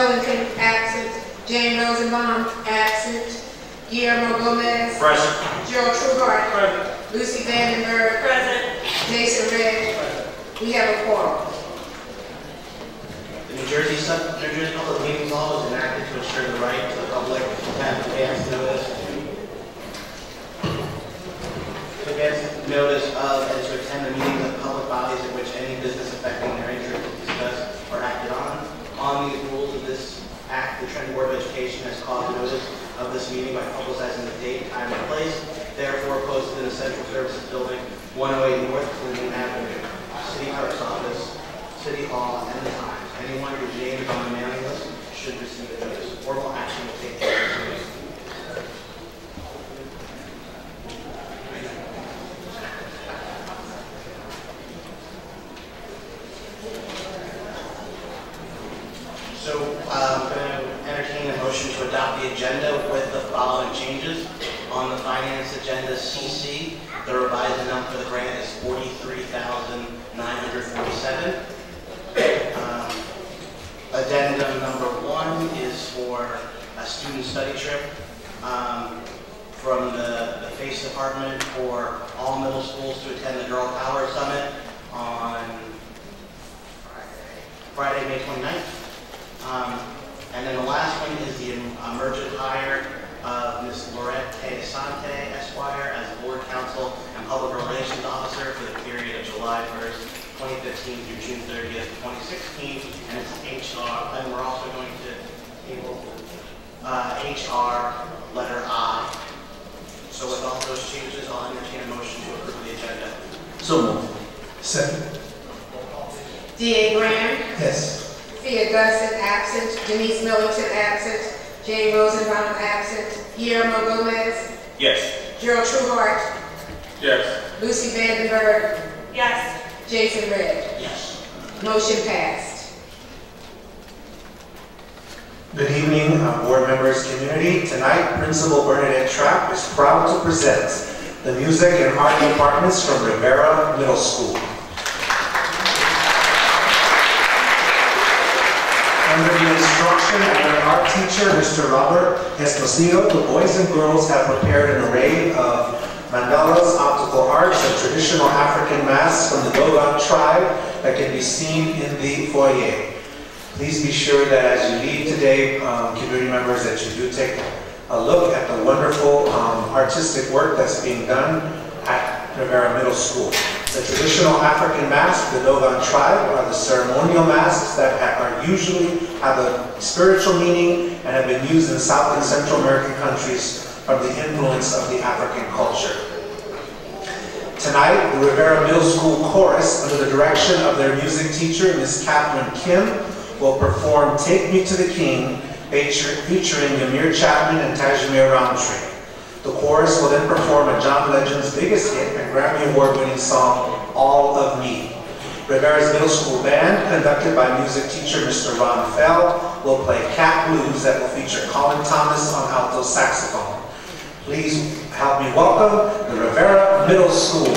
Millington, absent. Jane Rosenbaum, absent. Guillermo Gomez. Present. Gerald Trueheart. Present. Lucy Vandenberg. Present. Jason Redd. We have a quorum. The New Jersey Public Meetings Law was enacted to ensure the right to the public to have advance notice. Advance notice of and to attend the meetings of public bodies in which any business affecting their interest is discussed or acted on. On these rules of this Act, the Trenton Board of Education has caused notice of this meeting by publicizing the date, time, and place. Therefore, posted in the Central Services Building, 108 North Clinton Avenue, City Clerk's Office, City Hall, and the Times. Anyone whose name is on the mailing list should receive a notice. Formal action will take place this meeting. So I'm going to entertain a motion to adopt the agenda with the following changes. On the finance agenda CC, the revised amount for the grant is $43,947. Addendum number 1 is for a student study trip from the FACE department for all middle schools to attend the Girl Power Summit on Friday, May 29th. And then the last one is the emergent hire of Ms. Lorette K. Asante, Esquire, as Board Counsel and Public Relations Officer for the period of July 1st, 2015 through June 30th, 2016. And it's HR, and we're also going to table HR letter I. So with all those changes, I'll entertain a motion to approve the agenda. So moved. Second. D.A. Graham. Yes. Sophia Gusson, absent. Denise Millington, absent. Jane Rosenbaum, absent. Guillermo Gomez. Yes. Gerald Trueheart. Yes. Lucy Vandenberg. Yes. Jason Redd. Yes. Motion passed. Good evening, board members, community. Tonight, Principal Bernadette Trapp is proud to present the music and art departments from Rivera Middle School. Under the instruction of our art teacher, Mr. Robert Esposito, the boys and girls have prepared an array of mandalas, optical arts, and traditional African masks from the Dogon tribe that can be seen in the foyer. Please be sure that as you leave today, community members, that you do take a look at the wonderful artistic work that's being done at Rivera Middle School. The traditional African masks, the Dogon tribe, are the ceremonial masks that usually have a spiritual meaning and have been used in South and Central American countries from the influence of the African culture. Tonight, the Rivera Middle School Chorus, under the direction of their music teacher, Ms. Catherine Kim, will perform Take Me to the King, featuring Yamir Chapman and Tajimir Roundtree. The chorus will then perform a John Legend's biggest hit and Grammy Award-winning song, All of Me. Rivera's Middle School Band, conducted by music teacher Mr. Ron Fell, will play Cat Blues that will feature Colin Thomas on alto saxophone. Please help me welcome the Rivera Middle School.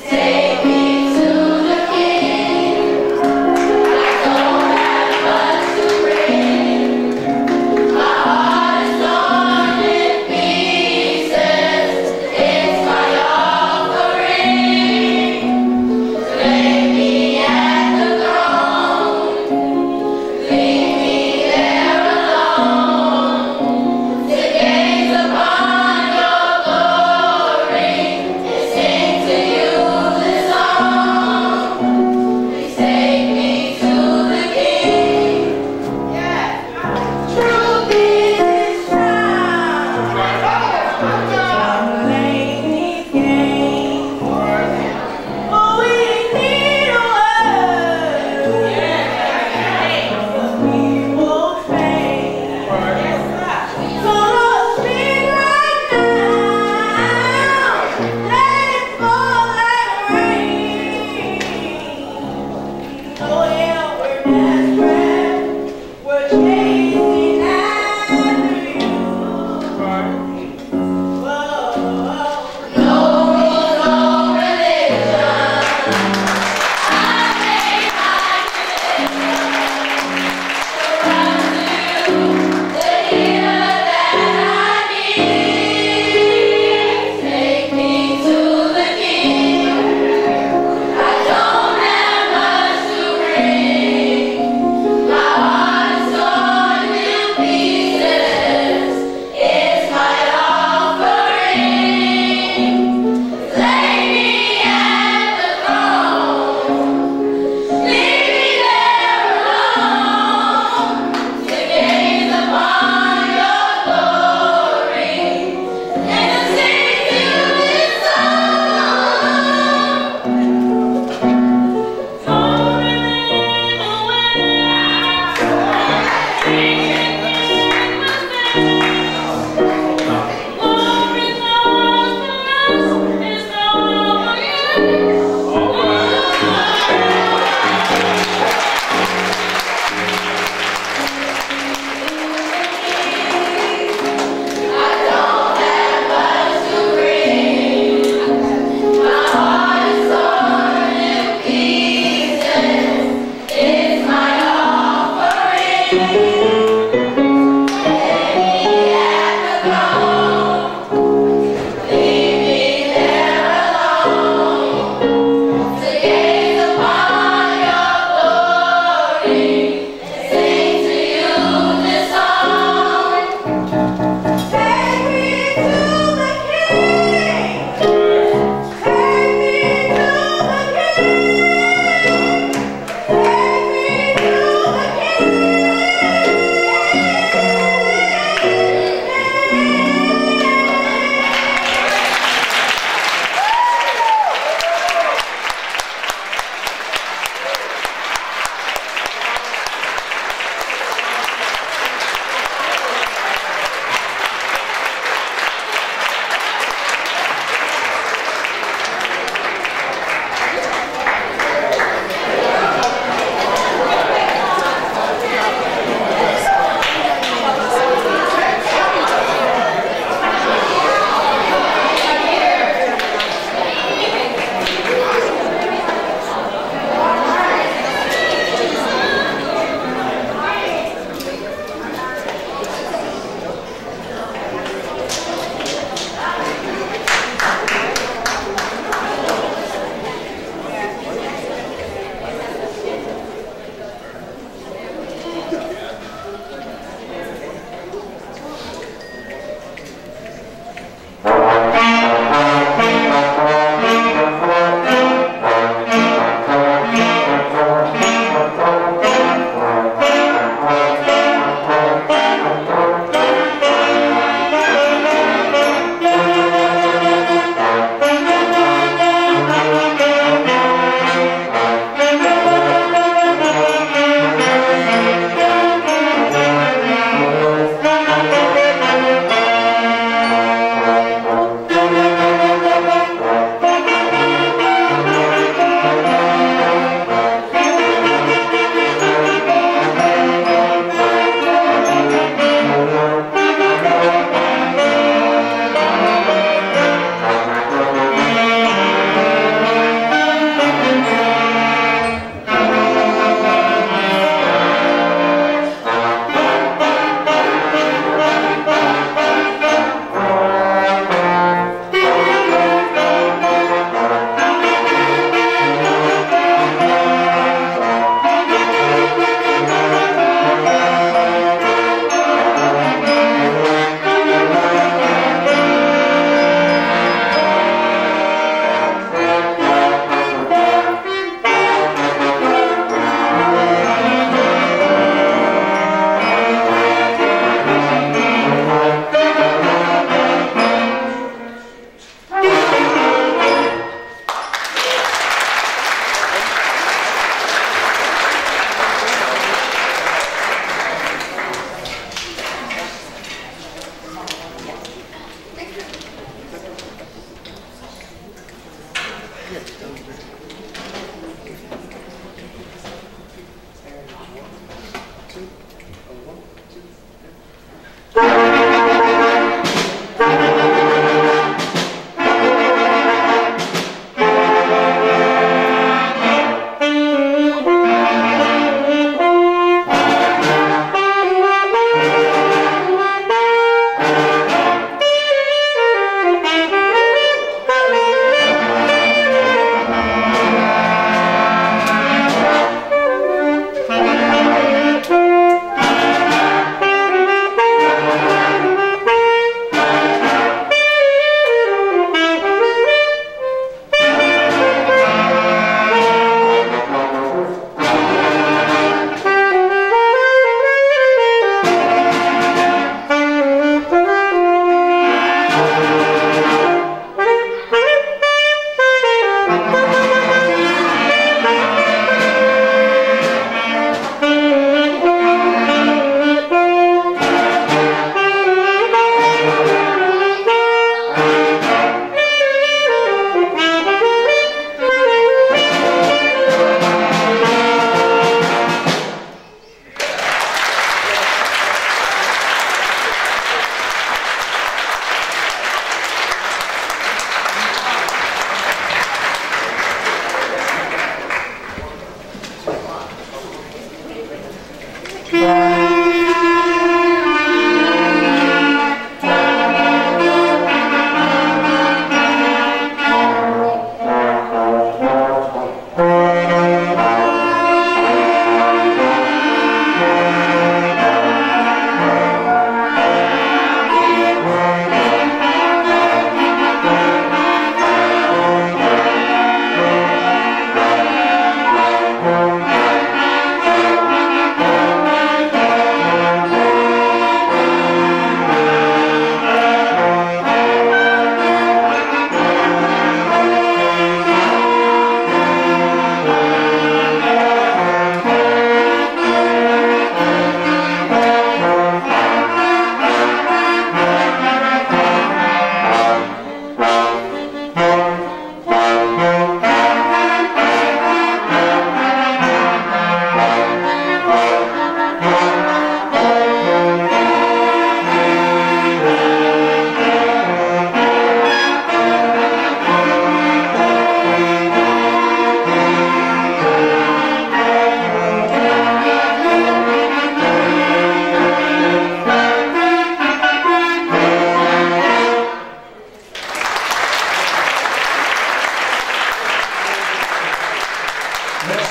Take me to the King.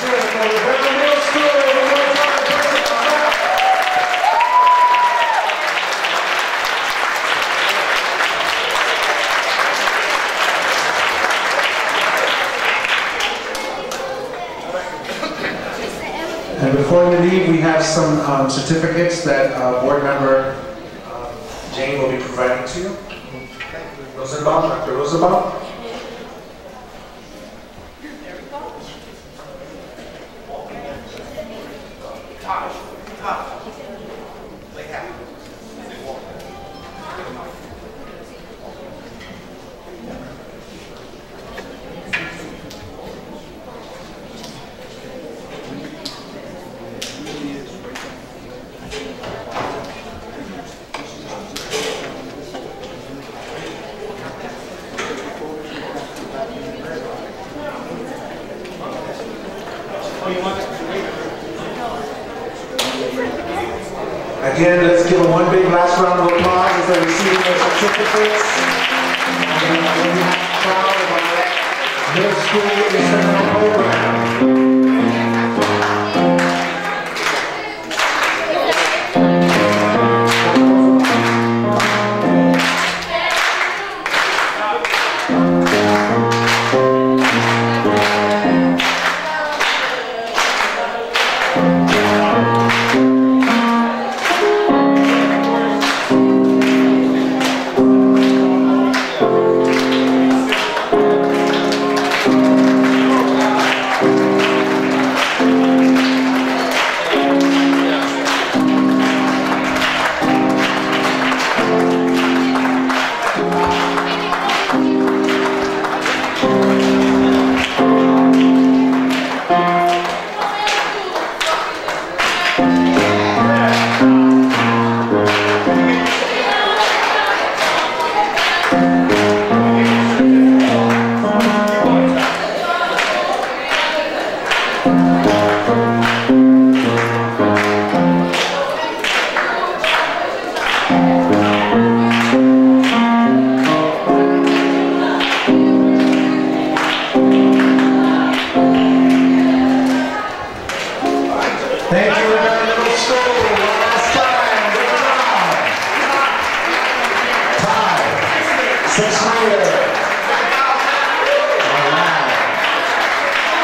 good for Rivera Middle School. One more time, praise the Lord. And before we leave, we have some certificates that board member Jane will be providing to you. Rosenbaum, Dr. Rosenbaum. Again, let's give them one big last round of applause as they're receiving their certificates. And we have proud of our middle school instructional program.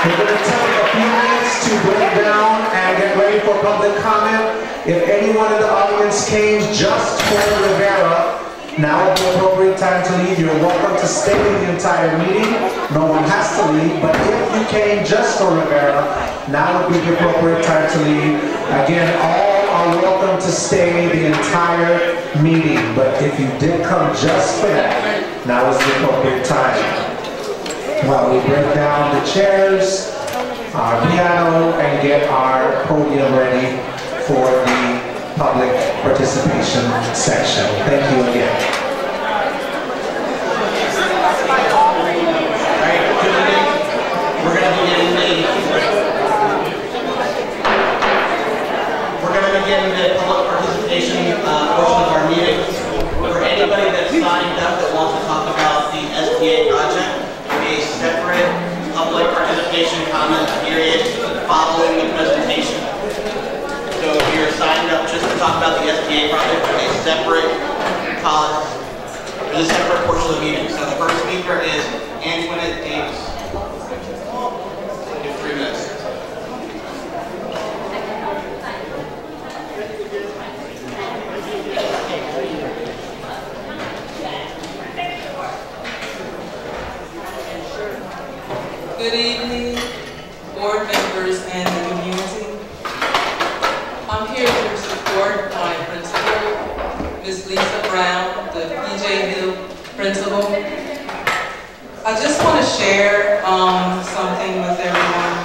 We're going to take a few minutes to break down and get ready for public comment. If anyone in the audience came just for Rivera, now would be the appropriate time to leave. You're welcome to stay the entire meeting. No one has to leave, but if you came just for Rivera, now would be the appropriate time to leave. Again, all are welcome to stay the entire meeting, but if you did come just for that, now is the appropriate time. While we break down the chairs, our piano, and get our podium ready for the public participation section. Thank you again. We're going to begin the public participation portion of our meeting. For anybody that's signed up that wants to talk about the SBA project, a separate public participation comment period following the presentation. So if you're signed up just to talk about the SBA project, there's a separate portion of the meeting. So the first speaker is Antoinette Davis. You have 3 minutes. Good evening, board members and the community. I'm here to support my principal, Ms. Lisa Brown, the P.J. Hill principal. I just want to share something with everyone.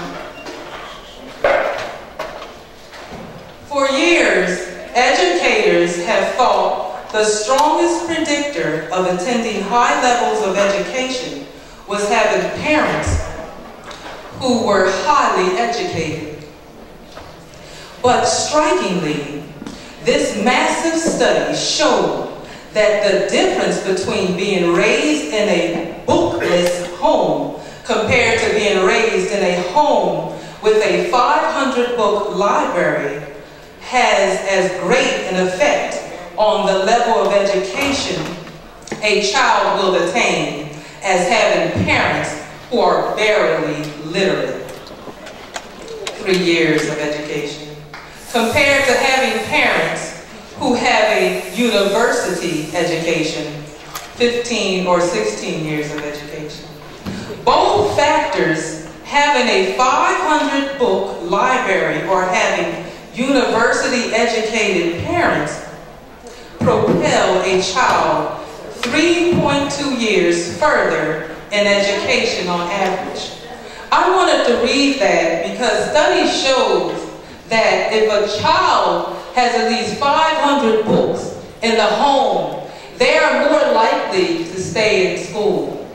For years, educators have thought the strongest predictor of attending high levels of education was having parents who were highly educated. But strikingly, this massive study showed that the difference between being raised in a bookless home compared to being raised in a home with a 500-book library has as great an effect on the level of education a child will attain as having parents who are barely literate. 3 years of education. Compared to having parents who have a university education, 15 or 16 years of education. Both factors, having a 500-book library or having university-educated parents, propel a child 3.2 years further in education on average. I wanted to read that because studies show that if a child has at least 500 books in the home, they are more likely to stay in school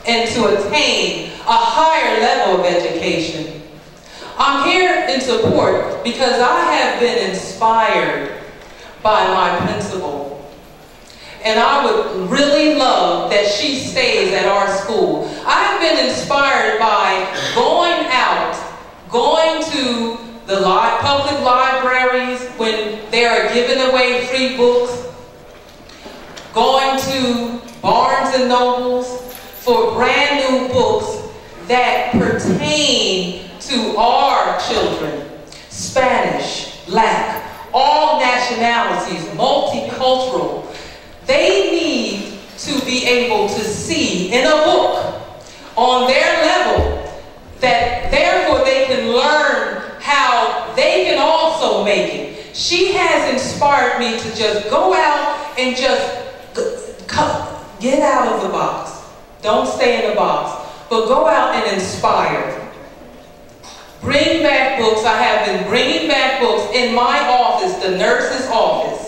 and to attain a higher level of education. I'm here in support because I have been inspired by my principal. And I would really love that she stays at our school. I have been inspired by going out, going to the public libraries when they are giving away free books, going to Barnes and Nobles for brand new books that pertain to our children, Spanish, Black, all nationalities, multicultural. They need to be able to see in a book on their level that therefore they can learn how they can also make it. She has inspired me to just go out and just get out of the box. Don't stay in the box, but go out and inspire. Bring back books. I have been bringing back books in my office, the nurse's office,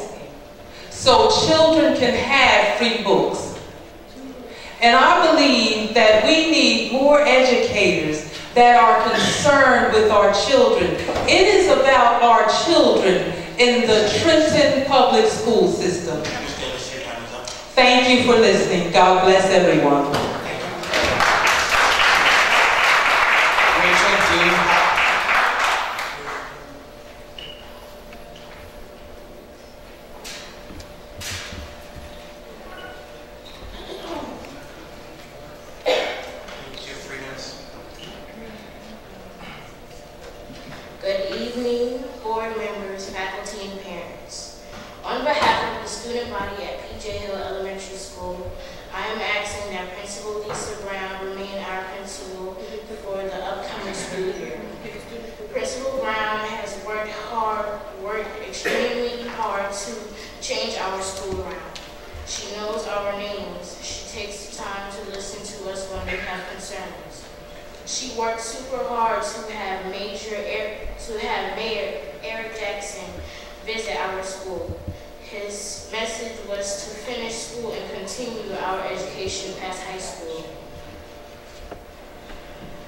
so children can have free books. And I believe that we need more educators that are concerned with our children. It is about our children in the Trenton public school system. Thank you for listening. God bless everyone. Good evening, board members, faculty, and parents. On behalf of the student body at P.J. Hill Elementary School, I am asking that Principal Lisa Brown remain our principal for the upcoming school year. Principal Brown has worked extremely hard to change our school around. She knows our names. She takes time to listen to us when we have concerns. She worked super hard to have Mayor Eric Jackson visit our school. His message was to finish school and continue our education past high school.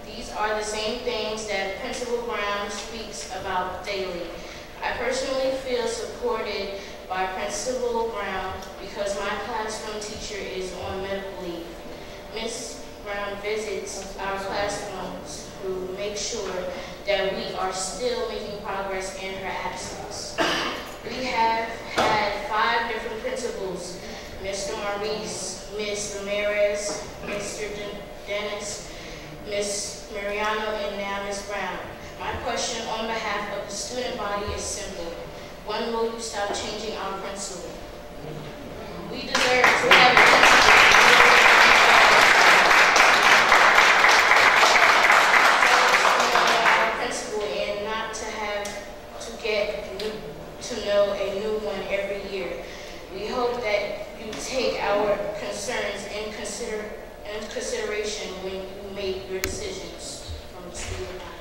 These are the same things that Principal Brown speaks about daily. I personally feel supported by Principal Brown because my classroom teacher is on medical leave. Ms. Brown visits our classrooms to make sure that we are still making progress in her absence. We have had 5 different principals: Mr. Maurice, Ms. Ramirez, Mr. Dennis, Ms. Mariano, and now Ms. Brown. My question on behalf of the student body is simple. When will you stop changing our principal? We deserve to have a principal. To know a new one every year. We hope that you take our concerns in consideration when you make your decisions from the student body.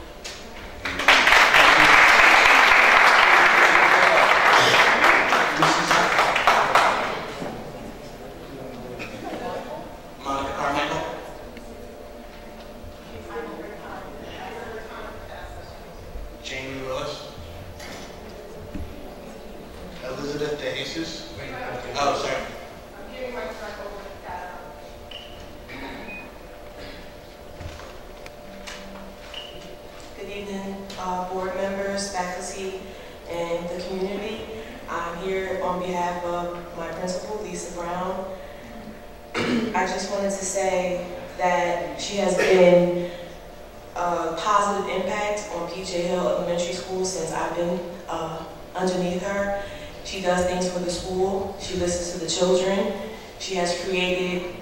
Monica Carmichael. Jamie Willis. Elizabeth De Jesus. Oh, sorry. I'm giving my friend over to Kat. Good evening, board members, faculty, and the community. I'm here on behalf of my principal, Lisa Brown. I just wanted to say that she has been a positive impact on PJ Hill Elementary School since I've been underneath her. She does things for the school. She listens to the children. She has created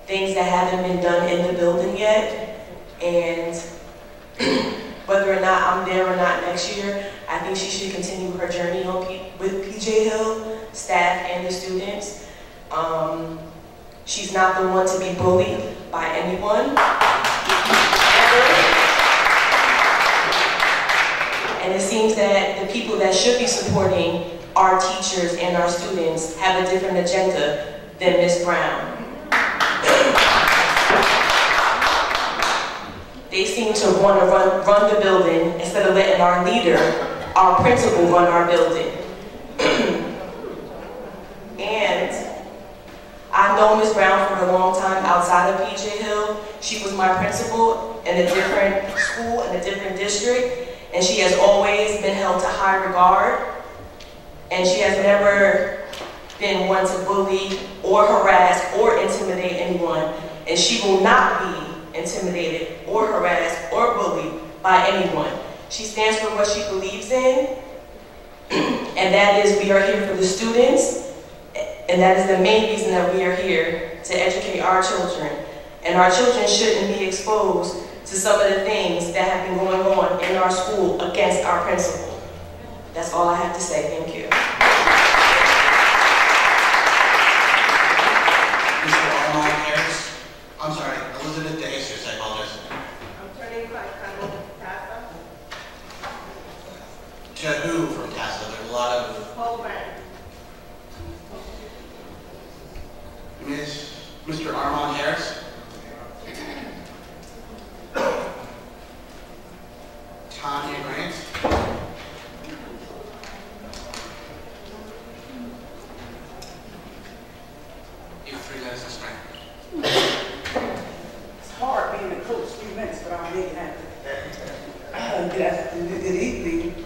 things that haven't been done in the building yet. And whether or not I'm there or not next year, I think she should continue her journey with PJ Hill, staff, and the students. She's not the one to be bullied by anyone, ever. And it seems that the people that should be supporting our teachers and our students have a different agenda than Ms. Brown. They seem to want to run the building instead of letting our leader, our principal, run our building. And I know Ms. Brown for a long time outside of PJ Hill. She was my principal in a different school, in a different district, and she has always been held to high regard. And she has never been one to bully or harass or intimidate anyone. And she will not be intimidated or harassed or bullied by anyone. She stands for what she believes in, and that is we are here for the students, and that is the main reason that we are here, to educate our children. And our children shouldn't be exposed to some of the things that have been going on in our school against our principal. That's all I have to say. Thank you. Mr. Armand Harris. I'm sorry, Elizabeth DeJesus, I apologize. I'm turning my time over to Tassa. To who from TASA? There's a lot of... Whole brand. Mr. Armand Harris. Tanya Grant. You have 3 minutes to spend. It's hard being a coach, 3 minutes, but I'll make it happen. Good evening,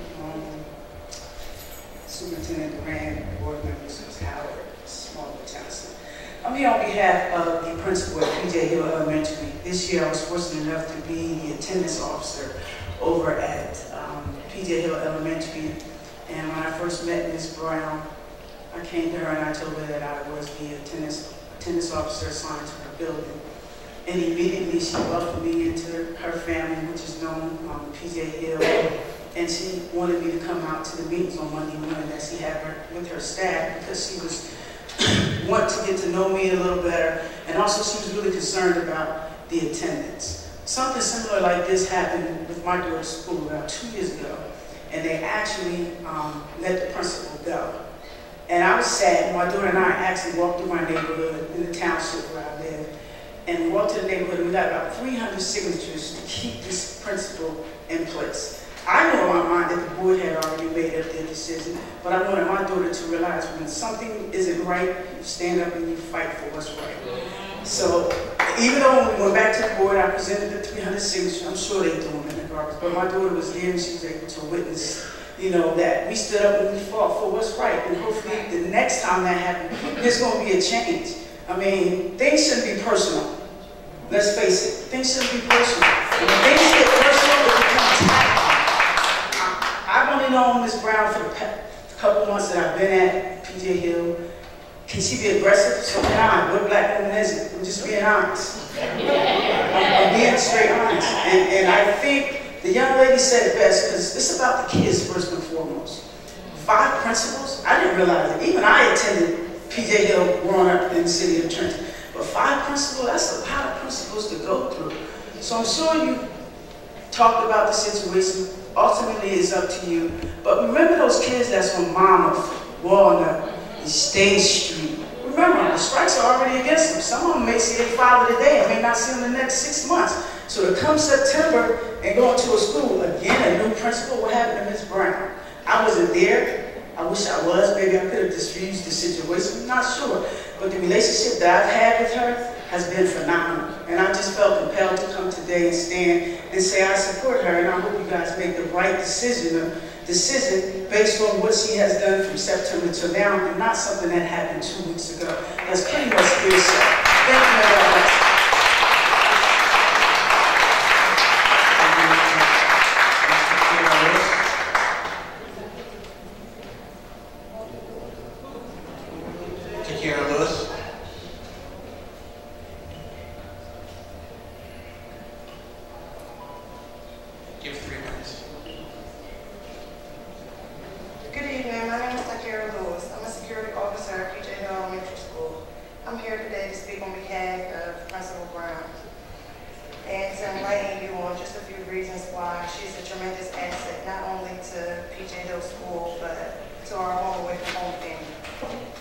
Superintendent Durant, board members, Ms. Howard, Small Johnson. I'm here on behalf of the principal at PJ Hill Elementary. This year I was fortunate enough to be the attendance officer over at PJ Hill Elementary. And when I first met Ms. Brown, I came to her and I told her that I was the attendance officer assigned to her building. And immediately she welcomed me into her family, which is known PJ Hill. And she wanted me to come out to the meetings on Monday morning that she had with her staff, because she was wanting to get to know me a little better. And also she was really concerned about the attendance. Something similar like this happened with my daughter's school about 2 years ago. And they actually let the principal go. And I was sad. My daughter and I actually walked through my neighborhood in the township where I live. And we walked to the neighborhood and we got about 300 signatures to keep this principal in place. I know in my mind that the board had already made up their decision, but I wanted my daughter to realize when something isn't right, you stand up and you fight for what's right. So even though when we went back to the board, I presented the 300 signatures. I'm sure they threw them in the garbage, but my daughter was there and she was able to witness, you know, that we stood up and we fought for what's right. And hopefully the next time that happens, there's going to be a change. I mean, things shouldn't be personal. Let's face it, things shouldn't be personal. When things get personal, it becomes tactical. I've only known Ms. Brown for the couple months that I've been at PJ Hill. Can she be aggressive? So can I. What black woman is it? I'm just being honest. I'm being straight honest. And I think the young lady said it best, because it's about the kids first and foremost. 5 principals? I didn't realize it. Even I attended PJ Hill growing up in the city of Trenton. But 5 principals, that's a lot of principals to go through. So I'm sure you talked about the situation. Ultimately, it's up to you. But remember those kids that's on Monmouth, Walnut, and State Street. Remember, the strikes are already against them. Some of them may see their father today and may not see them in the next 6 months. So to come September and go into a school, again, a new principal, what happened to Ms. Brown? I wasn't there. I wish I was. Maybe I could have diffused the situation. I'm not sure. But the relationship that I've had with her, has been phenomenal. And I just felt compelled to come today and stand and say I support her, and I hope you guys make the right decision based on what she has done from September to now, and not something that happened 2 weeks ago. That's pretty much been said. Thank you very much. Takira Lewis. Give 3 minutes. Good evening, my name is Takira Lewis. I'm a security officer at PJ Hill Elementary School. I'm here today to speak on behalf of Principal Brown and to enlighten you on just a few reasons why she's a tremendous asset, not only to PJ Hill School, but to our home away from home family.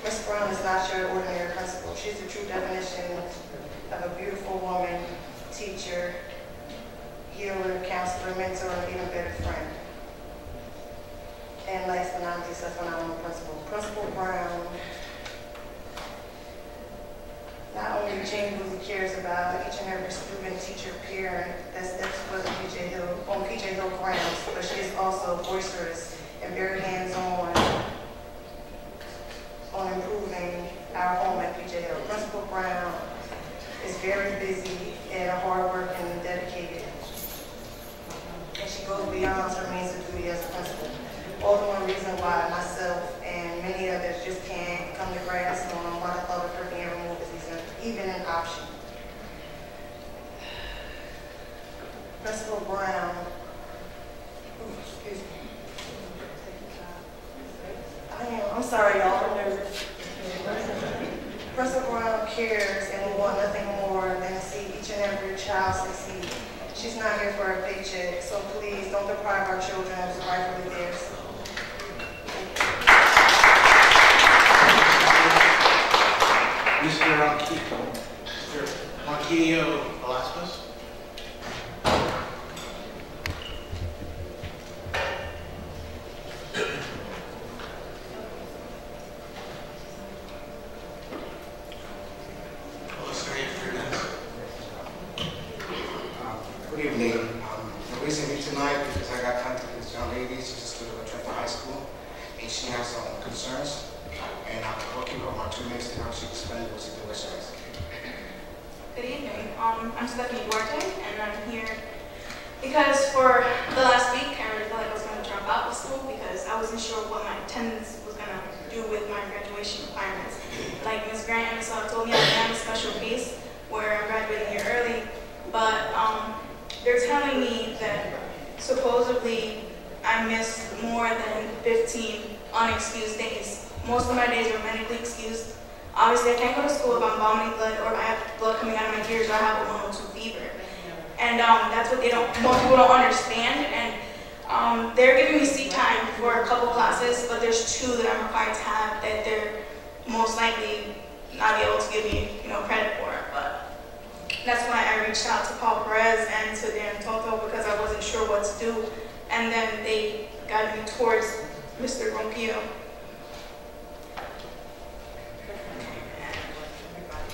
Ms. Brown is not your ordinary principal. She's the true definition of a beautiful woman, teacher, healer, counselor, mentor, and even better friend. And last but not least, a phenomenal principal. Principal Brown not only genuinely cares about each and every student, teacher, parent that's for the PJ Hill grounds, but she is also boisterous and very hands-on on improving our home at PJ Hill. Principal Brown is very busy and hardworking and dedicated, and she goes beyond her means of duty as a principal. All the more reason why myself and many others just can't come to grasp on why the thought of her being removed is even an option. Principal Brown, excuse me. I'm sorry, y'all, I'm nervous. Principal Brown cares and will want nothing more than to see each and every child succeed. She's not here for a paycheck, so please don't deprive our children of what's rightfully theirs. Mr. Ronquillo Velasquez. Good evening. The reason I'm here tonight because I got contact with this young lady. She's a student at Trenton High School, and she has some concerns. And I'm working with my 2 minutes to help she explain what situation is. Good evening. I'm Stephanie Duarte, and I'm here because for the last week, I really felt like I was going to drop out of school because I wasn't sure what my attendance was going to do with my graduation requirements. Like Ms. Grant and Ms. Saw told me, I am a special case where I'm graduating here early, but they're telling me that supposedly I missed more than 15 unexcused days. Most of my days are medically excused. Obviously, I can't go to school if I'm vomiting blood or if I have blood coming out of my ears or I have a 102 fever. And that's what most people don't understand. And they're giving me seat time for a couple classes, but there's 2 that I'm required to have that they're most likely not able to give me, credit for. But that's why I reached out to Paul Perez and to Dan Toto because I wasn't sure what to do. And then they guided me towards Mr. Ronquillo.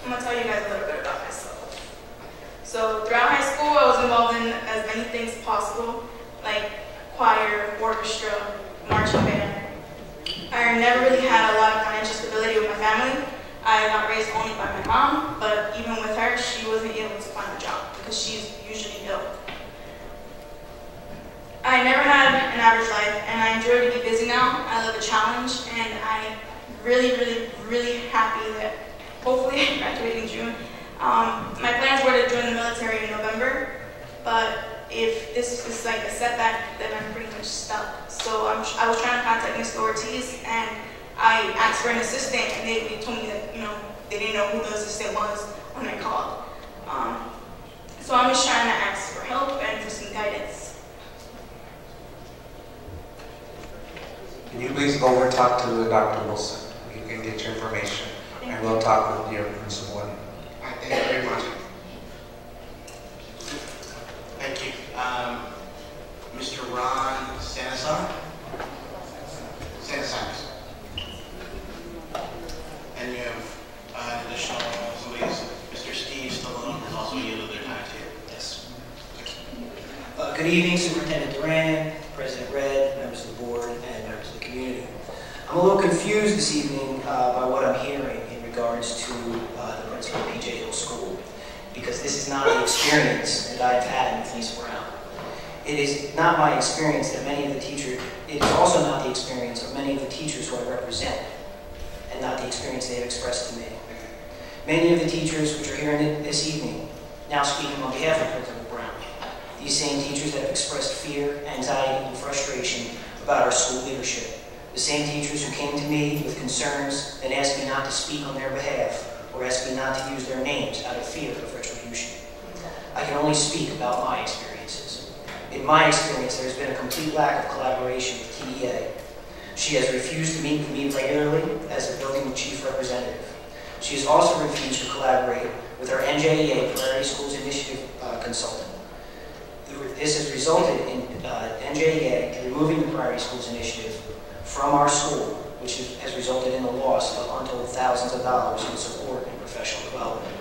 I'm going to tell you guys a little bit about myself. So throughout high school, I was involved in as many things as possible, like choir, orchestra, marching band. I never really had a lot of financial stability with my family. I got raised only by my mom, but even with her, she wasn't able to find a job because she's usually ill. I never had an average life, and I enjoy to be busy now. I love a challenge, and I'm really happy that hopefully I graduate in June. My plans were to join the military in November, but if this is like a setback, then I'm pretty much stuck. So I was trying to contact Mr. Ortiz, and I asked for an assistant, and they told me that they didn't know who the assistant was when I called. So I'm just trying to ask for help and for some guidance. Can you please go over and talk to Dr. Wilson? You can get your information, and we'll talk with your principal. Thank you very much. Thank you. Mr. Ron Sanisar? Sanisar. And you have an additional somebody, Mr. Steve Good evening, Superintendent Duran, President Red, members of the board, and members of the community. I'm a little confused this evening by what I'm hearing in regards to the principal of PJ Hill School, because this is not the experience that I've had with Lisa Brown. It is not my experience that many of the teachers, it is also not the experience of many of the teachers who I represent, and not the experience they have expressed to me. Many of the teachers which are here this evening, now speaking on behalf of Principal Brown, these same teachers that have expressed fear, anxiety, and frustration about our school leadership. The same teachers who came to me with concerns and asked me not to speak on their behalf or asked me not to use their names out of fear of retribution. I can only speak about my experiences. In my experience, there has been a complete lack of collaboration with TEA. She has refused to meet with me regularly as the building chief representative. She has also refused to collaborate with our NJEA Priority Schools Initiative consultant. This has resulted in NJEA removing the Priority Schools Initiative from our school, which has resulted in the loss of untold thousands of dollars in support and professional development.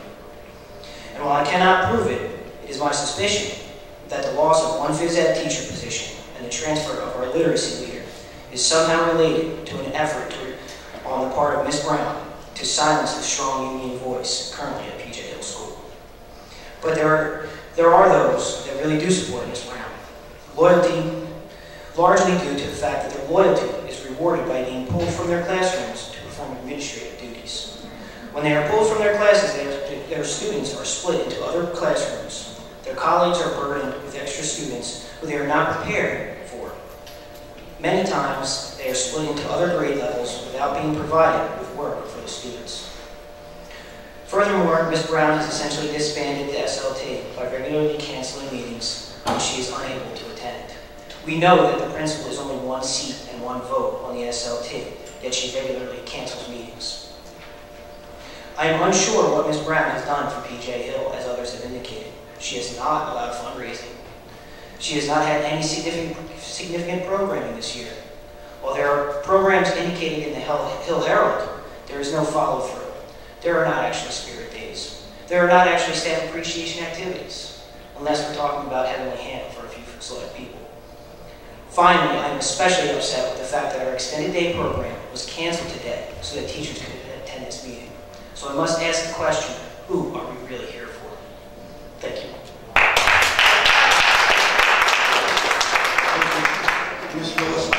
And while I cannot prove it, it is my suspicion that the loss of one phys ed teacher position and the transfer of our literacy leader is somehow related to an effort on the part of Ms. Brown to silence the strong union voice currently at PJ Hill School. But there are those that really do support Ms. Brown. Loyalty, largely due to the fact that their loyalty is rewarded by being pulled from their classrooms to perform administrative duties. When they are pulled from their classes, their students are split into other classrooms. Their colleagues are burdened with extra students who they are not prepared for. Many times, they are split into other grade levels without being provided with work for the students. Furthermore, Ms. Brown has essentially disbanded the SLT by regularly canceling meetings when she is unable to attend. We know that the principal is only one seat and one vote on the SLT, yet she regularly cancels meetings. I am unsure what Ms. Brown has done for PJ Hill, as others have indicated. She has not allowed fundraising. She has not had any significant programming this year. While there are programs indicated in the Hill Herald, there is no follow-through. There are not actually spirit days. There are not actually staff appreciation activities, unless we're talking about Heavenly Hand for a few select people. Finally, I am especially upset with the fact that our extended day program was canceled today so that teachers could attend this meeting. So I must ask the question, who are we really here for? Thank you. Ms. Willis,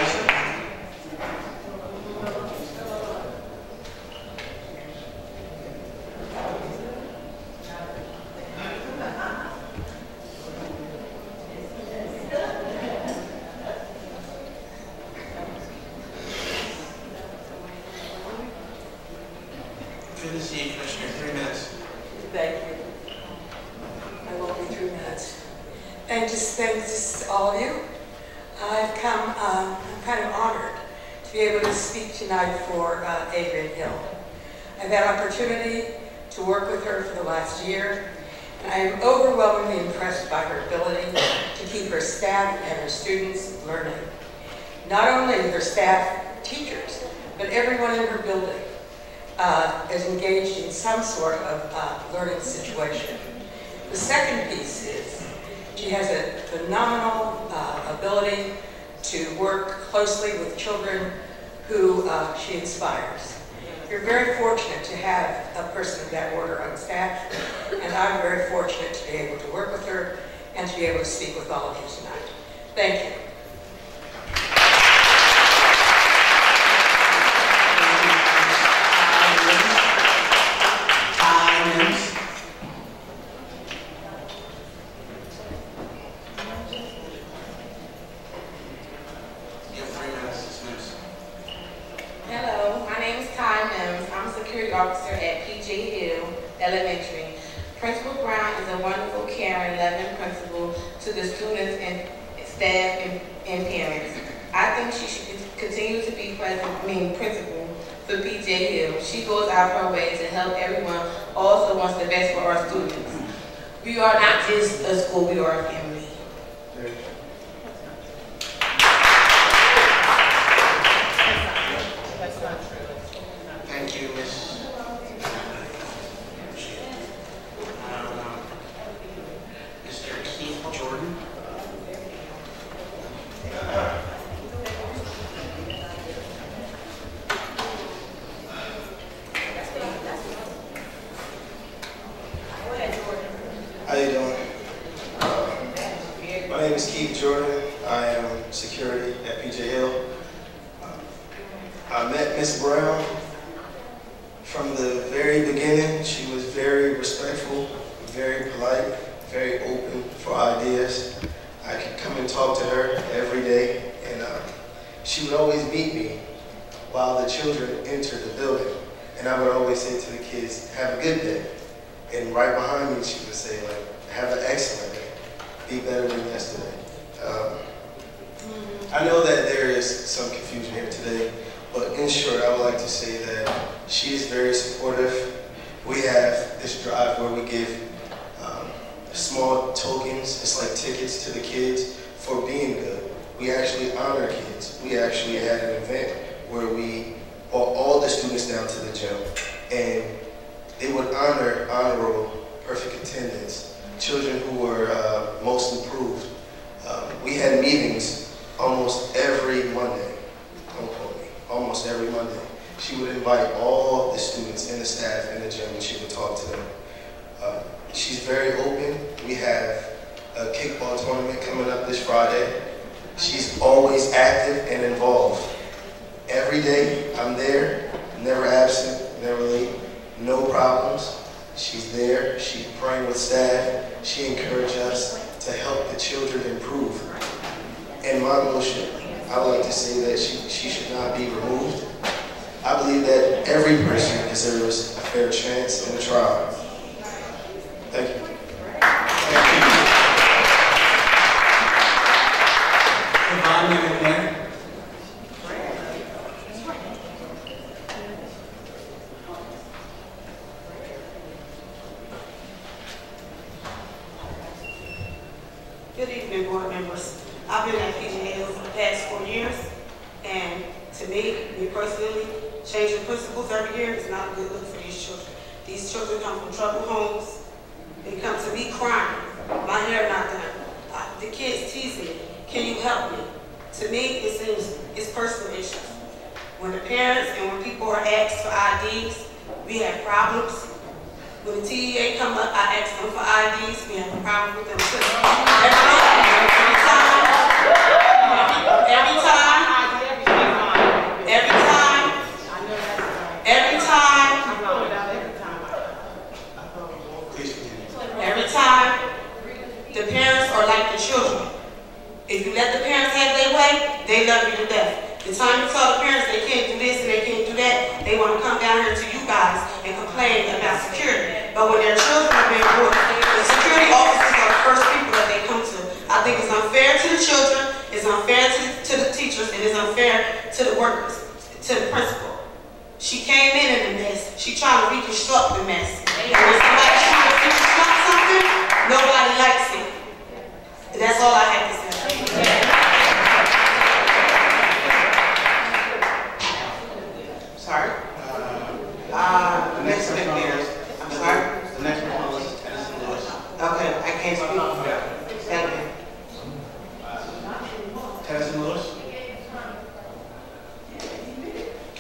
Good to see you, Commissioner. 3 minutes. Thank you. I won't be 3 minutes. And just thanks to all of you. I've come, I'm kind of honored to be able to speak tonight for Adrienne Hill. I've had opportunity to work with her for the last year, and I am overwhelmingly impressed by her ability to keep her staff and her students learning. Not only her staff teachers, but everyone in her building is engaged in some sort of learning situation. The second piece is she has a phenomenal ability to work closely with children who she inspires. You're very fortunate to have a person of that order on staff, and I'm very fortunate to be able to work with her and to be able to speak with all of you tonight. Thank you. Hello, my name is Kai Mims. I'm a security officer at PJ Hill Elementary. Principal Brown is a wonderful, caring, loving principal to the students and staff and parents. I think she should continue to be principal for PJ Hill. She goes out of her way to help everyone, also wants the best for our students. We are not just a school, we are a family. Thank you, Ms. Mr. Keith Jordan. security at PJ Hill. I met Ms. Brown from the very beginning. She was very respectful, very polite, very open for ideas. I could come and talk to her every day, and she would always meet me while the children entered the building. And I would always say to the kids, have a good day. And right behind me, she would say, like, have an excellent day. Be better than yesterday. I know that there is some confusion here today, but in short, I would like to say that she is very supportive. We have this drive where we give small tokens, it's like tickets to the kids for being good. We actually honor kids. We actually had an event where we brought all the students down to the gym, and they would honor honorable perfect attendance, children who were most improved. We had meetings almost every Monday, don't quote me, almost every Monday. She would invite all the students and the staff in the gym, and she would talk to them. She's very open. We have a kickball tournament coming up this Friday. She's always active and involved. Every day I'm there, never absent, never late, no problems. She's there, she's praying with staff. She encourages us to help the children improve. In my motion, I would like to say that she should not be removed. I believe that every person deserves a fair chance in a trial. Thank you. Good evening, board members. I've been at PJ Hill for the past 4 years, and to me personally, changing principals every year is not a good look for these children. These children come from troubled homes. They come to me crying, my hair not done. The kids tease me, can you help me? To me, it seems it's personal issues. When the parents and when people are asked for IDs, we have problems. When the TEA come up, I ask them for IDs, we have a problem with them too. Every time, the parents are like the children. If you let the parents have their way, they love you to death. The time you tell the parents they can't do this and they can't do that, they want to come down here to you guys and complain about security. But when their children are being brought, the security officers are the first people that they come to. I think it's unfair to the children, it's unfair to the teachers, and it's unfair to the workers, to the principal. She came in a mess. She trying to reconstruct the mess. And when somebody trying to reconstruct something, nobody likes it. That's all I have to say. Sorry. Next speaker. I'm sorry. The next one is Tennyson Lewis. Okay, I can't speak. Thank you. Tennyson Lewis.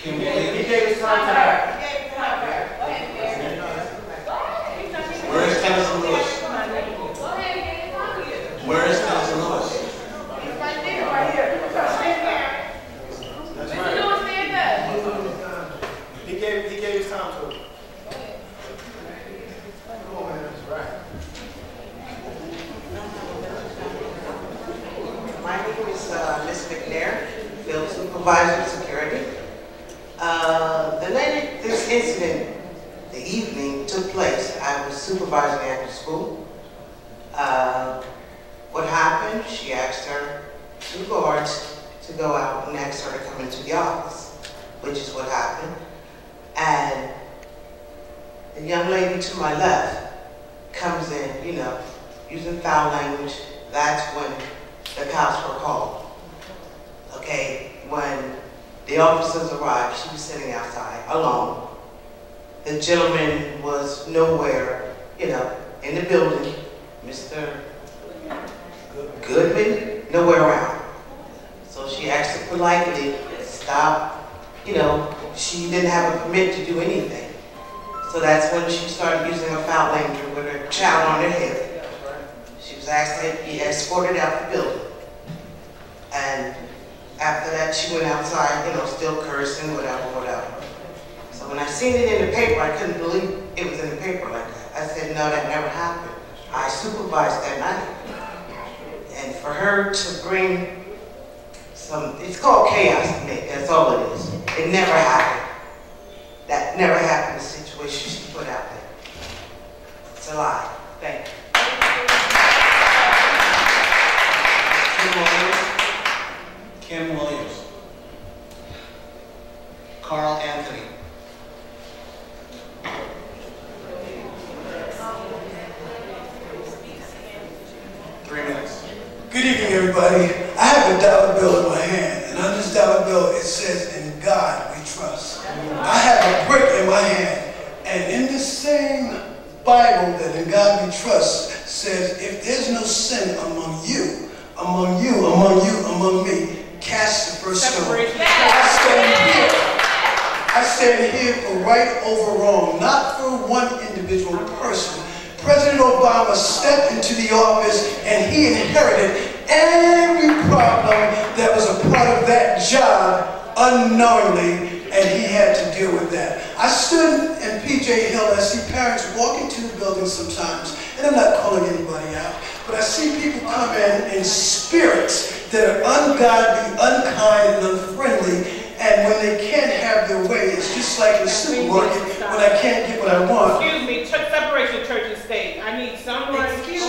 He gave his time to her. Where is Tennyson Lewis? Where is Tennyson Lewis? He's right there, right here. That's right. He gave his time to her. Come on, man, that's right. My name is Ms. McNair, Field Supervisor of Security. The night this incident, the evening took place, I was supervising after school. What happened? She asked her two guards to go out and asked her to come into the office, which is what happened. And the young lady to my left comes in, you know, using foul language. That's when the cops were called. Okay, when the officers arrived, she was sitting outside alone. The gentleman was nowhere, you know, in the building. Mr. Goodman, nowhere around. So she asked him politely to stop. You know, she didn't have a permit to do anything. So that's when she started using her foul language with her child on her hip. She was asked to be escorted out the building. And After that, she went outside, you know, still cursing, whatever. So when I seen it in the paper, I couldn't believe it was in the paper like that. I said, no, that never happened. I supervised that night. And for her to bring some, it's called chaos to me, that's all it is. It never happened. That never happened, the situation she put out there. It's a lie. Thank you. Kim Williams. Carl Anthony. Good evening, everybody. I have a dollar bill in my hand, and on this dollar bill it says, "In God we trust." I have a brick in my hand, and in this same Bible that "In God we trust" says, "If there's no sin among you, among me, cast the first stone." I stand here for right over wrong, not for one individual person. President Obama stepped into the office and he inherited every problem that was a part of that job unknowingly, and he had to deal with that. I stood in PJ Hill and I see parents walk into the building sometimes, and I'm not calling anybody out, but I see people come in spirits that are ungodly, unkind, and unfriendly. And when they can't have their way, it's just like in the supermarket when I can't get what I want. Excuse me, separate your church and state. I need someone. Excuse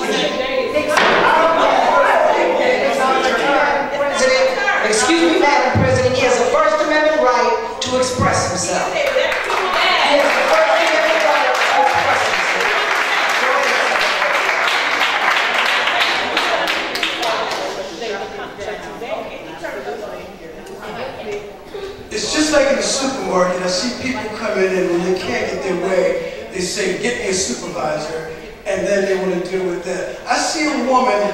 me, Madam President, he has a First Amendment right to express himself. He has a First Amendment right to express It's just like in the supermarket. I see people come in and when they can't get their way, they say, "Get me a supervisor," and then they want to deal with that. I see a woman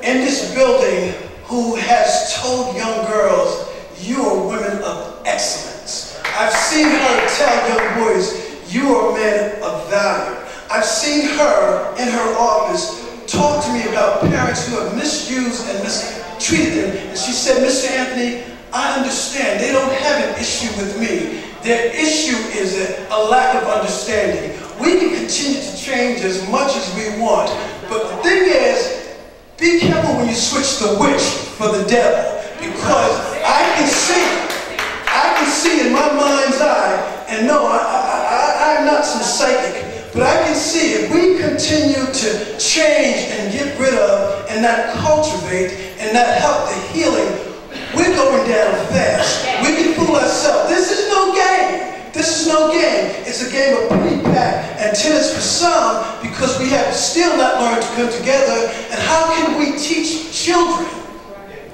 in this building who has told young girls, "You are women of excellence." I've seen her tell young boys, "You are men of value." I've seen her in her office talk to me about parents who have misused and mistreated them. And she said, "Mr. Anthony, I understand. They don't have an issue with me. Their issue is a lack of understanding. We can continue to change as much as we want, but the thing is, be careful when you switch the witch for the devil, because I can see in my mind's eye, and no, I'm not some psychic, but I can see if we continue to change and get rid of and not cultivate and not help the healing, we're going down fast. We can fool ourselves. This is no game. This is no game. It's a game of pity pat and tennis for some, because we have still not learned to come together. And how can we teach children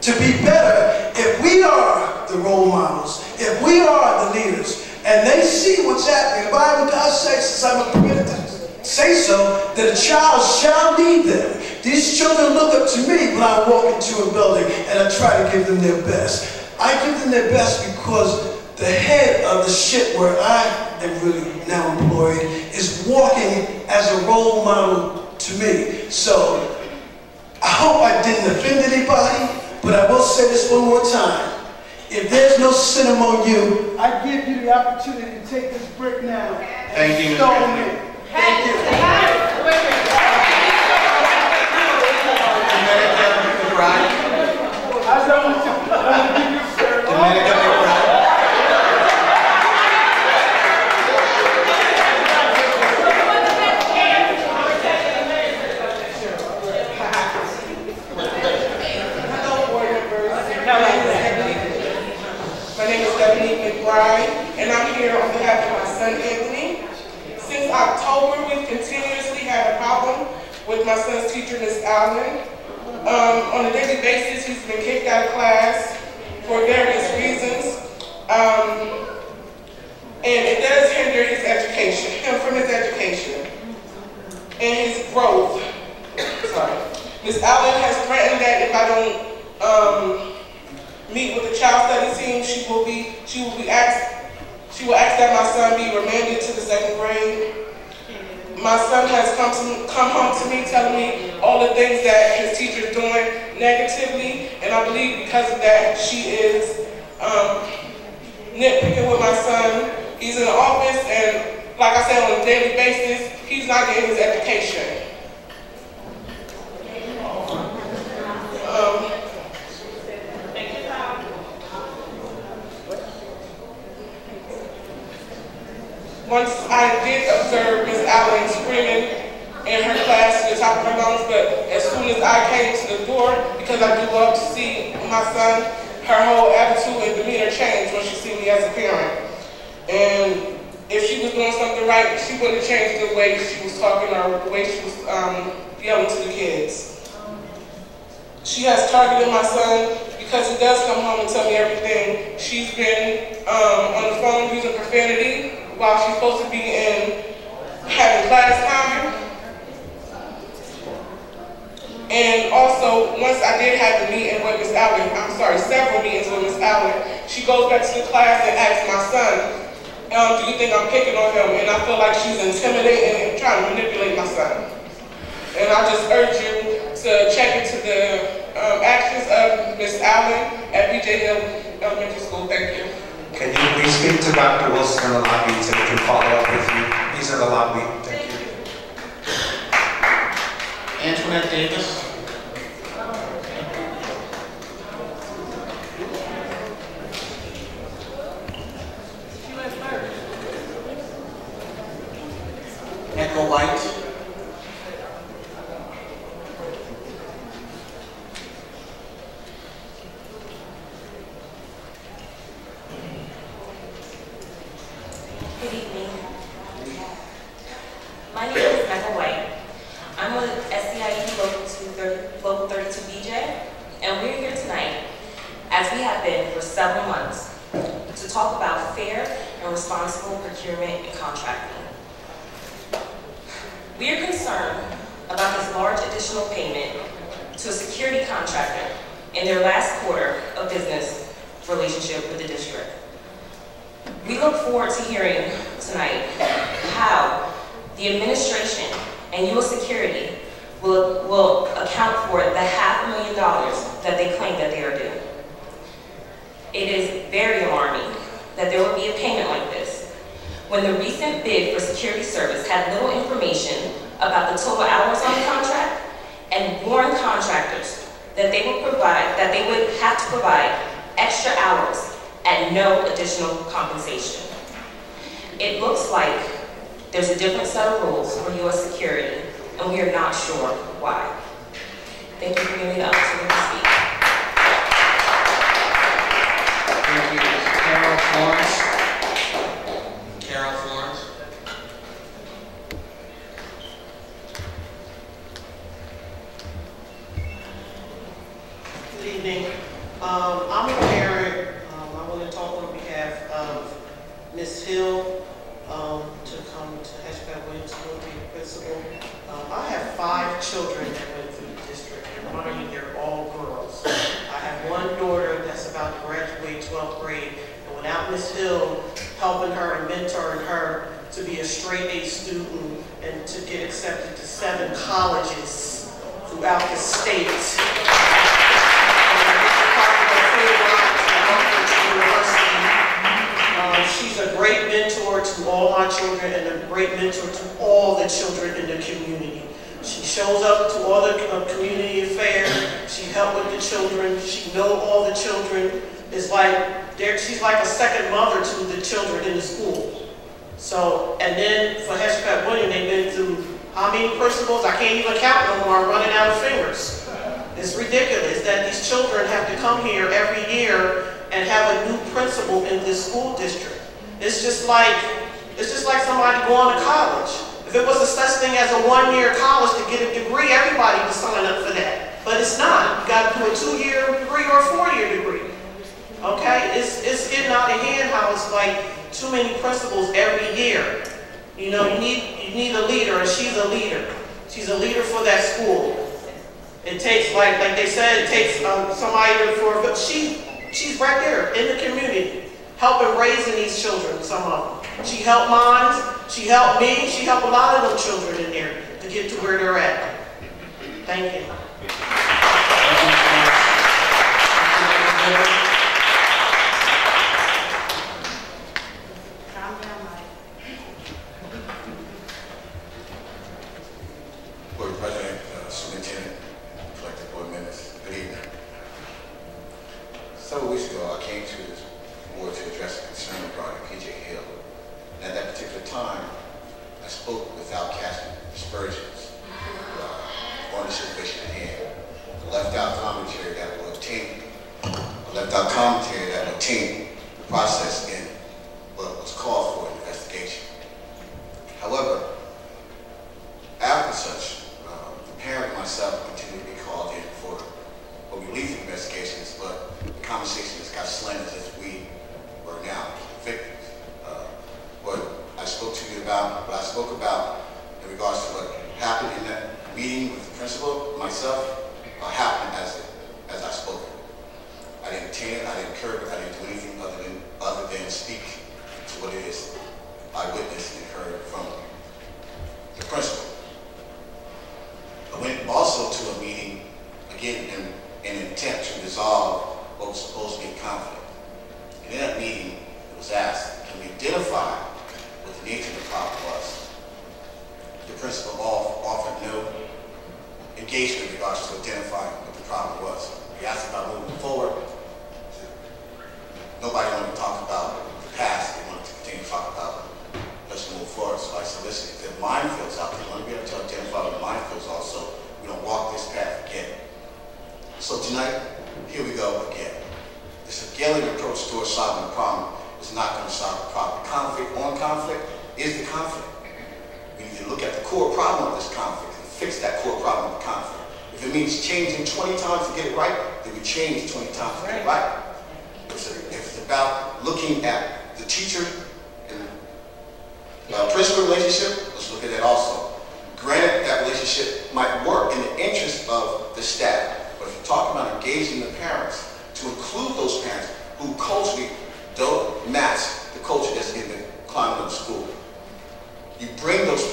to be better if we are the role models, if we are the leaders, and they see what's happening? The Bible does say, since I'm a permitted to say so, that a child shall lead them. These children look up to me when I walk into a building, and I try to give them their best. I give them their best because the head of the ship where I am really now employed is walking as a role model to me. So I hope I didn't offend anybody, but I will say this one more time. If there's no sin among you, I give you the opportunity to take this brick now. Thank you, Mr. President. Thank you. I don't want to give you My name is Stephanie McBride, and I'm here on behalf of my son Anthony. Since October, we've continuously had a problem with my son's teacher, Ms. Allen. On a daily basis, he's been kicked out of class for various reasons, and it does hinder his education, him from his education and his growth. Sorry. Ms. Allen has threatened that if I don't meet with the child study team, she will ask that my son be remanded to the 2nd grade. My son has come home to me telling me all the things that his teacher is doing negatively, And I believe because of that, she is nitpicking with my son. He's in the office, and like I said, on a daily basis, he's not getting his education. Once I did observe Miss Allen screaming in her class to the top of her lungs, but as soon as I came to the door, because I do love to see my son, her whole attitude and demeanor changed when she see me as a parent. And if she was doing something right, she wouldn't have changed the way she was talking or the way she was yelling to the kids. She has targeted my son because he does come home and tell me everything. She's been on the phone using profanity while she's supposed to be in having class time. And also, once I did have the meeting with Miss Allen, several meetings with Miss Allen, she goes back to the class and asks my son, do you think I'm picking on him? And I feel like she's intimidating and trying to manipulate my son. And I just urge you to check into the actions of Miss Allen at PJ Hill Elementary School. Thank you. Can you please speak to Dr. Wilson in the lobby so we can follow up with you? He's in the lobby. Thank you. Antoinette Davis. Echo White. Good evening. My name is Echo White. I'm with SCIE Local 32 BJ, and we're here tonight, as we have been for several months, to talk about fair and responsible procurement and contracting. We are concerned about this large additional payment to a security contractor in their last quarter of business relationship with the district. We look forward to hearing tonight how the administration and U.S. Security will account for the $500,000 that they claim that they are due. It is very alarming that there will be a payment like this when the recent bid for security service had little information about the total hours on the contract and warned contractors that they would have to provide extra hours at no additional compensation. It looks like there's a different set of rules for U.S. security, and we are not sure why. Thank you for giving me the opportunity to speak. Thank you. Carol Florence. Carol Florence. Good evening. I'm a parent. I want to talk on behalf of Ms. Hill to come to Hatchback Williams School to be the principal. I have 5 children that went through the district, and mind you, they're all girls. I have one daughter that's about to graduate 12th grade, and without Ms. Hill helping her and mentoring her to be a straight A student and to get accepted to 7 colleges throughout the state. She's a great mentor to all my children and a great mentor to all the children in the community. She shows up to all the community affairs. She helps with the children. She knows all the children. It's like she's like a second mother to the children in the school. So, and then for Hatchback Williams, they've been through how many principals? I can't even count no more. I'm running out of fingers. It's ridiculous that these children have to come here every year and have a new principal in this school district. It's just like somebody going to college. If it was a such thing as a 1-year college to get a degree, everybody would sign up for that. But it's not. You got to do a 2-year degree or a 4-year degree. Okay? It's getting out of hand how it's like too many principals every year. You know, you need a leader, and she's a leader. She's a leader for that school. It takes, like they said, it takes somebody but she's right there in the community, helping raising these children, some of them. She helped mine, she helped me, she helped a lot of those children in there to get to where they're at. Thank you. Calm down, Mike. Board President, Superintendent, collective board members, good evening. Several weeks ago, I came to this board to address a concern regarding PJ Hill. And at that particular time, I spoke without casting aspersions on the situation at hand. I left out commentary that will obtain. I left out commentary that will obtain the process in what was called for an investigation. However, after such, the parent and myself continued to be called in for what we believe investigations, but the conversation has got slanted as we were now victims. What I spoke to you about, what I spoke about in regards to what happened in that meeting with the principal, myself, happened as I spoke. I didn't tame it, I didn't curb it, I didn't do anything other than speak to what it is I witnessed and heard from the principal. I went also to a meeting, again, in an attempt to resolve what was supposed to be a conflict. And in that meeting, it was asked, can we identify what the nature of the problem was? The principal offered no engagement in regards to identifying what the problem was. We asked about moving forward. Nobody wanted to talk about the past. They wanted to continue to talk about let's move forward. So I said, listen, if there are minefields out there, we want to be able to identify the minefields also. We don't walk this path again. So tonight, here we go again. This Hegelian approach towards solving the problem is not going to solve the problem. Conflict on conflict is the conflict. We need to look at the core problem of this conflict and fix that core problem of the conflict. If it means changing 20 times to get it right, then we change 20 times to get it right. If it's about looking at the teacher and principal relationship, let's look at that also. Granted, that relationship might work in the interest of the staff, but if you're talking about engaging the parents, to include those parents who culturally don't match the culture that's in the climate of the school. You bring those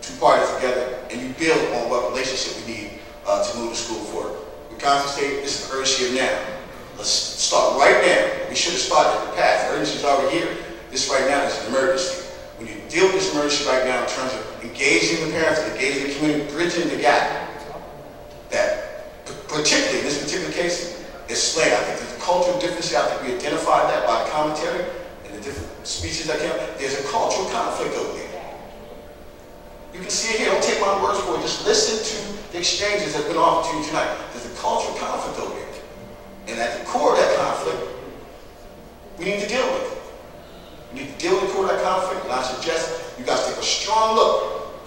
two parties together and you build on what relationship we need to move the school forward. Wisconsin State, this is the urgency of now. Let's start right now. We should have started in the past. The urgency is already here. This right now is an emergency. We need to deal with this emergency right now in terms of engaging the parents, engaging the community, bridging the gap. That, particularly in this particular case, is slayed. I think there's a cultural difference here. I think we identified that by the commentary and the different speeches that came out. There's a cultural conflict over there. You can see it here. Don't take my words for it. Just listen to the exchanges that have been offered to you tonight. There's a cultural conflict over here. And at the core of that conflict, we need to deal with it. We need to deal with the core of that conflict, and I suggest you guys take a strong look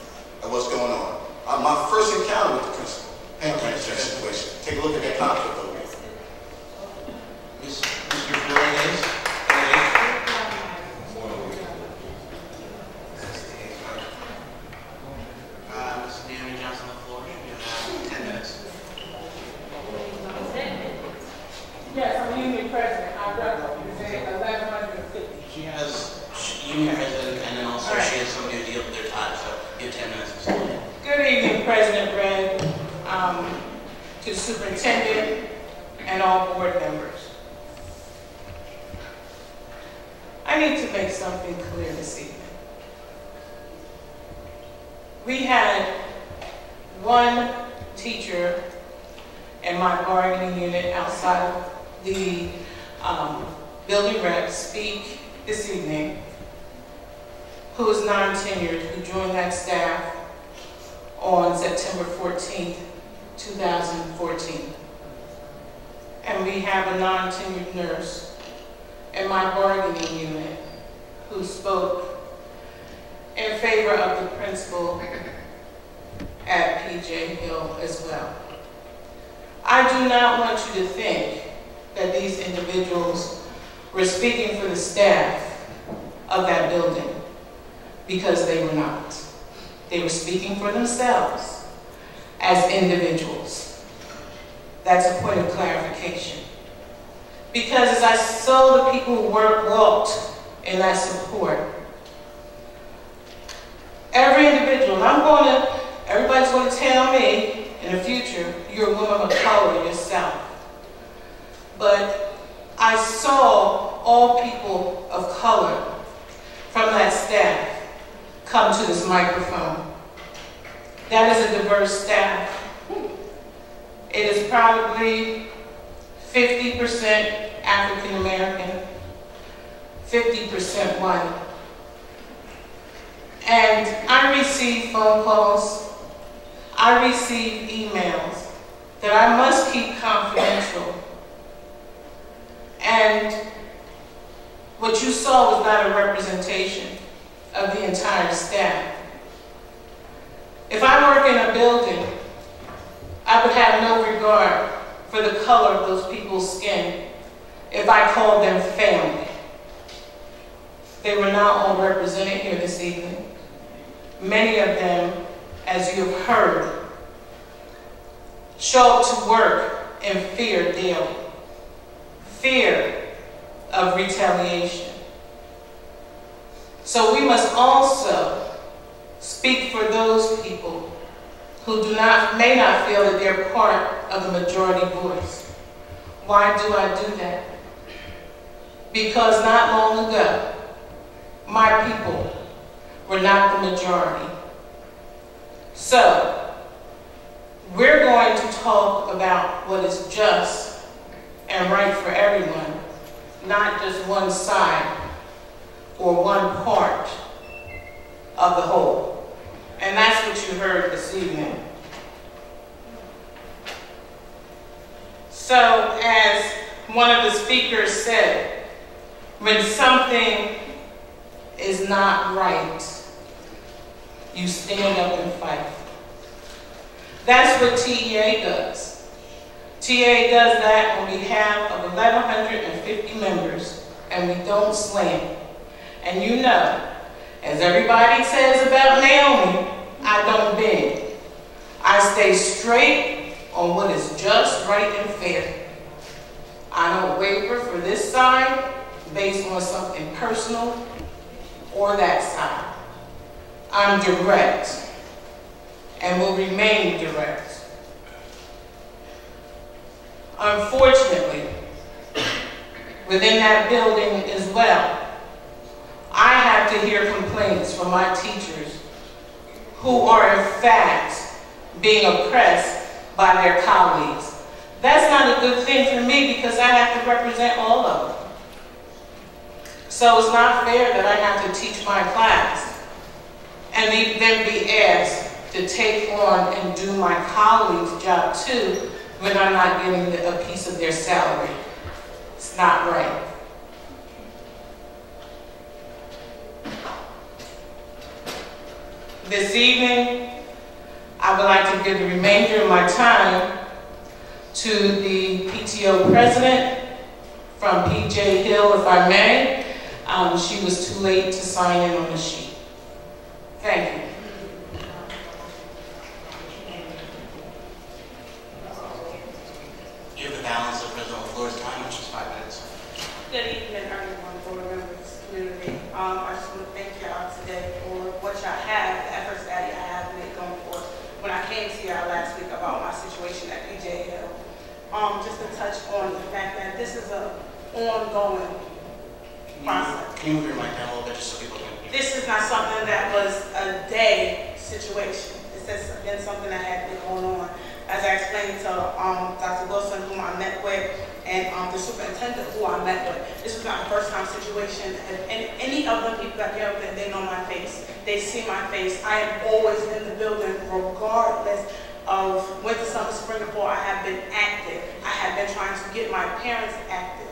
at what's going on. My first encounter with the principal and the situation. Take a look at that conflict over here. Mr. Flores. Mr. Naomi Johnson on the floor. You have 10 minutes. Yes, I'm union president. I represent 1,150. She has union president, and then also she has somebody to deal with their time. So you have 10 minutes. Good evening, President Red, to the superintendent, and all board members. I need to make something clear this evening. We had one teacher in my bargaining unit outside of the building rep speak this evening, who is non-tenured, who joined that staff on September 14th, 2014. And we have a non-tenured nurse in my bargaining unit who spoke in favor of the principal at PJ Hill as well. I do not want you to think that these individuals were speaking for the staff of that building, because they were not. They were speaking for themselves as individuals. That's a point of clarification. Because as I saw the people who walked in that support, every individual, and everybody's going to tell me in the future, you're a woman of color yourself. but I saw all people of color from that staff come to this microphone. That is a diverse staff. It is probably 50% African American, 50% white. And I receive phone calls, I receive emails that I must keep confidential. And what you saw was not a representation of the entire staff. If I work in a building, I would have no regard for the color of those people's skin if I called them family. They were not all represented here this evening. Many of them, as you have heard, show up to work in fear daily. Fear of retaliation. So we must also speak for those people who may not feel that they're part of the majority voice. Why do I do that? Because not long ago, my people were not the majority. So, we're going to talk about what is just and right for everyone, not just one side or one part of the whole. And that's what you heard this evening. So, as one of the speakers said, when something is not right, you stand up and fight. That's what TEA does. TEA does that on behalf of 1,150 members, and we don't slam. And you know, as everybody says about Naomi, I don't bend. I stay straight on what is just, right, and fair. I don't waver for this side based on something personal or that side. I'm direct and will remain direct. Unfortunately, within that building as well, I have to hear complaints from my teachers who are in fact being oppressed by their colleagues. That's not a good thing for me because I have to represent all of them. So it's not fair that I have to teach my class and then be asked to take on and do my colleagues' job too when I'm not getting a piece of their salary. It's not right. This evening, I would like to give the remainder of my time to the PTO president from PJ Hill, if I may. She was too late to sign in on the sheet. Thank you. You have the balance of President LaFleur's time, which is 5 minutes. Good evening, everyone, board members, community. I just want to thank y'all today for what y'all have, the efforts that y'all have made going forth. When I came to y'all last week about my situation at PJ Hill, just to touch on the fact that this is an ongoing process. Can you move your mic down a little bit just so people can hear? This is not something that was a day situation. This has been something that had been going on. As I explained to Dr. Wilson, whom I met with, and the superintendent who I met with, this was not a first-time situation. And any of the people that get up there, they know my face. They see my face. I am always in the building, regardless of winter, summer, spring, or fall. I have been active. I have been trying to get my parents active.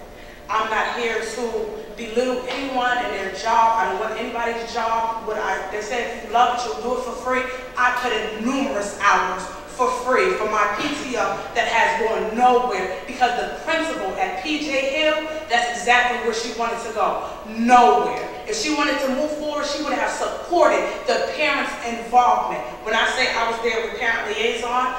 I'm not here to belittle anyone and their job. I don't want anybody's job. They say if you love it, you'll do it for free. I put in numerous hours for free for my PTO that has gone nowhere because the principal at PJ Hill, that's exactly where she wanted to go. Nowhere. If she wanted to move forward, she would have supported the parents' involvement. When I say I was there with parent liaison,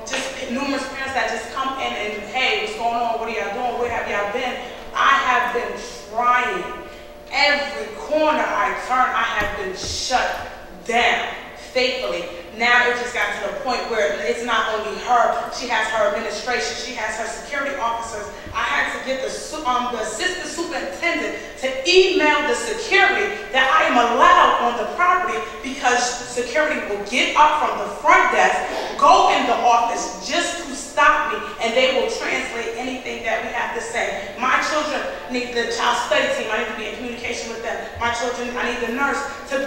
just numerous parents that just come in and, hey, what's going on? What are y'all doing? Where have y'all been? I have been trying. Every corner I turn, I have been shut down faithfully. Now it just got to the point where it's not only her, she has her administration, she has her security officers. I had to get the assistant superintendent to email the security that I am allowed on the property, because security will get up from the front desk, go in the office just to stop me, and they will translate anything that we have to say. My children need the child study team, I need to be in communication with them. My children, I need the nurse to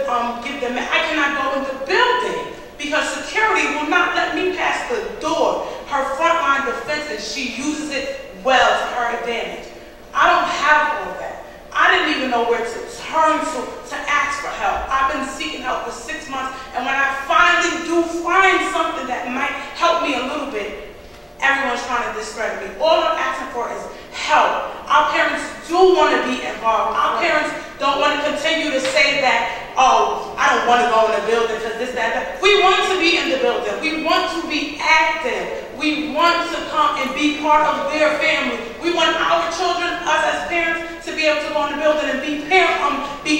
give them, I cannot go in the building because security will not let me pass the door. Her frontline defense, and she uses it well to her advantage. I don't have all that. I didn't even know where to turn to ask for help. I've been seeking help for 6 months, and when I finally do find something that might help me a little bit, everyone's trying to discredit me. All I'm asking for is help. Our parents do want to be involved. Our parents don't want to continue to say that, oh, I don't want to go in the building because this, that. We want to be in the building. We want to be active. We want to come and be part of their family. We want our children, us as parents, to be able to go in the building and be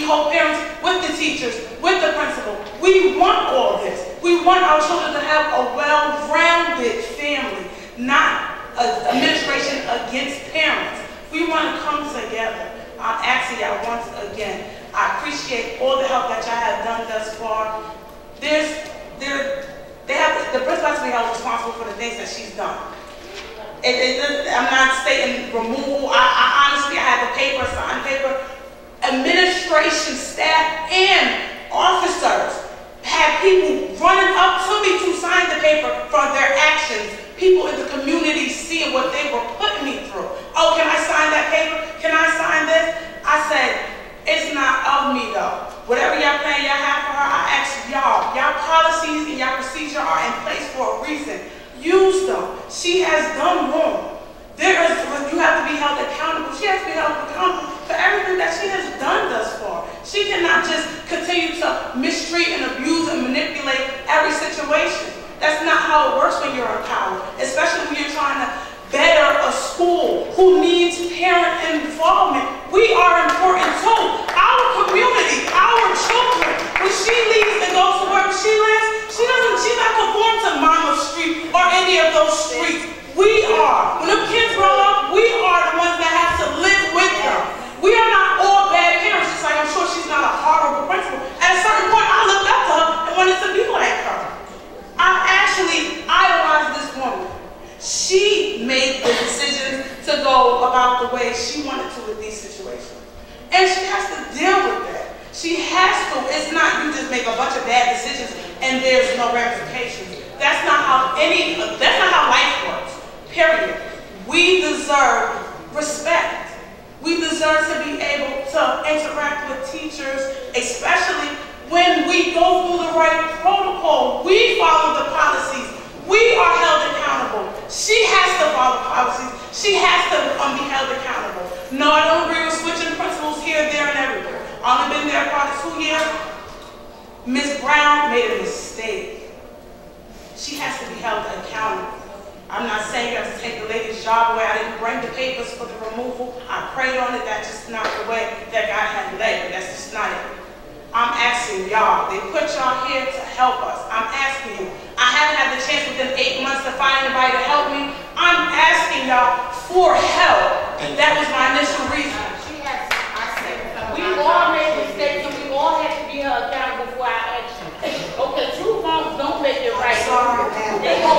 co-parents with the teachers, with the principal. We want all this. We want our children to have a well-rounded family, not administration against parents. We want to come together. I'm asking y'all once again, I appreciate all the help that y'all have done thus far. The principal has to be held responsible for the things that she's done. I'm not stating removal. I honestly, I had the paper, signed paper. Administration staff and officers had people running up to me to sign the paper for their actions. People in the community seeing what they were putting me through. Oh, can I sign that paper? Can I sign this? I said, it's not of me though. Whatever y'all plan y'all have for her, I ask y'all. Y'all policies and y'all procedure are in place for a reason. Use them. She has done wrong. You have to be held accountable. She has to be held accountable for everything that she has done thus far. She cannot just continue to mistreat and abuse and manipulate every situation. That's not how it works when you're in power, especially when you're trying to better a school who needs parent involvement. We are important too. Our community, our children, when she leaves and goes to where she lives, she's not conformed to Mama Street or any of those streets. We are. When the kids grow up, we are the ones that have to live with them. We are not all bad parents, just like I'm sure she's not a horrible principal. At a certain point, I looked up to her and wanted to be like her. I actually idolized this woman. She made the decision to go about the way she wanted to with these situations. And she has to deal with that. She has to. It's not you just make a bunch of bad decisions and there's no ramifications. That's not how life works. Period. We deserve respect. We deserve to be able to interact with teachers, especially when we go through the right protocol. We follow the policies. We are held accountable. She has to follow policies. She has to be held accountable. No, I don't agree with switching principals here, there, and everywhere. I've only been there probably 2 years. Ms. Brown made a mistake. She has to be held accountable. I'm not saying you have to take the lady's job away. I didn't bring the papers for the removal. I prayed on it. That's just not the way that God had laid. That's just not it. I'm asking y'all. They put y'all here to help us. I'm asking you. I haven't had the chance within 8 months to find anybody to help me. I'm asking y'all for help. That was my initial reason. We all made mistakes and we all have to be held accountable for our actions. Okay, true wrongs don't make it right. They go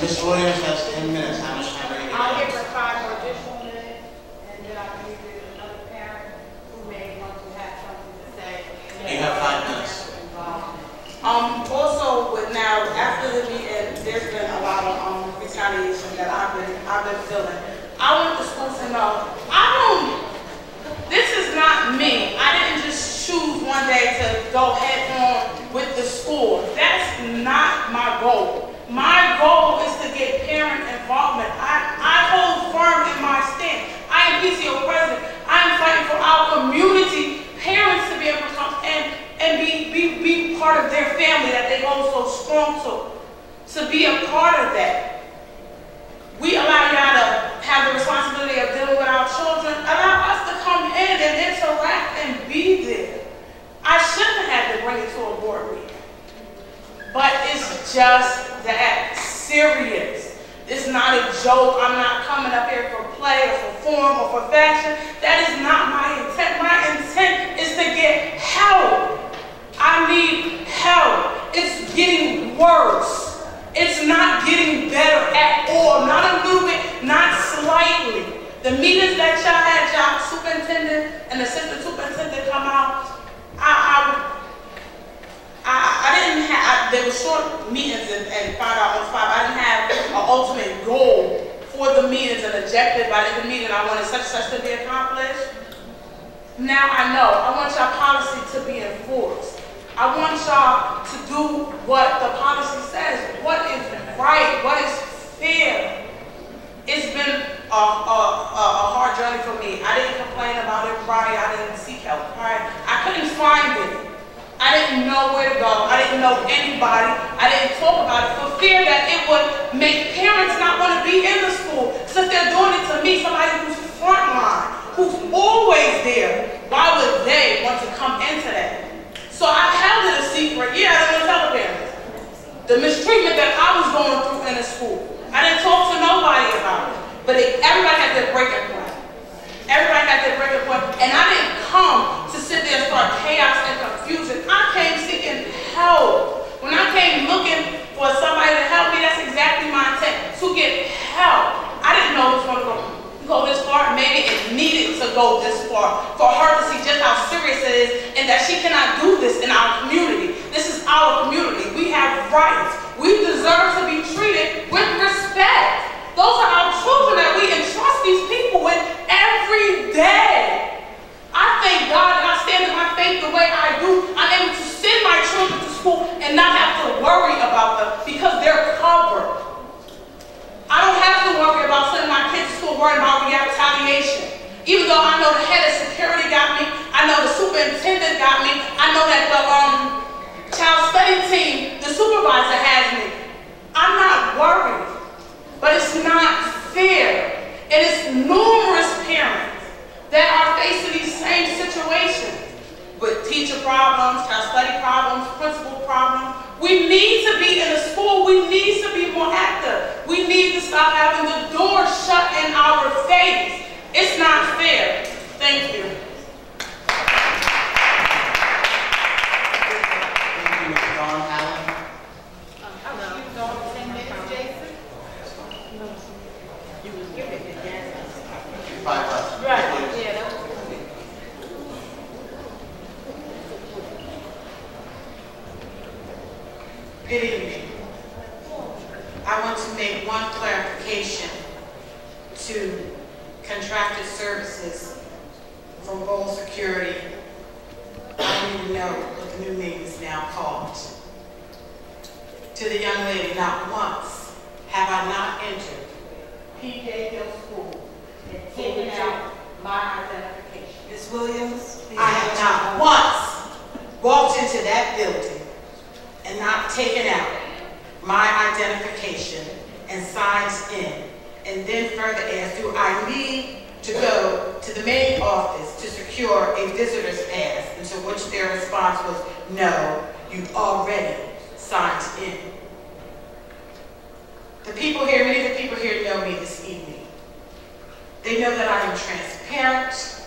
Ms. Williams has 10 minutes. How much time are you? I'll give her 5 more additional minutes, and then I'll give you another parent who may want to have something to say. You have 5 minutes. Also, with now after the meeting, there's been a lot of retaliation that I've been feeling. I want the school to know this is not me. I didn't just choose one day to go head on with the school. That's not my goal. My goal is to get parent involvement. I hold firm in my stand. I am PTO president. I am fighting for our community, parents to be able to come and be part of their family that they hold so strong to be a part of that. We allow y'all to have the responsibility of dealing with our children. Allow us to come in and interact and be there. I shouldn't have had to bring it to a board meeting. But it's just that serious. It's not a joke. I'm not coming up here for play or for form or for fashion. That is not my intent. My intent is to get help. I need help. It's getting worse. It's not getting better at all. Not a little bit, not slightly. The meetings that y'all had, y'all superintendent and assistant superintendent come out, there were short meetings and 5 hours, 5. I didn't have an ultimate goal for the meetings and objective by the meeting. I wanted such to be accomplished. Now I know. I want y'all policy to be enforced. I want y'all to do what the policy says. What is right? What is fair? It's been a hard journey for me. I didn't complain about it right. I didn't seek help right. I couldn't find it. I didn't know where to go. I didn't know anybody. I didn't talk about it for fear that it would make parents not want to be in the school. Since they're doing it to me, somebody who's frontline, who's always there, why would they want to come into that? So I held it a secret. Yeah, I didn't tell the parents. The mistreatment that I was going through in the school. I didn't talk to nobody about it. But everybody had their breaking point. Everybody had their breaking point. And I didn't come to sit there and start chaos and confusion. I came seeking help. When I came looking for somebody to help me, that's exactly my intent, to get help. I didn't know it was going to go this far. Maybe it needed to go this far for her to see just how serious it is and that she cannot do this in our community. This is our community. We have rights. We deserve to be treated with respect. Those are our children that we entrust these people with every day. I thank God that I stand in my faith the way I do. I'm able to send my children to school and not have to worry about them because they're covered. I don't have to worry about sending my kids to school worrying about retaliation. Even though I know the head of security got me, I know the superintendent got me, I know that the child study team, the supervisor has me. I'm not worried. But it's not fair. And it's numerous parents that are facing these same situations with teacher problems, child study problems, principal problems. We need to be in the school. We need to be more active. We need to stop having the door shut in our face. It's not fair. Thank you. Thank you, Ms. Dawn Allen. Good evening. I want to make one clarification to contracted services from Bowl Security. I need to know what the new name is now called. To the young lady, not once have I not entered P.J. Hill School and taken out my identification. Ms. Williams, I have not once walked into that building and not taken out my identification and signed in, and then further asked, do I need to go to the main office to secure a visitor's pass, and to which their response was, no, you've already signed in. The people here, many of the people here know me this evening. They know that I am transparent,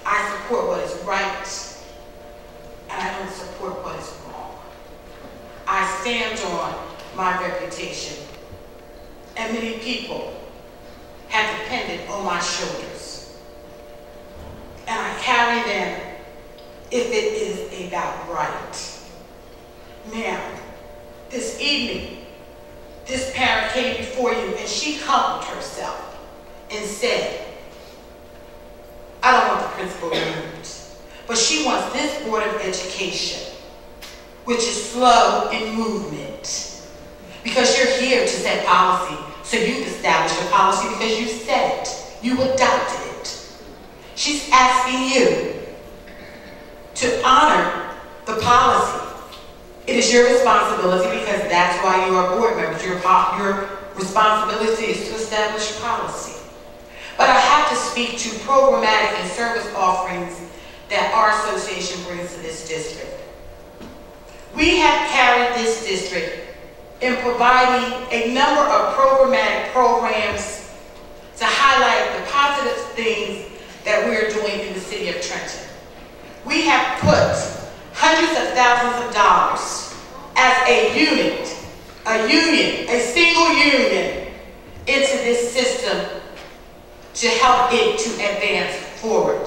I support what is right, and I don't support what is wrong. I stand on my reputation, and many people have depended on my shoulders. And I carry them if it is about right. Now, this evening, this parent came before you and she humbled herself and said, I don't want the principal removed, but she wants this Board of Education, which is slow in movement, because you're here to set policy. So you've established a policy because you said it. You adopted it. She's asking you to honor the policy. It is your responsibility because that's why you are board members. You're Responsibility is to establish policy. But I have to speak to programmatic and service offerings that our association brings to this district. We have carried this district in providing a number of programmatic programs to highlight the positive things that we are doing in the city of Trenton. We have put hundreds of thousands of dollars as a unit, a single union, into this system to help it to advance forward.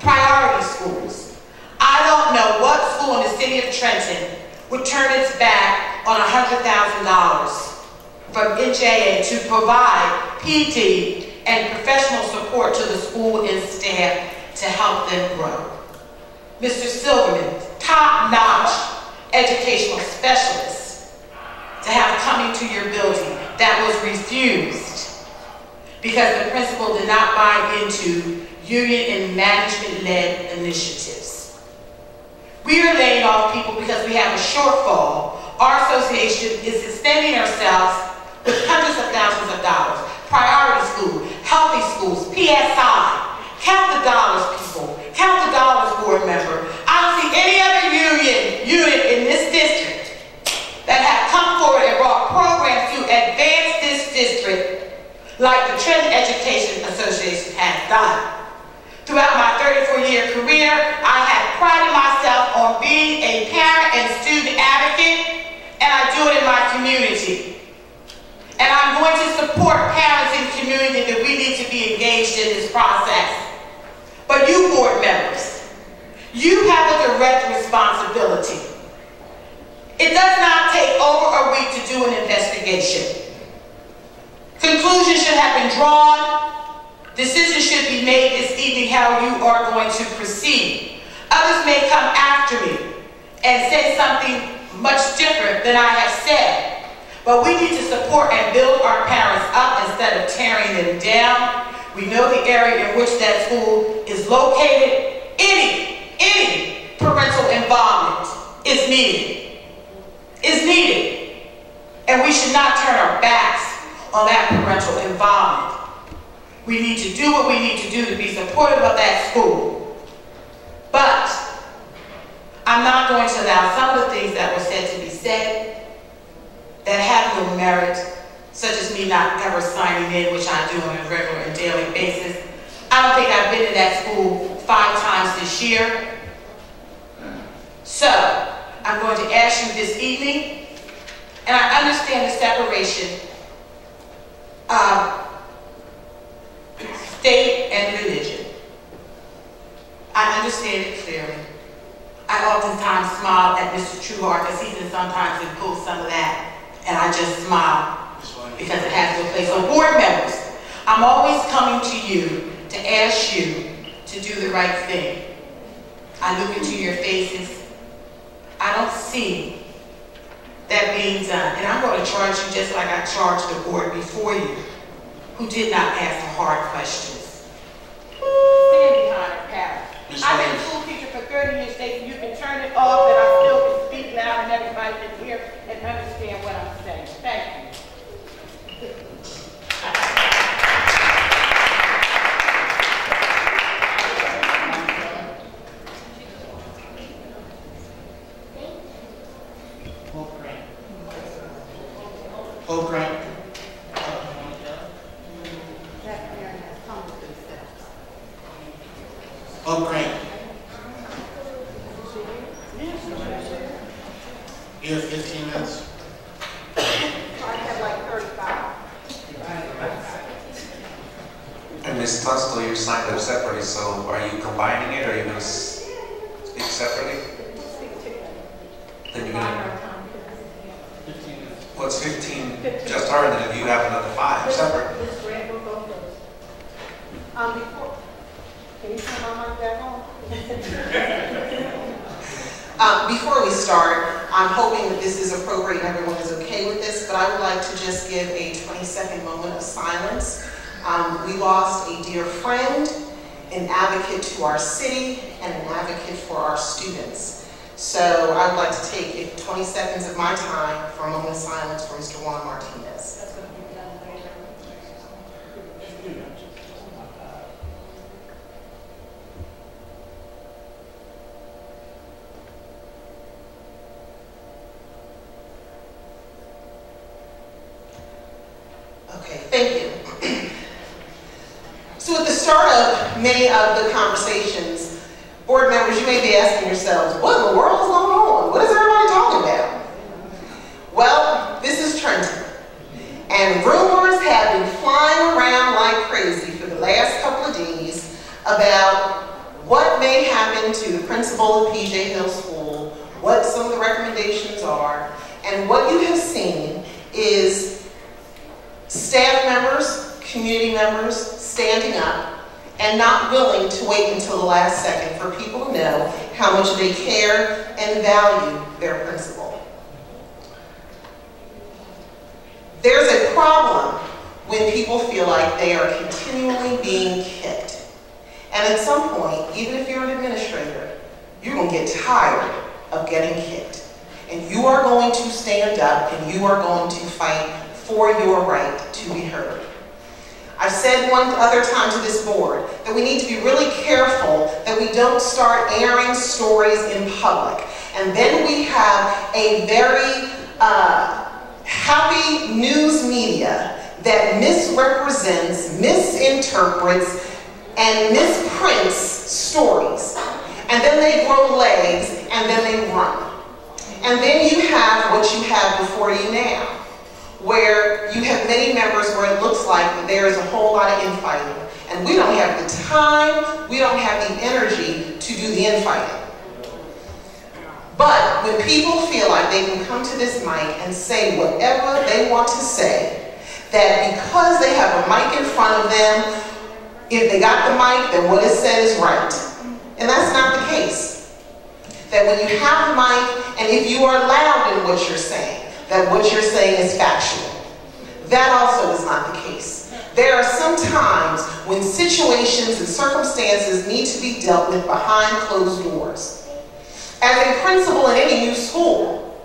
Priority schools. I don't know what school in the city of Trenton would turn its back on $100,000 from NJA to provide PD and professional support to the school and staff to help them grow. Mr. Silverman, top-notch educational specialist, to have coming to your building that was refused because the principal did not buy into union and management-led initiatives. We are laying off people because we have a shortfall. Our association is extending ourselves with hundreds of thousands of dollars. Priority school, healthy schools, PSI. Count the dollars, people. Count the dollars, board member. I don't see any other unit in this district that have come forward and brought programs to advance this district like the Trenton Education Association has done. Throughout my 34-year career, I have prided myself on being a parent and student advocate, and I do it in my community. And I'm going to support parents in the community that we need to be engaged in this process. But you board members, you have a direct responsibility. It does not take over a week to do an investigation. Conclusions should have been drawn. Decisions should be made this evening how you are going to proceed. Others may come after me and say something much different than I have said. But we need to support and build our parents up instead of tearing them down. We know the area in which that school is located. Any parental involvement is needed. And we should not turn our backs on that parental involvement. We need to do what we need to do to be supportive of that school. But I'm not going to allow some of the things that were said to be said that have no merit, such as me not ever signing in, which I do on a regular and daily basis. I don't think I've been to that school 5 times this year. So, I'm going to ask you this evening, and I understand the separation of state and religion. I understand it clearly. I oftentimes smile at Mr. Trueheart because he can sometimes pull some of that, and I just smile because it has no place. So board members, I'm always coming to you to ask you to do the right thing. I look into your faces. I don't see that being done. And I'm going to charge you just like I charged the board before you, who did not ask the hard questions. Stand behind her, Carol. I've been a school teacher for 30 years, Stacey. You can turn it off, and I still can speak loud, and everybody can hear and understand what I'm saying. Thank you. Hope Grant. Hope Grant. You have 15 minutes. I have like 35. And Ms. Tunstall, you signed up separately, so are you combining it or are you going to speak separately? Then you're going to... What's 15? Just her, and then if you have another 5 separate. Before, can you turn my mic back on? Before we start, I'm hoping that this is appropriate and everyone is okay with this, but I would like to just give a 20-second moment of silence. We lost a dear friend, an advocate to our city, and an advocate for our students. So I would like to take 20 seconds of my time for a moment of silence for Mr. Juan Martinez. That's going to be done. Okay, thank you. So at the start of many of the conversations, board members, you may be asking yourselves, what in the world is going on? What is everybody talking about? Well, this is Trenton. And rumors have been flying around like crazy for the last couple of days about what may happen to the principal of PJ Hill School, what some of the recommendations are, and what you have seen is staff members, community members standing up and not willing to wait until the last second for people to know how much they care and value their principal. There's a problem when people feel like they are continually being kicked. And at some point, even if you're an administrator, you're going to get tired of getting kicked. And you are going to stand up and you are going to fight for your right to be heard. I've said one other time to this board that we need to be really careful that we don't start airing stories in public. And then we have a very happy news media that misrepresents, misinterprets, and misprints stories. And then they grow legs and then they run. And then you have what you have before you now, where you have many members where it looks like that there is a whole lot of infighting. And we don't have the time, we don't have the energy to do the infighting. But when people feel like they can come to this mic and say whatever they want to say, that because they have a mic in front of them, if they got the mic, then what is said is right. And that's not the case. That when you have the mic, and if you are loud in what you're saying, that what you're saying is factual. That also is not the case. There are some times when situations and circumstances need to be dealt with behind closed doors. As a principal in any new school,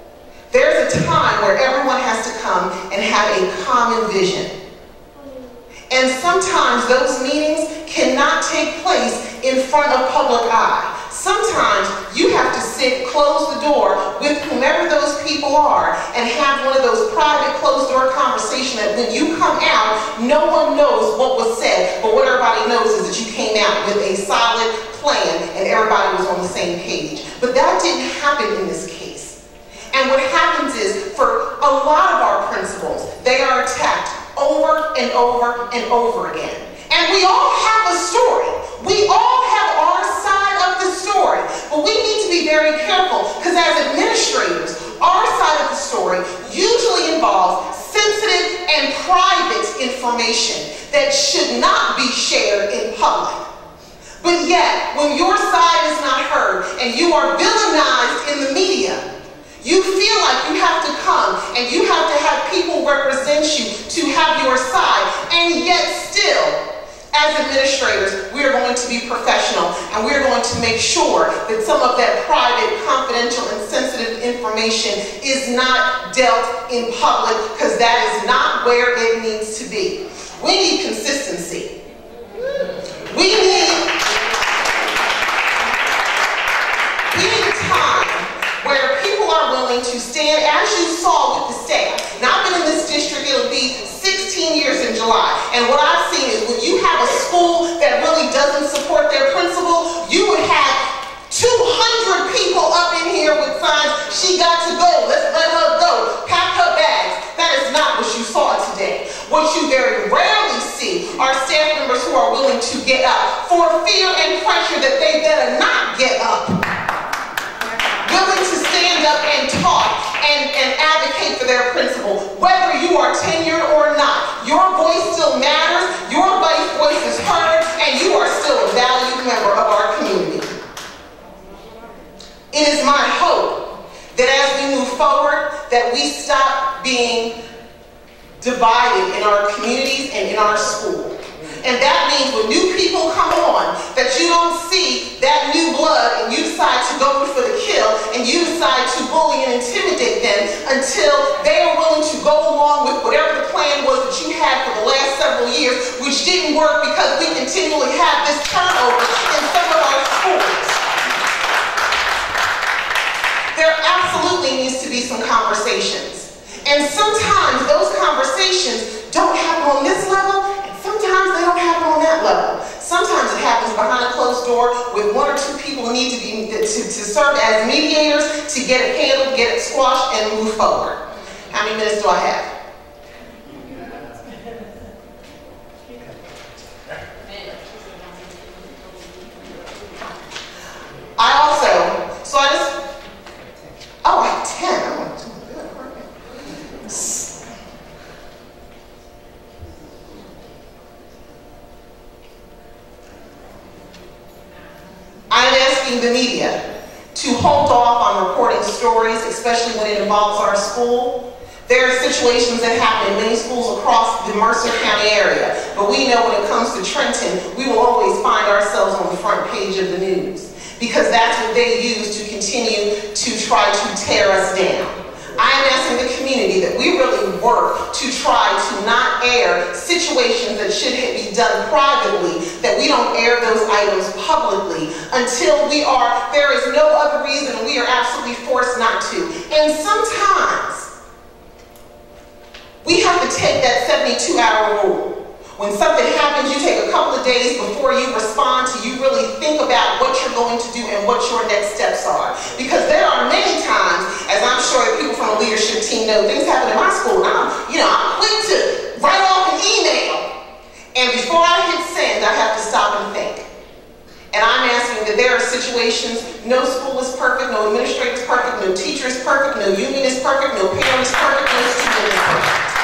there's a time where everyone has to come and have a common vision. And sometimes those meetings cannot take place in front of public eye. Sometimes you have to sit, close the door with whomever those people are and have one of those private closed door conversations that when you come out, no one knows what was said, but what everybody knows is that you came out with a solid plan and everybody was on the same page. But that didn't happen in this case. And what happens is, for a lot of our principals, they are attacked over and over and over again. And we all have a story. We all have our side of the story. But we need to be very careful, because as administrators, our side of the story usually involves sensitive and private information that should not be shared in public. But yet, when your side is not heard and you are villainized in the media, you feel like you have to come and you have to have people represent you to have your side. And yet still, as administrators, we are going to be professional and we're going to make sure that some of that private, confidential, and sensitive information is not dealt in public, because that is not where it needs to be. We need consistency. We need time where people are willing to stand, as you saw with the staff. Now, I've been in this district, it'll be 16 years in July, and what I've seen is when you have a school that really doesn't support their principal, you would have 200 people up in here with signs, "She got to go, let's let her go, pack her bags." That is not what you saw today. What you very rarely see are staff members who are willing to get up for fear and pressure that they better not get up. Willing to stand up and talk and advocate for their principal. Whether you are tenured or not, your voice still matters, your voice is heard, and you are still a valued member of our community. It is my hope that as we move forward, that we stop being divided in our communities and in our school. And that means when new people come on, that you don't see that new blood and you decide to go for the kill and you decide to bully and intimidate them until they are willing to go along with whatever the plan was that you had for the last several years, which didn't work because we continually have this turnover in some of our schools. There absolutely needs to be some conversations. And sometimes those conversations don't happen on this level, and sometimes they don't happen on that level. Sometimes it happens behind a closed door with one or two people who need to serve as mediators to get it handled, get it squashed, and move forward. How many minutes do I have? I have 10. Oh, I'm doing good. I'm asking the media to hold off on reporting stories, especially when it involves our school. There are situations that happen in many schools across the Mercer County area, but we know when it comes to Trenton, we will always find ourselves on the front page of the news, because that's what they use to continue to try to tear us down. I am asking the community that we really work to try to not air situations that should be done privately, that we don't air those items publicly until there is no other reason and we are absolutely forced not to. And sometimes we have to take that 72-hour rule. When something happens, you take a couple of days before you respond to you really think about what you're going to do and what your next steps are. Because there are many times, as I'm sure that people from the leadership team know, things happen in my school, and I'm quick to write off an email. And before I hit send, I have to stop and think. And I'm asking that there are situations, no school is perfect, no administrator is perfect, no teacher is perfect, no union is perfect, no parent is perfect, no student is perfect.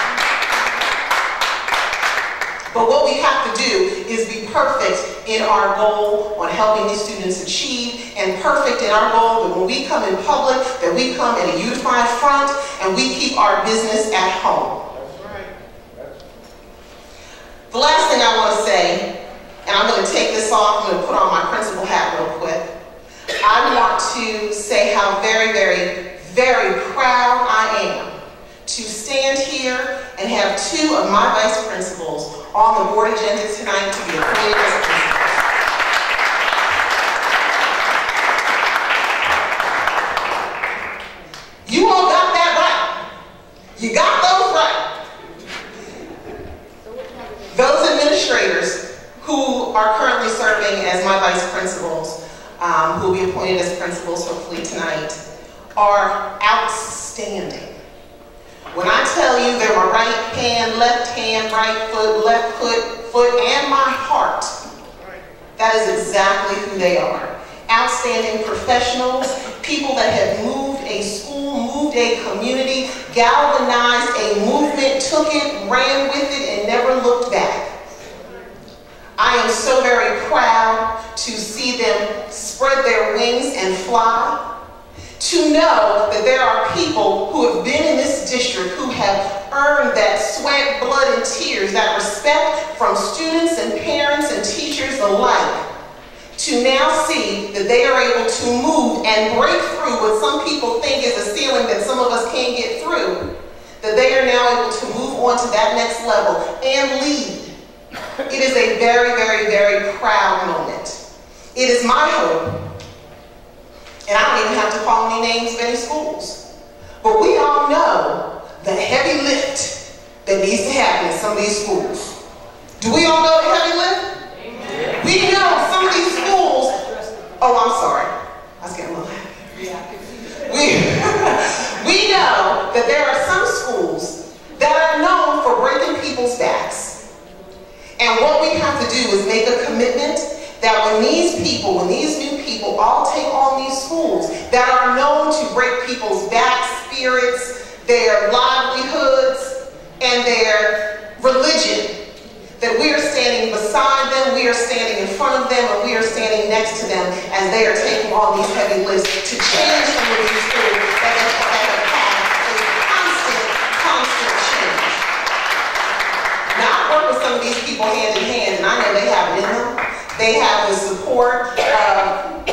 But what we have to do is be perfect in our goal on helping these students achieve, and perfect in our goal that when we come in public, that we come in a unified front and we keep our business at home. That's right. The last thing I want to say, and I'm going to take this off, I'm going to put on my principal hat real quick. I want to say how very, very, very proud I am to stand here and have two of my vice principals on the board agenda tonight to be appointed as principals. You all got that right. You got those right. Those administrators who are currently serving as my vice principals, who will be appointed as principals hopefully tonight, are outstanding. When I tell you they're my right hand, right foot, left foot, and my heart, that is exactly who they are. Outstanding professionals, people that have moved a school, moved a community, galvanized a movement, took it, ran with it, and never looked back. I am so very proud to see them spread their wings and fly. To know that there are people who have been in this district who have earned that sweat, blood, and tears, that respect from students and parents and teachers alike, to now see that they are able to move and break through what some people think is a ceiling that some of us can't get through, that they are now able to move on to that next level and lead. It is a very, very, very proud moment. It is my hope, and I don't even have to call any names of any schools, but we all know the heavy lift that needs to happen in some of these schools. Do we all know the heavy lift? Amen. We know some of these schools, oh, I'm sorry. I was getting a little happy. We know that there are some schools that are known for breaking people's backs. And what we have to do is make a commitment that when these new people all take on these schools that are known to break people's back spirits, their livelihoods, and their religion, that we are standing beside them, we are standing in front of them, and we are standing next to them as they are taking on these heavy lifts to change some of these schools that have had a constant change. Now, I work with some of these people hand in hand, and I know they have it in them. They have the support of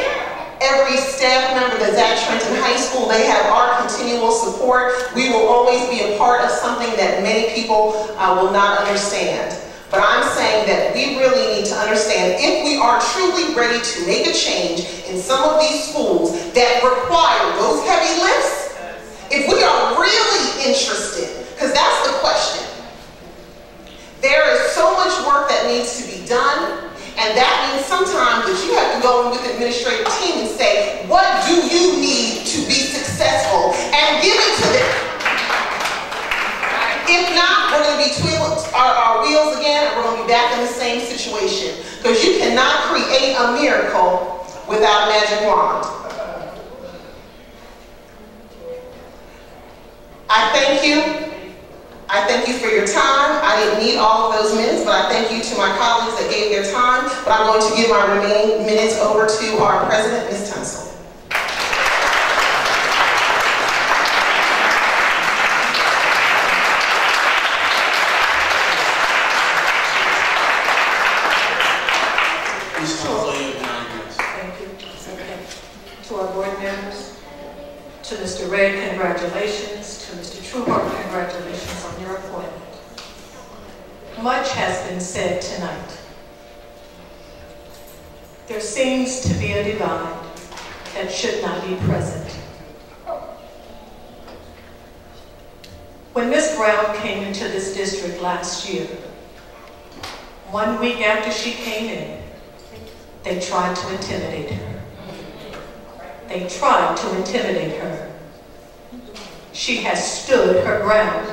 every staff member that's at Trenton High School. They have our continual support. We will always be a part of something that many people will not understand. But I'm saying that we really need to understand, if we are truly ready to make a change in some of these schools that require those heavy lifts, if we are really interested, because that's the question. cannot create a miracle without a magic wand. I thank you. I thank you for your time. I didn't need all of those minutes, but I thank you to my colleagues that gave their time. But I'm going to give my remaining minutes over to our president, Ms. Tunsil. Thank you. Okay. To our board members, to Mr. Red, congratulations. To Mr. Trueheart, congratulations on your appointment. Much has been said tonight. There seems to be a divide that should not be present. When Ms. Brown came into this district last year, 1 week after she came in, they tried to intimidate her. They tried to intimidate her. She has stood her ground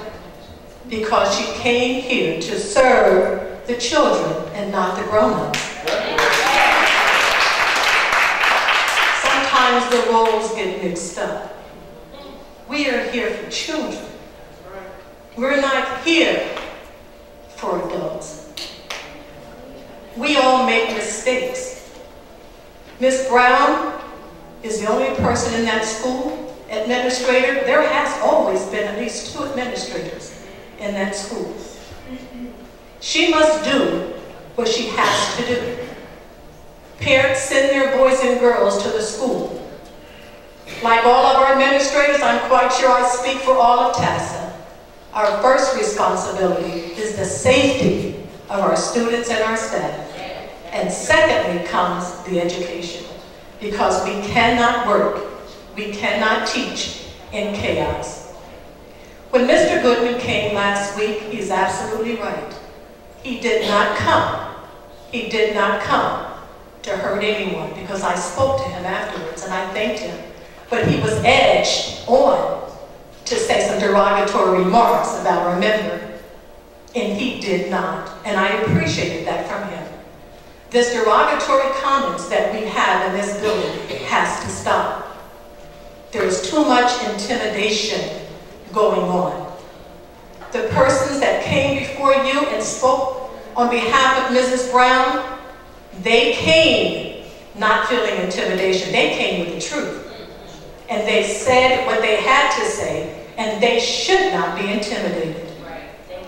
because she came here to serve the children and not the grown-ups. Sometimes the roles get mixed up. We are here for children. We're not here for adults. We all make mistakes. Ms. Brown is the only person in that school, administrator. There has always been at least 2 administrators in that school. She must do what she has to do. Parents send their boys and girls to the school. Like all of our administrators, I'm quite sure I speak for all of TASA. Our first responsibility is the safety of our students and our staff. And secondly comes the education, because we cannot work, we cannot teach in chaos. When Mr. Goodman came last week, he's absolutely right. He did not come. He did not come to hurt anyone, because I spoke to him afterwards and I thanked him. But he was edged on to say some derogatory remarks about our member, and he did not. And I appreciated that from him. This derogatory comments that we have in this building has to stop. There is too much intimidation going on. The persons that came before you and spoke on behalf of Mrs. Brown, they came not feeling intimidation. They came with the truth. And they said what they had to say, and they should not be intimidated.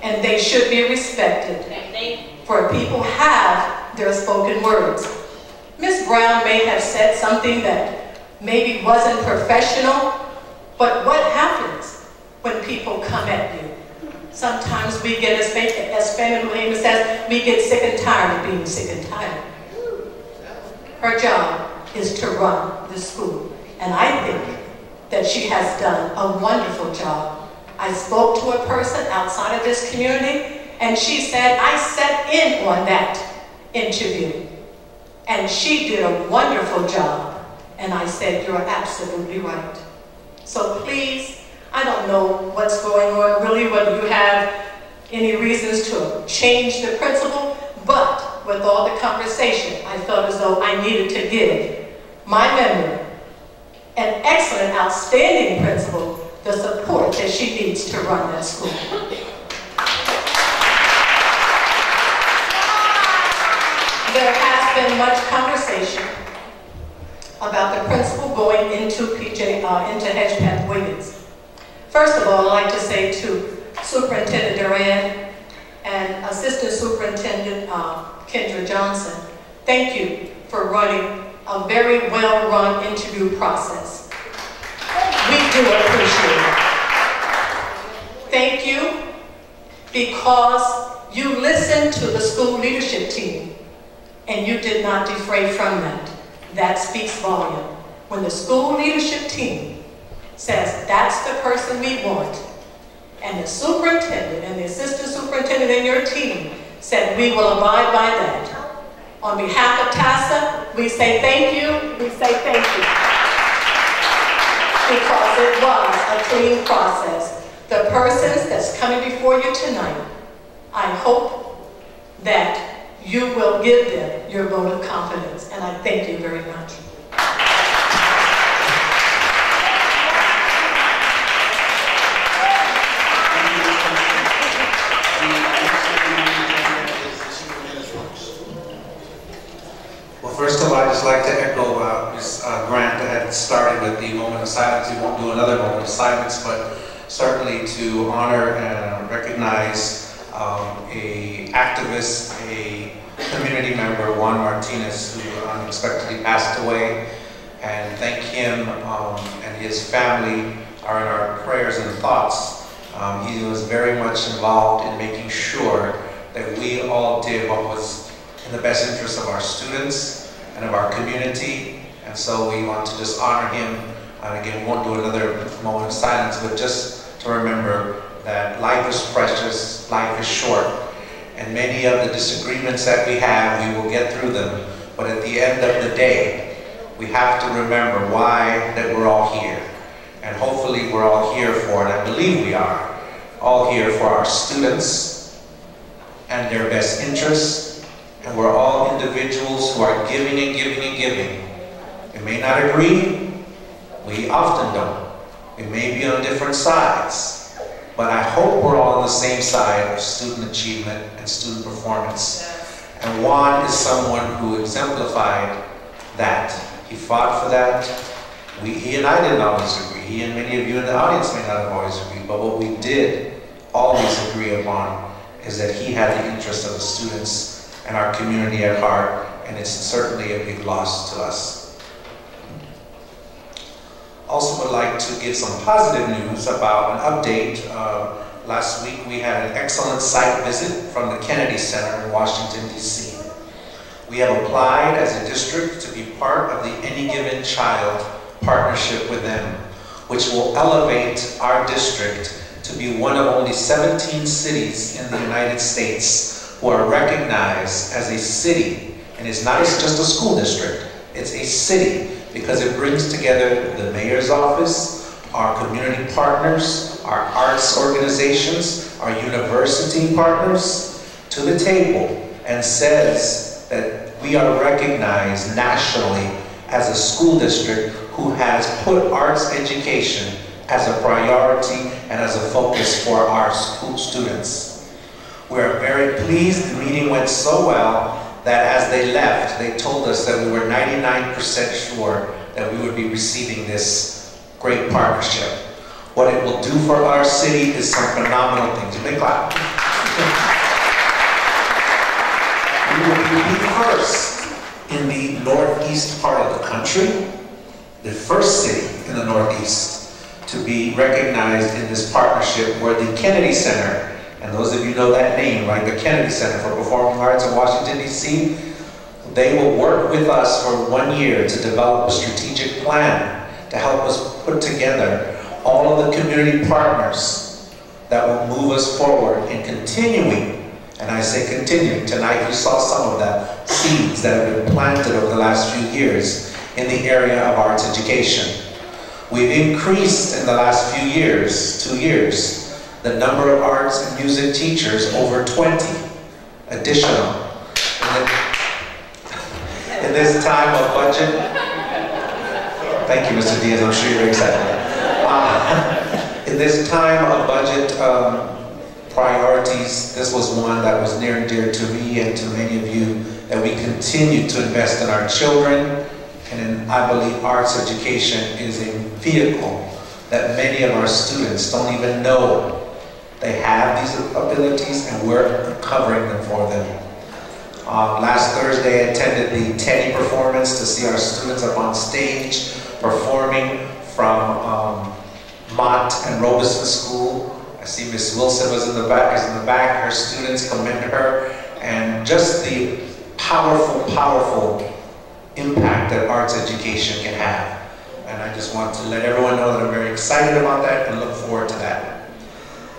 And they should be respected. For people have their spoken words. Ms. Brown may have said something that maybe wasn't professional, but what happens when people come at you? Sometimes we get, as Fannie Lima says, we get sick and tired of being sick and tired. Her job is to run the school, and I think that she has done a wonderful job. I spoke to a person outside of this community, and she said, I sat in on that interview, and she did a wonderful job. And I said, you're absolutely right. So please, I don't know what's going on really, whether you have any reasons to change the principal, but with all the conversation, I felt as though I needed to give my member, an excellent, outstanding principal, the support that she needs to run that school. There has been much conversation about the principal going into Hedgepath Wiggins. First of all, I'd like to say to Superintendent Duran and Assistant Superintendent Kendra Johnson, thank you for running a very well-run interview process. We do appreciate it. Thank you because you listened to the school leadership team and you did not defray from that. That speaks volume. When the school leadership team says that's the person we want, and the superintendent and the assistant superintendent and your team said we will abide by that. On behalf of TASA, we say thank you, we say thank you. Because it was a clean process. The persons that's coming before you tonight, I hope that you will give them your vote of confidence, and I thank you very much. Well, first of all, I'd just like to echo Ms. Grant that had started with the moment of silence. We won't do another moment of silence, but certainly to honor and recognize a activist, a community member, Juan Martinez, who unexpectedly passed away, and thank him and his family are in our prayers and thoughts. He was very much involved in making sure that we all did what was in the best interest of our students and of our community, and so we want to just honor him. And again, we won't do another moment of silence, but just to remember that life is precious, life is short, and many of the disagreements that we have, we will get through them, but at the end of the day, we have to remember why that we're all here. And hopefully we're all here for, and I believe we are, all here for our students and their best interests, and we're all individuals who are giving and giving and giving. We may not agree, we often don't. We may be on different sides, but I hope we're all on the same side of student achievement and student performance. And Juan is someone who exemplified that. He fought for that. He and I didn't always agree. He and many of you in the audience may not have always agreed, but what we did always agree upon is that he had the interest of the students and our community at heart, and it's certainly a big loss to us. Also would like to give some positive news about an update. Last week we had an excellent site visit from the Kennedy Center in Washington, D.C. We have applied as a district to be part of the Any Given Child partnership with them, which will elevate our district to be one of only 17 cities in the United States who are recognized as a city. And it's not just a school district, it's a city, because it brings together the mayor's office, our community partners, our arts organizations, our university partners to the table, and says that we are recognized nationally as a school district who has put arts education as a priority and as a focus for our school students. We are very pleased. The meeting went so well that as they left, they told us that we were 99% sure that we would be receiving this great partnership. What it will do for our city is some phenomenal things. You may clap. We will be the first in the northeast part of the country, the first city in the northeast to be recognized in this partnership, where the Kennedy Center, and those of you know that name, right? The Kennedy Center for Performing Arts in Washington, D.C., they will work with us for 1 year to develop a strategic plan to help us put together all of the community partners that will move us forward in continuing, and I say continuing, tonight you saw some of that, seeds that have been planted over the last few years in the area of arts education. We've increased in the last few years, 2 years, the number of arts and music teachers over 20 additional. In this time of budget, thank you, Mr. Diaz, I'm sure you're excited. In this time of budget priorities, this was one that was near and dear to me and to many of you, that we continue to invest in our children. And I believe arts education is a vehicle that many of our students don't even know they have these abilities, and we're uncovering them for them. Last Thursday, I attended the Teddy performance to see our students up on stage performing from Mott and Robeson School. I see Miss Wilson was in the back. Her students commend her, and just the powerful, powerful impact that arts education can have. And I just want to let everyone know that I'm very excited about that and look forward to that.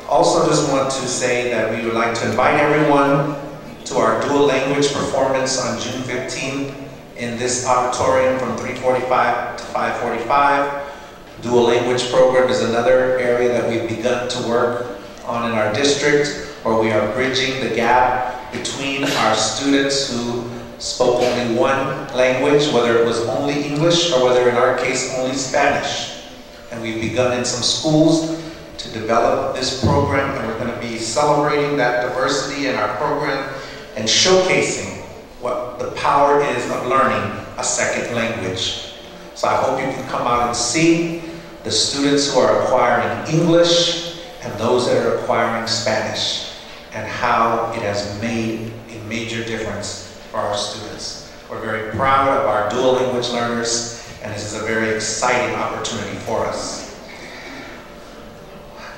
Also just want to say that we would like to invite everyone to our dual language performance on June 15th in this auditorium from 3:45 to 5:45. Dual language program is another area that we've begun to work on in our district, where we are bridging the gap between our students who spoke only one language, whether it was only English or whether in our case only Spanish. And we've begun in some schools to develop this program, and we're going to be celebrating that diversity in our program and showcasing what the power is of learning a second language. So I hope you can come out and see the students who are acquiring English and those that are acquiring Spanish, and how it has made a major difference for our students. We're very proud of our dual language learners, and this is a very exciting opportunity for us.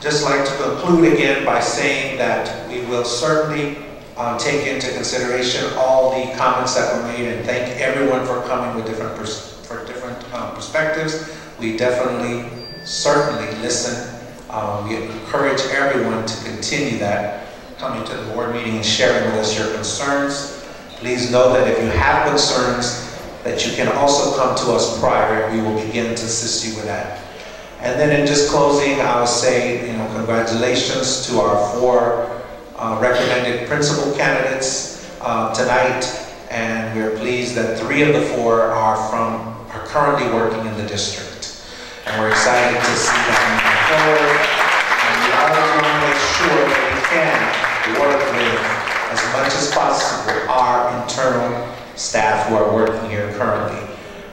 Just like to conclude again by saying that we will certainly take into consideration all the comments that were made, and thank everyone for coming with different perspectives. We definitely, certainly listen. We encourage everyone to continue that, coming to the board meeting and sharing with us your concerns. Please know that if you have concerns, that you can also come to us prior. We will begin to assist you with that. And then in just closing, I would say, congratulations to our 4 recommended principal candidates tonight, and we're pleased that 3 of the 4 are currently working in the district. And we're excited to see them move forward. And we always want to make sure that we can work with, as much as possible, our internal staff who are working here currently.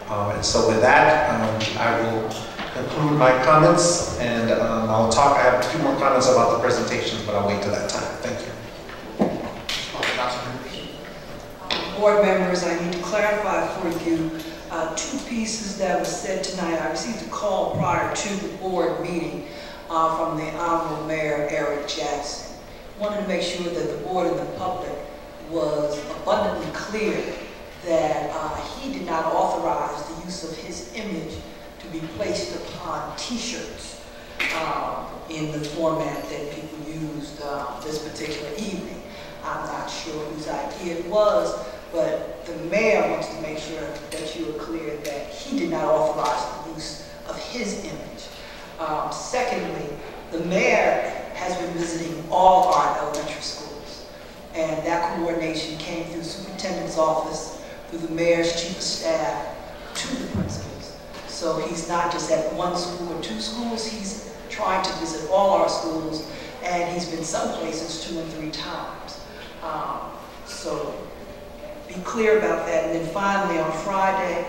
And so with that, I will conclude my comments, and I'll talk. I have a few more comments about the presentations, but I'll wait till that time. Thank you. Board members, I need to clarify for you 2 pieces that were said tonight. I received a call prior to the board meeting from the Honorable Mayor Eric Jackson. Wanted to make sure that the board and the public was abundantly clear that he did not authorize the use of his image to be placed upon T-shirts in the format that people used this particular evening. I'm not sure whose idea it was, but the mayor wants to make sure that you are clear that he did not authorize the use of his image. Secondly, the mayor has been visiting all our elementary schools, and that coordination came through the superintendent's office, through the mayor's chief of staff, to the principals. So he's not just at 1 school or 2 schools, he's trying to visit all our schools, and he's been some places 2 and 3 times. So be clear about that. And then finally on Friday,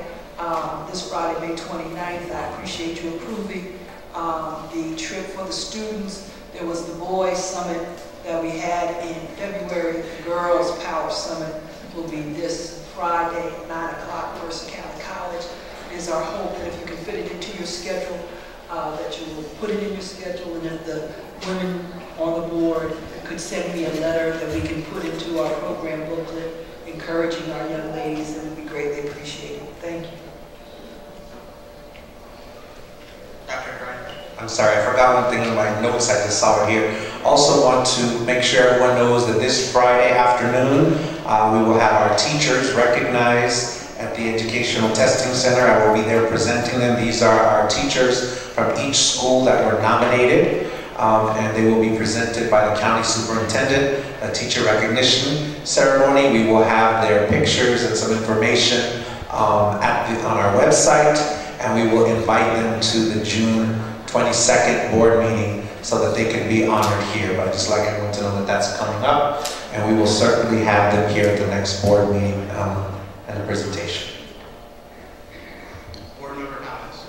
this Friday, May 29th, I appreciate you approving the trip for the students. There was the Boys Summit that we had in February. The Girls Power Summit will be this Friday at 9 o'clock, Mercer County College. It is our hope that if you can fit it into your schedule, that you will put it in your schedule, and if the women on the board could send me a letter that we can put into our program booklet encouraging our young ladies, it would be greatly appreciated. Thank you. Dr. Grant. I'm sorry, I forgot one thing in my notes. I just saw it here. Also want to make sure everyone knows that this Friday afternoon, we will have our teachers recognized at the Educational Testing Center. I will be there presenting them. These are our teachers from each school that were nominated, and they will be presented by the county superintendent, a teacher recognition ceremony. We will have their pictures and some information on our website, and we will invite them to the June 22nd board meeting so that they can be honored here. But I'd just like everyone to know that that's coming up, and we will certainly have them here at the next board meeting and the presentation. Board member comments.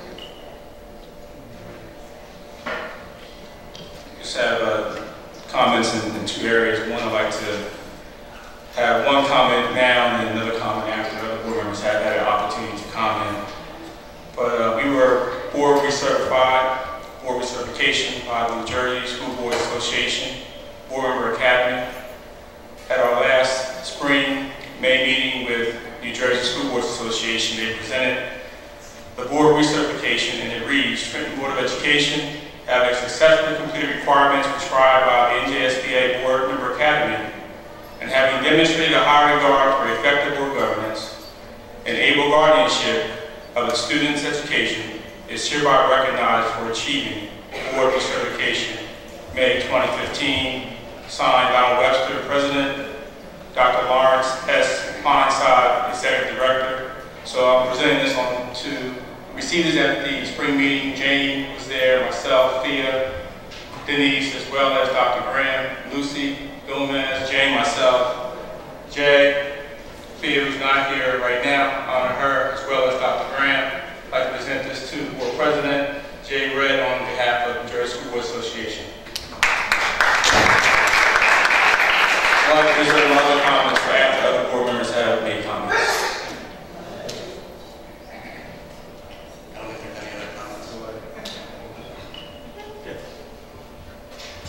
Just have comments in 2 areas. One, I'd like to have one comment now and then another comment after the other board members have had an opportunity to comment. But we were board recertified, board recertification by the New Jersey School Board Association, Board Member Academy. At our last spring May meeting with New Jersey School Boards Association, they presented the board recertification, and it reads, Trenton Board of Education, having successfully completed requirements prescribed by the NJSBA Board Member Academy, and having demonstrated a high regard for effective board governance and able guardianship of the student's education, is hereby recognized for achieving board recertification. May 2015, signed Donald Webster, President, Dr. Lawrence S. Ponside, Executive Director. So I'm presenting this on to receive this at the spring meeting. Jane was there, myself, Thea, Denise, as well as Dr. Graham, Lucy, Gomez, Jane, myself, Jay, Thea, who's not here right now, honor her, as well as Dr. Graham. I'd like to present this to the board president, Jay Red, on behalf of the New Jersey School Board Association. I'd like to reserve my other comments for after other board members have made comments.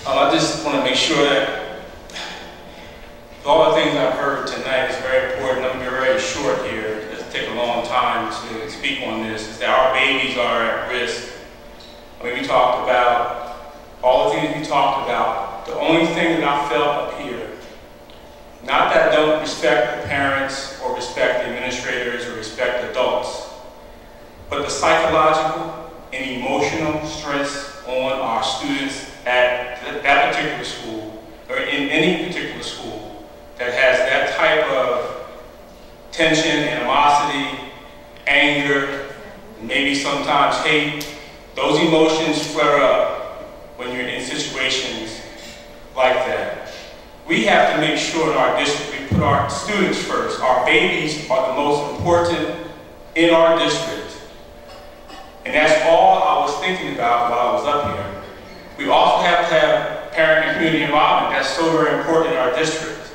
I just want to make sure that all the things I've heard tonight is very important. I'm going to be very short here. It'll take a long time to speak on this. Is that our babies are at risk. I mean, we talked about all the things we talked about. The only thing that I felt up here, not that I don't respect the parents or respect the administrators or respect adults, but the psychological and emotional stress on our students at that particular school, or in any particular school that has that type of tension, animosity, anger, maybe sometimes hate. Those emotions flare up when you're in situations like that. We have to make sure in our district we put our students first. Our babies are the most important in our district. And that's all I was thinking about while I was up here. We also have to have parent and community involvement. That's so very important in our district.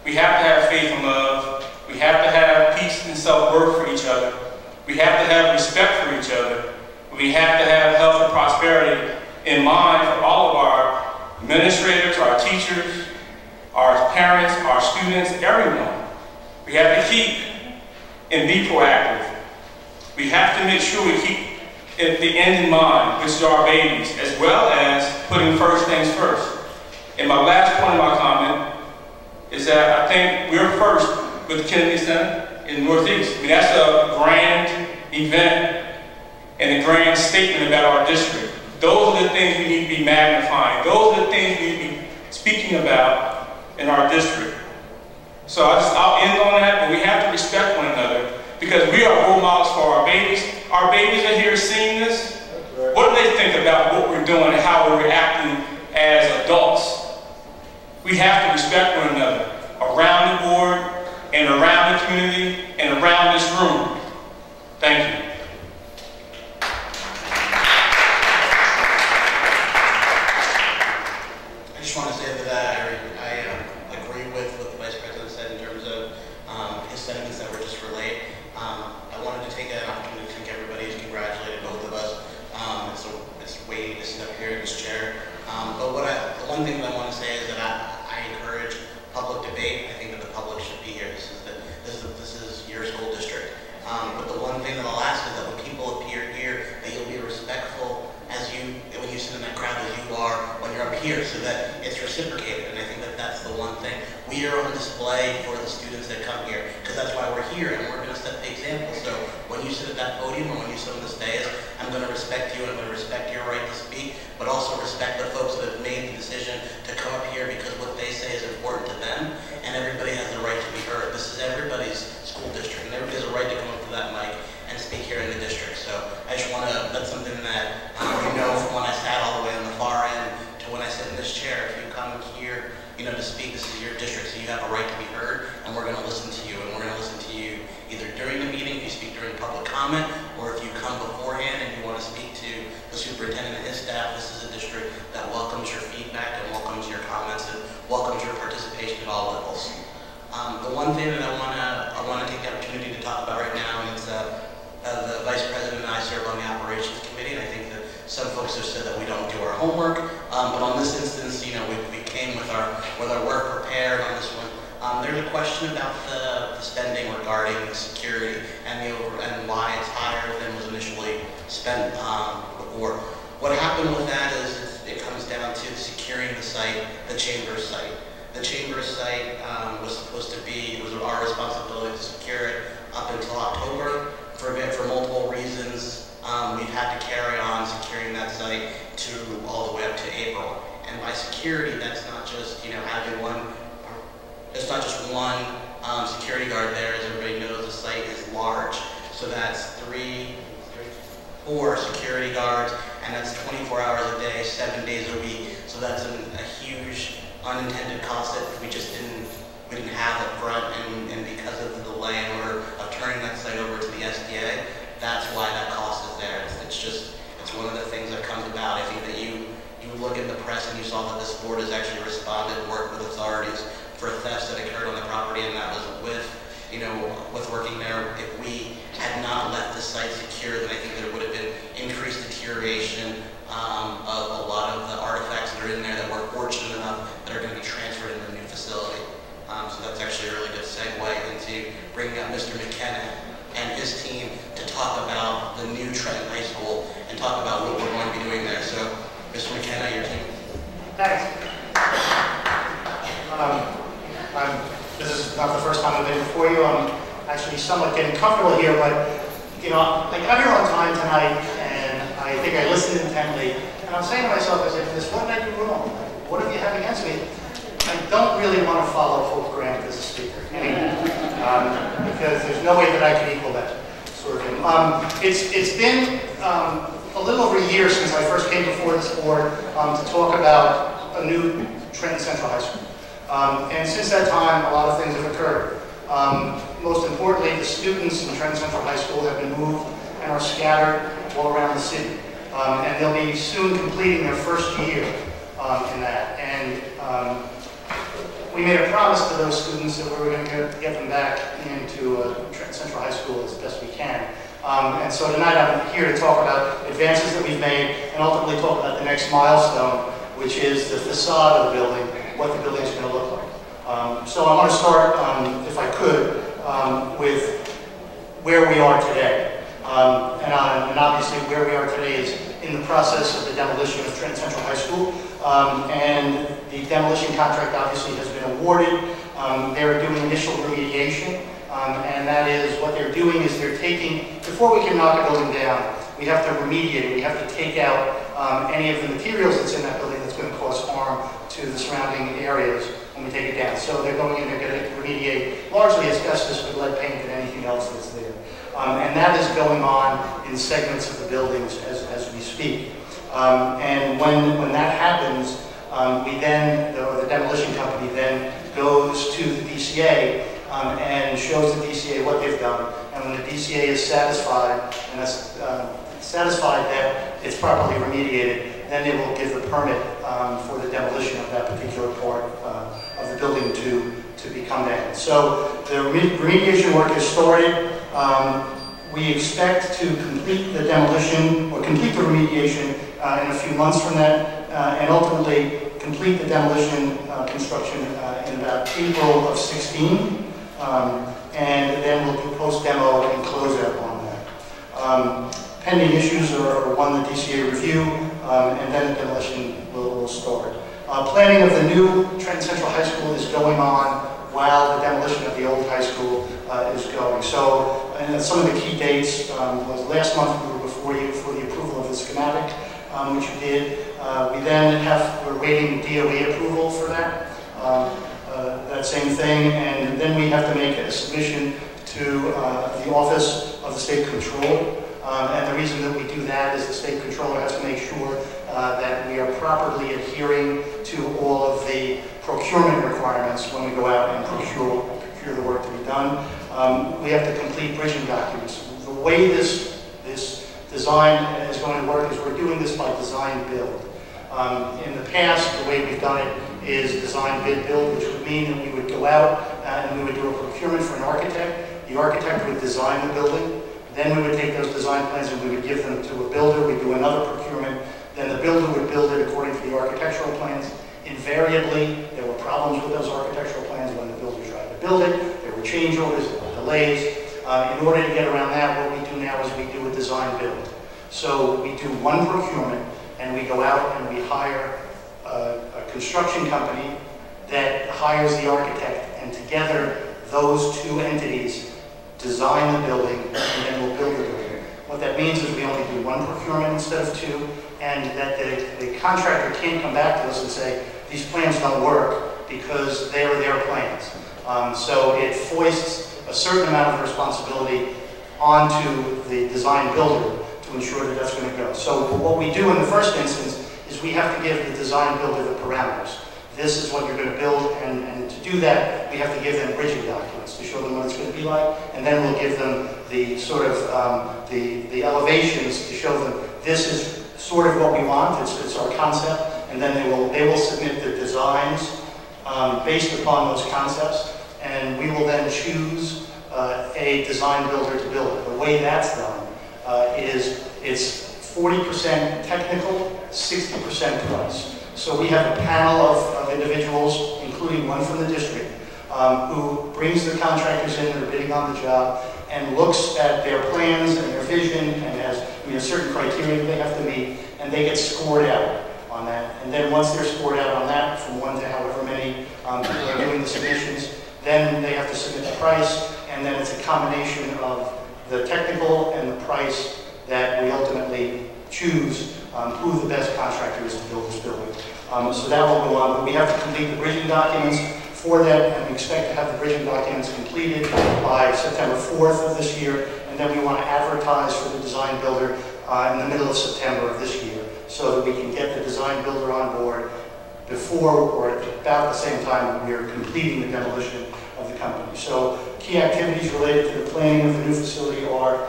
We have to have faith and love. We have to have peace and self-worth for each other. We have to have respect for each other. We have to have health and prosperity in mind for all of our administrators, our teachers, our parents, our students, everyone. We have to keep and be proactive. We have to make sure we keep the end in mind, which is our babies, as well as putting first things first. And my last point of my comment is that I think we're first with the Kennedy Center in Northeast. I mean, that's a grand event and a grand statement about our district. Those are the things we need to be magnifying. Those are the things we need to be speaking about in our district. So I'll end on that, but we have to respect one another because we are role models for our babies. Our babies are here seeing this. What do they think about what we're doing and how we're reacting as adults? We have to respect one another around the board and around the community and around this room. Thank you. I just want to say that I agree with what the Vice President said in terms of his sentiments that were just relayed. I wanted to take an opportunity to thank everybody who's congratulated both of us. It's Wade to sit up here in this chair. But the one thing that I want to say is that I encourage public debate. I think that the public should be here. This is your school district. But the one thing that I'll ask is that when people appear here, that you'll be respectful when you sit in that crowd as you are when you're up here, so that it's reciprocated. And I think that that's the one thing. We are on display for the students that come here, because that's why we're here, and we're going to set the example. So when you sit at that podium or when you sit on this dais, I'm going to respect you, and I'm going to respect your right to speak, but also respect the folks that have made the decision to come up here because what they say is important to them, and everybody has the right to be heard. This is everybody's school district, and everybody has a right to come up to that mic and speak here in the district. So I just want to, that's something that you know from when I sat all the way on the far end to when I sit in this chair. If you come here, to speak, this is your district, so you have a right to be heard, and we're going to listen to you, and we're going to listen to you either during the meeting, if you speak during public comment, or if you come beforehand and you want to speak to the superintendent and his staff. This is a district that welcomes your feedback and welcomes your comments and welcomes your participation at all levels. The one thing that I want to take the opportunity to talk about right now is the Vice President and I serve on the Operations Committee, and I think that some folks have said that we don't do our homework, but on this instance, we came with our work prepared on this one. There's a question about the spending regarding security and why it's higher than was initially spent before. What happened with that is it comes down to securing the site, the Chambers site. The Chambers site was supposed to be, it was our responsibility to secure it up until October. For multiple reasons, we've had to carry on securing that site to all the way up to April. And by security, that's not just having one there's not just one security guard there. As everybody knows, the site is large. So that's 4 security guards, and that's 24 hours a day, 7 days a week. So that's a huge unintended cost that we didn't have up front, and because of the delay in order of turning that site over to the SDA, that's why that cost is there. It's one of the things that comes about. I think that you look at the press and you saw that this board has actually responded and worked with authorities for thefts that occurred on the property, and that was with working there. If we had not left the site secure, then I think there would have been increased deterioration of a lot of the artifacts that are in there that we're fortunate enough that are going to be transferred into the new facility. So that's actually a really good segue into bringing up Mr. McKenna and his team to talk about the new Trenton High School and talk about what we're going to be doing there. So, Mr. McKenna, your team. Thanks. This is not the first time I've been before you. I'm actually somewhat getting comfortable here, but like I'm here on time tonight, and I think I listened intently, and I'm saying to myself, as if this, what did I do wrong? What do you have against me? I don't really want to follow Hope Grant as a speaker, because there's no way that I can equal that sort of thing. It's been a little over a year since I first came before this board to talk about a new Trenton Central High School. And since that time, a lot of things have occurred. Most importantly, the students in Trenton Central High School have been moved and are scattered all around the city. And they'll be soon completing their first year in that. And we made a promise to those students that we were going to get them back into Trenton Central High School as best we can. And so tonight I'm here to talk about advances that we've made and ultimately talk about the next milestone, which is the facade of the building, what the building is going to look like. So I want to start, if I could, with where we are today. And obviously where we are today is in the process of the demolition of Trenton Central High School. And the demolition contract obviously has been awarded. They're doing initial remediation. And that is, what they're doing is they're taking, before we can knock a building down, we have to remediate it. We have to take out any of the materials that's in that building that's going to cause harm to the surrounding areas when we take it down. So they're going in, they're going to remediate largely asbestos with lead paint and anything else that's there. And that is going on in segments of the buildings as we speak. And when that happens, we then, the demolition company then goes to the DCA and shows the DCA what they've done. And when the DCA is satisfied, and that's satisfied that it's properly remediated, then they will give the permit for the demolition of that particular part of the building to become that. So the remediation work has started. We expect to complete the demolition or complete the remediation in a few months from that, and ultimately complete the demolition construction in about April of 16. And then we'll do post-demo and closeout on that. Pending issues are one, the DCA review, and then the demolition will start. Planning of the new Trenton Central High School is going on while the demolition of the old high school is going. So, and some of the key dates was last month we were before you for the approval of the schematic, which you did. We're waiting DOE approval for that. That same thing, and then we have to make a submission to the Office of the State Controller. And the reason that we do that is the State Controller has to make sure that we are properly adhering to all of the procurement requirements when we go out and procure the work to be done. We have to complete bridging documents. The way this design is going to work is we're doing this by design build. In the past, the way we've done it is design bid build, which would mean that we would go out and we would do a procurement for an architect. The architect would design the building. Then we would take those design plans and we would give them to a builder. We'd do another procurement. Then the builder would build it according to the architectural plans. Invariably, there were problems with those architectural plans when the builder tried to build it. There were change orders, there were delays. In order to get around that, what we do now is we do a design build. So we do one procurement and we go out and we hire a construction company that hires the architect, and together those two entities design the building and then we'll build the building. What that means is we only do one procurement instead of two, and that the contractor can't come back to us and say, these plans don't work, because they are their plans. So it foists a certain amount of responsibility onto the design builder to ensure that that's going to go. So what we do in the first instance is we have to give the design builder the parameters. This is what you're going to build, and to do that, we have to give them bridging documents to show them what it's going to be like, and then we'll give them the sort of the elevations to show them this is sort of what we want. It's our concept, and then they will submit their designs based upon those concepts, and we will then choose a design builder to build it. The way that's done is it's 40% technical, 60% price. So we have a panel of individuals, including one from the district, who brings the contractors in that are bidding on the job and looks at their plans and their vision and has certain criteria they have to meet, and they get scored out on that. And then once they're scored out on that, from 1 to however many people are doing the submissions, then they have to submit the price, and then it's a combination of the technical and the price that we ultimately choose who the best contractor is to build this building. So that will go on, but we have to complete the bridging documents for that, and we expect to have the bridging documents completed by September 4th of this year, and then we want to advertise for the design builder in the middle of September of this year, so that we can get the design builder on board before or at about the same time we are completing the demolition of the company. So key activities related to the planning of the new facility are,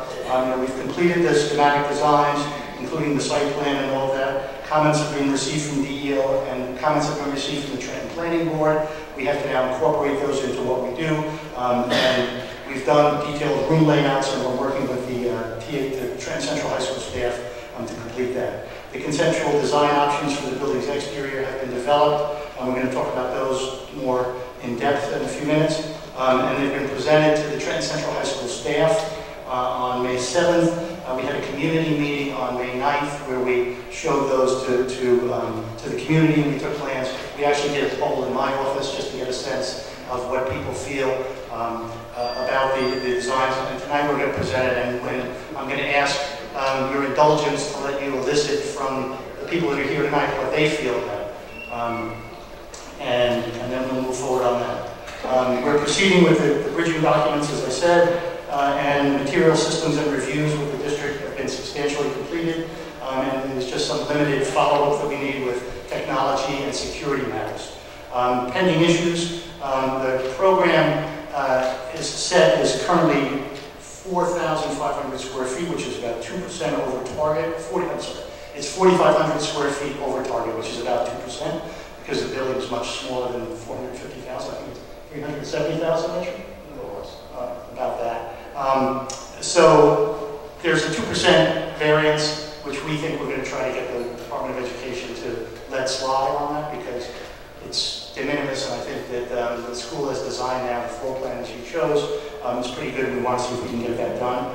we've completed the schematic designs, including the site plan and all of that. Comments have been received from DEO and comments have been received from the Trenton Planning Board. We have to now incorporate those into what we do. And we've done detailed room layouts, and we're working with the Trenton Central High School staff to complete that. The conceptual design options for the building's exterior have been developed. We're going to talk about those more in depth in a few minutes. And they've been presented to the Trenton Central High School staff on May 7th. We had a community meeting on May 9th where we showed those to the community, and we took plans. We actually did a poll in my office just to get a sense of what people feel about the designs. And tonight we're going to present it, and I'm going to ask your indulgence to let you elicit from the people that are here tonight what they feel about it. And then we'll move forward on that. We're proceeding with the bridging documents, as I said. And material systems and reviews with the district have been substantially completed, and there's just some limited follow-up that we need with technology and security matters. Pending issues, the program is currently 4,500 square feet, which is about 2% over target. It's 4,500 square feet over target, which is about 2%, because the building is much smaller than 450,000. I think it's 370,000 actually. About that. So there's a 2% variance, which we think we're going to try to get the Department of Education to let slide on that, because it's de minimis, and I think that the school has designed now the floor plan as you chose. It's pretty good, and we want to see if we can get that done.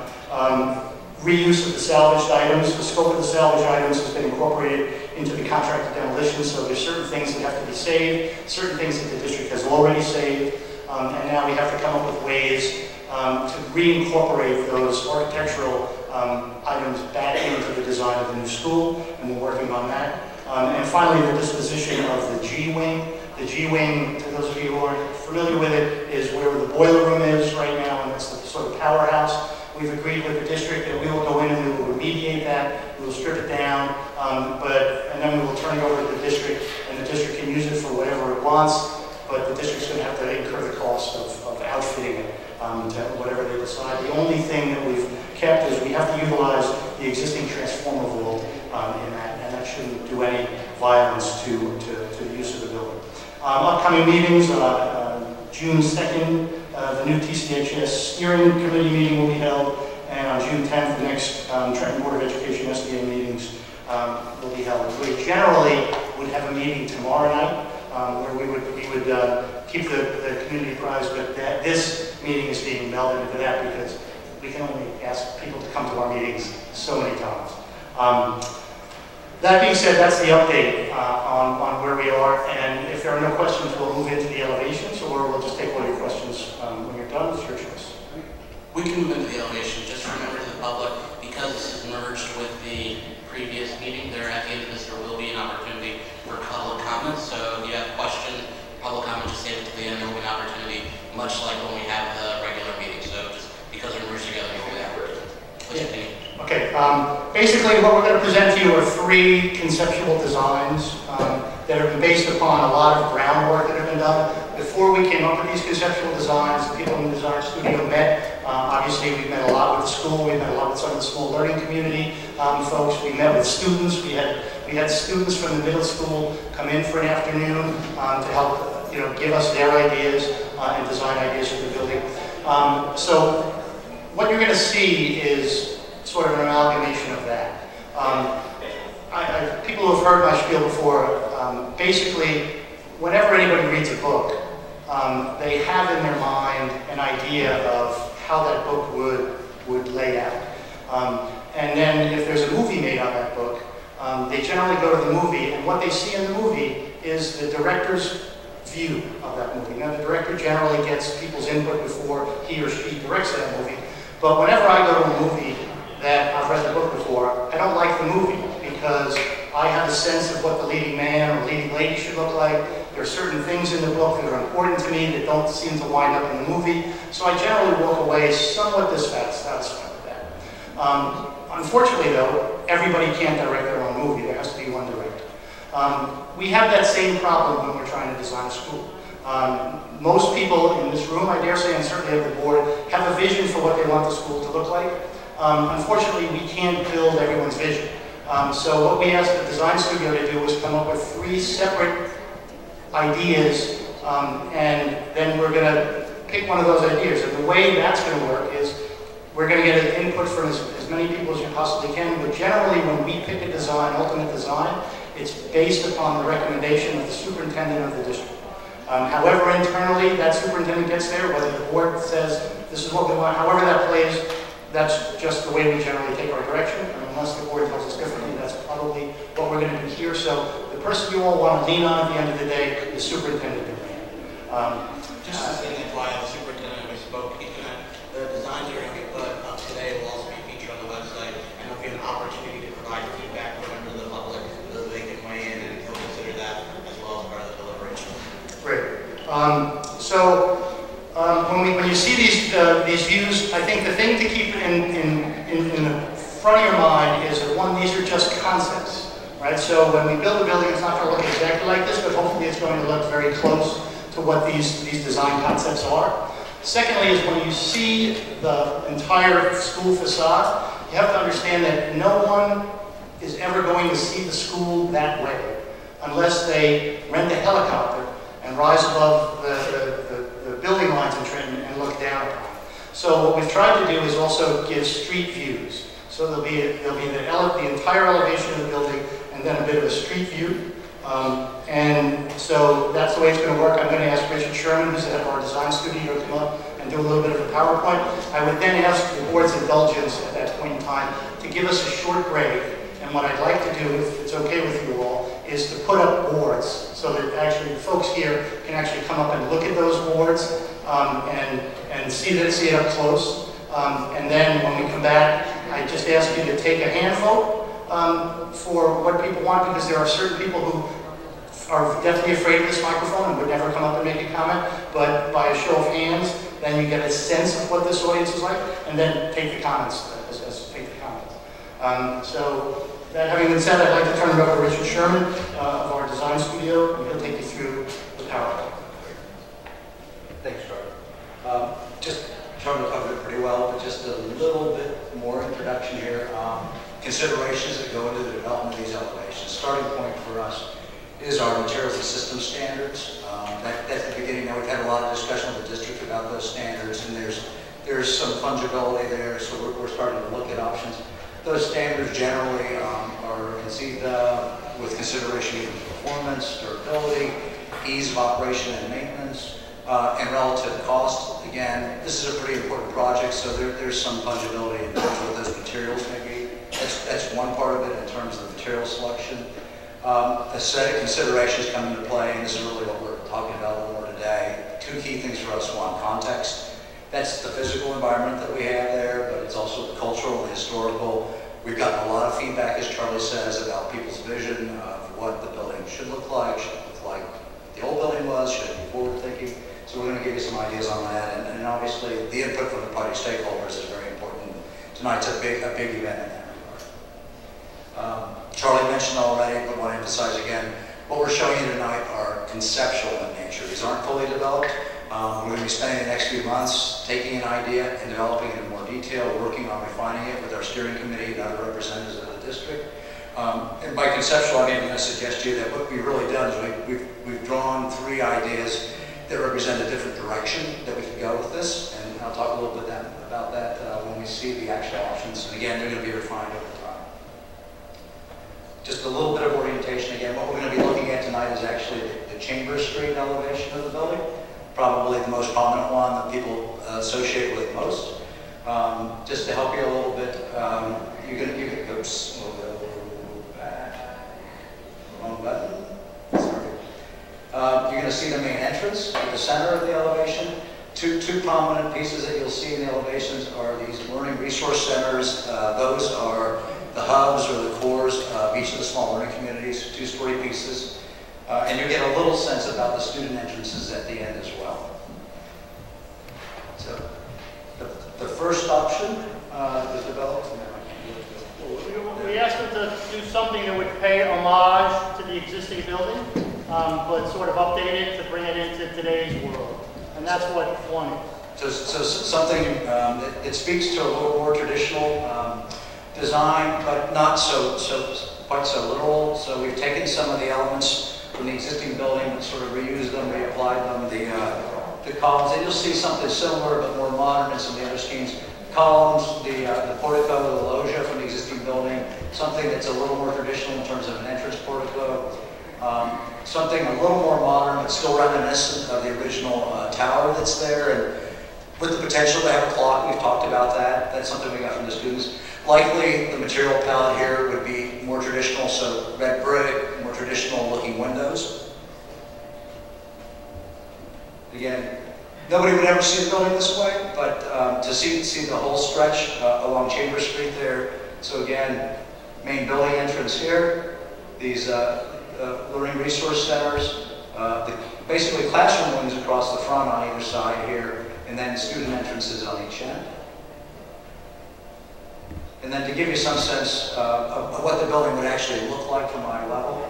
Reuse of the salvaged items. The scope of the salvaged items has been incorporated into the contracted demolition, so there's certain things that have to be saved, certain things that the district has already saved, and now we have to come up with ways to reincorporate those architectural items back into the design of the new school, and we're working on that. And finally, the disposition of the G-Wing. The G-Wing, to those of you who aren't familiar with it, is where the boiler room is right now, and it's the sort of powerhouse. We've agreed with the district that we will go in and we will remediate that, we will strip it down, and then we will turn it over to the district, and the district can use it for whatever it wants, but the district's going to have to incur the cost of outfitting it to whatever they decide. The only thing that we've kept is we have to utilize the existing transformer vault in that, and that shouldn't do any violence to the use of the building. Upcoming meetings, June 2nd, the new TCHS steering committee meeting will be held, and on June 10th, the next Trenton Board of Education SDA meetings will be held. We generally would have a meeting tomorrow night where we would keep the community apprised, but this meeting is being melded into that because we can only ask people to come to our meetings so many times. That being said, that's the update on where we are, and if there are no questions, we'll move into the elevations, or we'll just take all your questions when you're done. It's your choice. We can move into the elevation. Just remember to the public, because this is merged with the previous meeting, there at the end of this there will be an opportunity for public comments, so if you have questions, public comment, just save it to the end, there will be an opportunity, much like when we have the regular meeting. So just because we're merged together, there will be an opportunity. What's your opinion? Okay, basically what we're going to present to you are 3 conceptual designs that have been based upon a lot of groundwork that have been done. Before we came up with these conceptual designs, the people in the design studio met. Obviously, we've met a lot with the school, we've met a lot with some of the small learning community folks, we met with students, we had students from the middle school come in for an afternoon to help give us their ideas and design ideas for the building. So what you're going to see is sort of an amalgamation of that. People who have heard my spiel before, basically, whenever anybody reads a book, they have in their mind an idea of how that book would lay out. And then if there's a movie made on that book, they generally go to the movie, and what they see in the movie is the director's view of that movie. Now, the director generally gets people's input before he or she directs that movie, but whenever I go to a movie that I've read the book before, I don't like the movie because I have a sense of what the leading man or leading lady should look like. There are certain things in the book that are important to me that don't seem to wind up in the movie, so I generally walk away somewhat dissatisfied with that. Unfortunately, though, everybody can't direct their own movie. There has to be one director. We have that same problem when we're trying to design a school. Most people in this room, I dare say, and certainly of the board, have a vision for what they want the school to look like. Unfortunately, we can't build everyone's vision. So what we asked the design studio to do was come up with 3 separate ideas, and then we're going to pick one of those ideas. And the way that's going to work is we're going to get an input from as many people as you possibly can, but generally when we pick a design, ultimate design, it's based upon the recommendation of the superintendent of the district. However internally that superintendent gets there, whether the board says this is what we want, however that plays, that's just the way we generally take our direction. And unless the board tells us differently, that's probably what we're going to do here. So the person you all want to lean on at the end of the day is superintendent. Just to say that while the superintendent we spoke, the designs are going to be put up today will also be featured on the website, and there'll be an opportunity to provide feedback for members of the public so that they can weigh in and consider that as well as part of the deliberation. Great. When you see these views, I think the thing to keep in the front of your mind is that, one, these are just concepts, right? So when we build a building, it's not going to look exactly like this, but hopefully it's going to look very close to what these design concepts are. Secondly is when you see the entire school facade, you have to understand that no one is ever going to see the school that way unless they rent a helicopter and rise above the building lines in Trenton and look down upon it. So what we've tried to do is also give street views. So there'll be the entire elevation of the building and then a bit of a street view. And so that's the way it's going to work. I'm going to ask Richard Sherman, who's the head of our design studio, to come up and do a little bit of a PowerPoint. I would then ask the board's indulgence at that point in time to give us a short break. And what I'd like to do, if it's okay with you all, is to put up boards so that actually the folks here can actually come up and look at those boards and see it up close. And then when we come back, I just ask you to take a hand vote for what people want, because there are certain people who are definitely afraid of this microphone and would never come up and make a comment, but by a show of hands, then you get a sense of what this audience is like, and then take the comments. So that having been said, I'd like to turn it over to Richard Sherman of our design studio, and he'll take you through the PowerPoint. Thanks, Charlie. Charlie covered it pretty well, but just a little bit more introduction here. Considerations that go into the development of these elevations. Starting point for us is our materials and systems standards. At the beginning, now we've had a lot of discussion with the district about those standards, and there's some fungibility there, so we're starting to look at options. Those standards generally are conceived with consideration of performance, durability, ease of operation and maintenance, and relative cost. Again, this is a pretty important project, so there's some fungibility in terms of what those materials may be. That's one part of it in terms of the material selection. A set of considerations come into play, and this is really what we're talking about a little more today. 2 key things for us. One, context. That's the physical environment that we have there, but it's also the cultural and historical. We've gotten a lot of feedback, as Charlie says, about people's vision of what the building should look like. Should it look like the old building was? Should it speaking. So we're going to give you some ideas on that, and obviously the input from the party stakeholders is very important. Tonight's a big event in that regard. Charlie mentioned already, but want to emphasize again, what we're showing you tonight are conceptual in nature. These aren't fully developed. We're going to be spending the next few months taking an idea and developing it in more detail, working on refining it with our steering committee and other representatives of the district. And by conceptual, I'm even going to suggest to you that what we've really done is we've drawn 3 ideas that represent a different direction that we can go with this, and I'll talk a little bit about that when we see the actual options. And again, they're going to be refined over time. Just a little bit of orientation again. What we're going to be looking at tonight is actually the Chambers Street elevation of the building, probably the most prominent one that people associate with most. Just to help you a little bit, you can go back. Wrong button. You're going to see the main entrance at the center of the elevation. Two prominent pieces that you'll see in the elevations are these learning resource centers. Those are the hubs or the cores of each of the small learning communities, 2-story pieces. And you get a little sense about the student entrances at the end as well. So the first option was developed. We asked them to do something that would pay homage to the existing building, but sort of update it to bring it into today's world. And that's what one is. So something that speaks to a little more traditional design, but not quite so literal. So we've taken some of the elements from the existing building and sort of reused them, reapplied them. The columns, and you'll see something similar but more modern in some of the other schemes. Columns, the portico, the loggia from the existing building, something that's a little more traditional in terms of an entrance portico. Something a little more modern but still reminiscent of the original tower that's there, and with the potential to have a clock. We've talked about that. That's something we got from the students. Likely the material palette here would be more traditional, so red brick, more traditional looking windows. Again, nobody would ever see the building this way, but to see the whole stretch along Chambers Street there. So again, main building entrance here, these learning resource centers, basically classroom wings across the front on either side here, and then student entrances on each end. And then to give you some sense of what the building would actually look like from eye level,